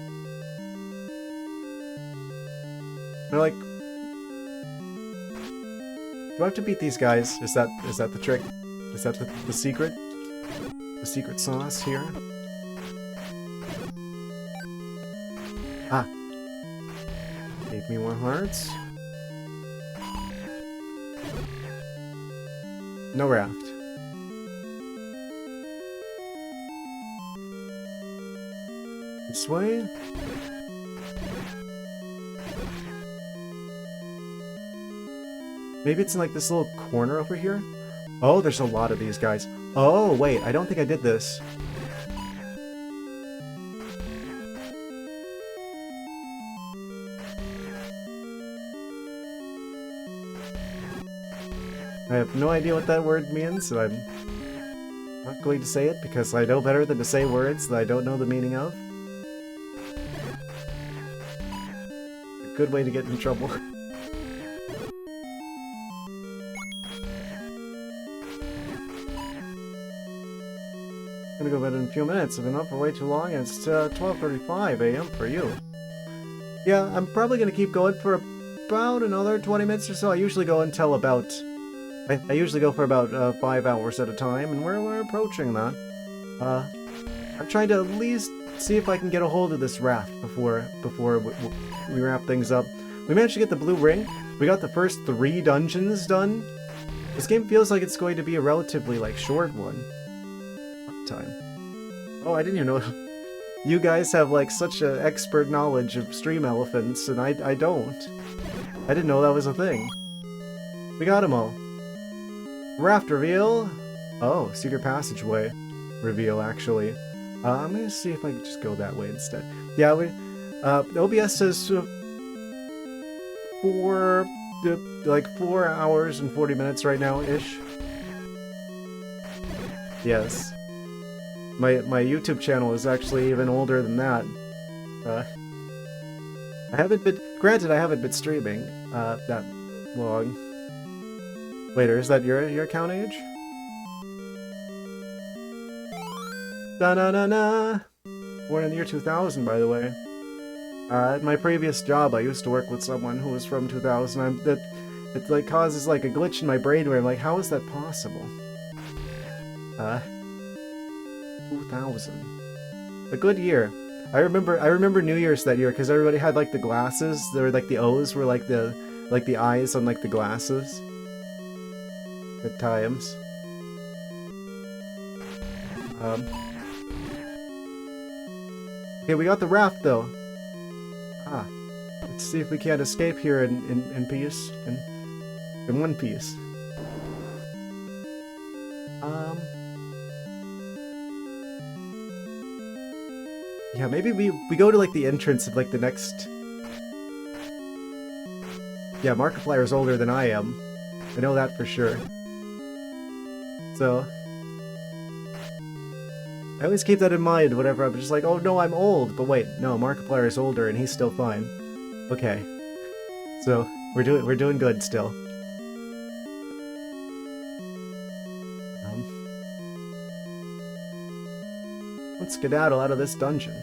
They're like... Do I have to beat these guys? Is that the trick? Is that the secret? the secret sauce here. Ah. Gave me more hearts. No raft. This way? Maybe it's in like this little corner over here? Oh, there's a lot of these guys. Oh, wait, I don't think I did this. I have no idea what that word means, so I'm not going to say it because I know better than to say words that I don't know the meaning of. A good way to get in trouble. I'm gonna go to bed in a few minutes. I've been up for way too long and it's 12:35 a.m. for you. Yeah, I'm probably gonna keep going for about another 20 minutes or so. I usually go until about... I usually go for about 5 hours at a time, and we're approaching that. I'm trying to at least see if I can get a hold of this raft before we wrap things up. We managed to get the blue ring. We got the first 3 dungeons done. This game feels like it's going to be a relatively, like, short one. Time. Oh, I didn't even know you guys have, like, such an expert knowledge of stream elephants, and I don't. I didn't know that was a thing. We got them all. Raft reveal. Oh, secret passageway reveal, actually. I'm gonna see if I can just go that way instead. Yeah, we, OBS says 4 hours and 40 minutes right now-ish. Yes. My YouTube channel is actually even older than that. I haven't been streaming that long. Later, is that your account age? Da-na-na-na! Born in the year 2000, by the way. At my previous job, I used to work with someone who was from 2000. It like causes like a glitch in my brain where I'm like, how is that possible? 2000. A good year. I remember New Year's that year because everybody had like the glasses. They were like the O's were like the eyes on like the glasses. Good times. Okay, we got the raft though. Ah, let's see if we can't escape here in peace, in one piece. Yeah, maybe we go to like the entrance of like the next. Yeah, Markiplier's older than I am. I know that for sure. So I always keep that in mind whenever I'm just like, oh no, I'm old. But wait, no, Markiplier is older and he's still fine. Okay, so we're doing good still. Let's skedaddle out of this dungeon.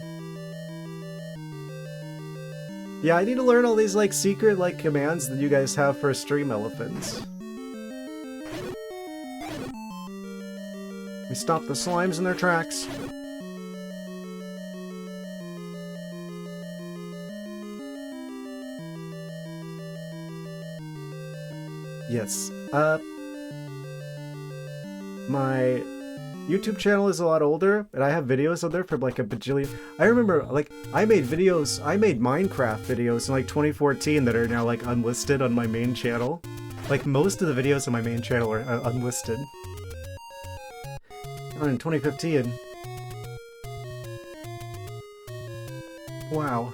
Yeah, I need to learn all these like secret like commands that you guys have for stream elephants. We stop the slimes in their tracks. Yes. My YouTube channel is a lot older, and I have videos on there from like a bajillion. I remember, like, I made Minecraft videos in like 2014 that are now like unlisted on my main channel. Like most of the videos on my main channel are unlisted. In 2015. Wow.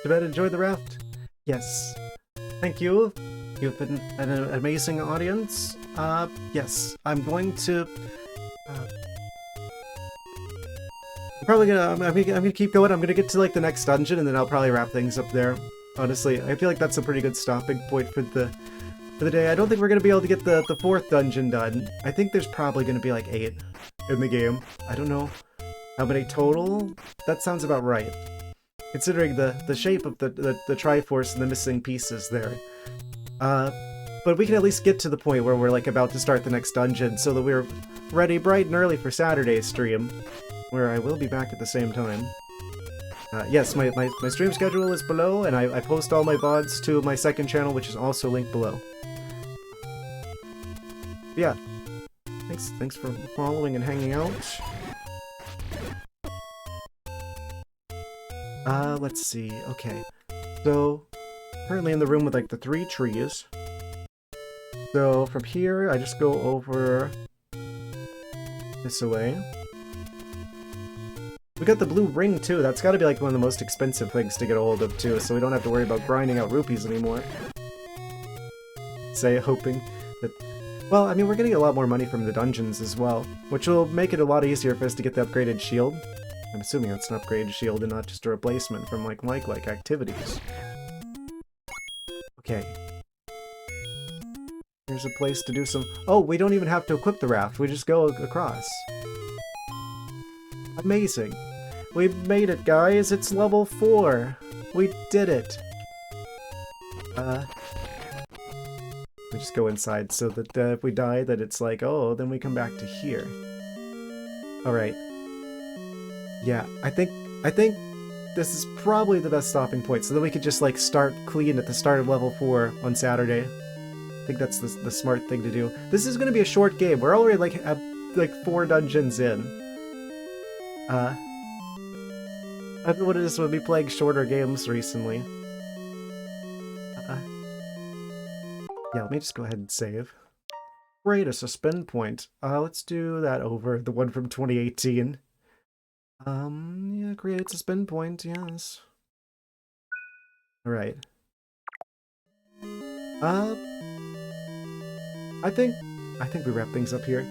To bed, enjoy the raft? Yes. Thank you. You've been an amazing audience. Yes. I'm going to... I'm gonna keep going. I'm gonna get to like the next dungeon and then I'll probably wrap things up there. Honestly, I feel like that's a pretty good stopping point for the day. I don't think we're gonna be able to get the 4th dungeon done. I think there's probably gonna be like 8. in the game. I don't know how many total. That sounds about right, considering the shape of the Triforce and the missing pieces there. But we can at least get to the point where we're like about to start the next dungeon, so that we're ready bright and early for Saturday's stream, where I will be back at the same time. Yes, my stream schedule is below, and I post all my VODs to my second channel, which is also linked below. But yeah, thanks for following and hanging out. Let's see, okay. So, currently in the room with like the 3 trees. So from here, I just go over this way. We got the blue ring too. That's got to be like one of the most expensive things to get a hold of too, so we don't have to worry about grinding out rupees anymore. Hoping that... Well, I mean, we're getting a lot more money from the dungeons as well, which will make it a lot easier for us to get the upgraded shield. I'm assuming it's an upgraded shield and not just a replacement from like activities. Okay. Here's a place to do some... Oh, we don't even have to equip the raft. We just go across. Amazing. We made it, guys. It's level 4. We did it. We just go inside so that if we die, that it's like, oh, then we come back to here. Alright. Yeah, I think this is probably the best stopping point, so that we could just like start clean at the start of level 4 on Saturday. I think that's the smart thing to do. This is going to be a short game. We're already like 4 dungeons in. I've noticed we'll be playing shorter games recently. Yeah, let me just go ahead and save. Great, a suspend point. Let's do that over the one from 2018. Yeah, create suspend point, yes. Alright. I think we wrap things up here.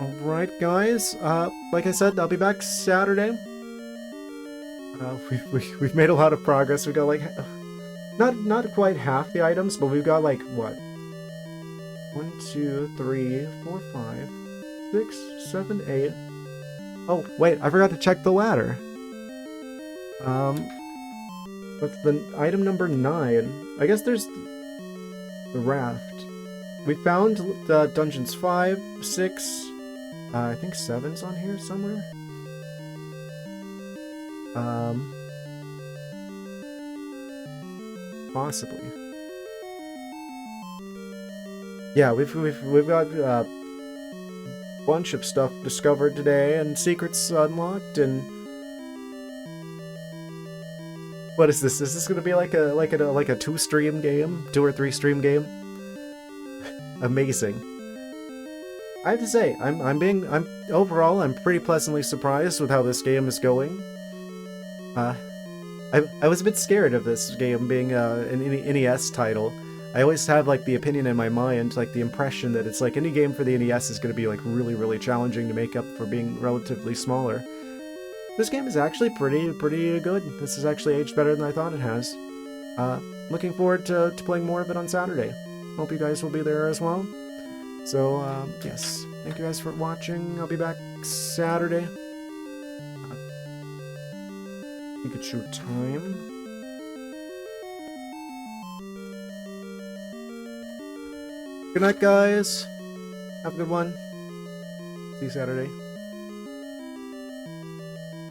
Alright, guys. Like I said, I'll be back Saturday. We've made a lot of progress. We got like not quite half the items, but we've got like what? 1, 2, 3, 4, 5, 6, 7, 8. Oh, wait, I forgot to check the ladder. That's the item number 9. I guess there's the raft. We found dungeons 5, 6, I think 7's on here somewhere. Possibly. Yeah, we've got a bunch of stuff discovered today, and secrets unlocked, and what is this? Is this gonna be like a 2-stream game, 2 or 3 stream game? Amazing. I have to say, overall I'm pretty pleasantly surprised with how this game is going. I was a bit scared of this game being an NES title. I always have like the opinion in my mind, like the impression that it's like any game for the NES is going to be like really challenging to make up for being relatively smaller. This game is actually pretty good. This has actually aged better than I thought it has. Looking forward to playing more of it on Saturday. Hope you guys will be there as well. So, yes, thank you guys for watching. I'll be back Saturday. Pikachu time. Good night, guys. Have a good one. See you Saturday.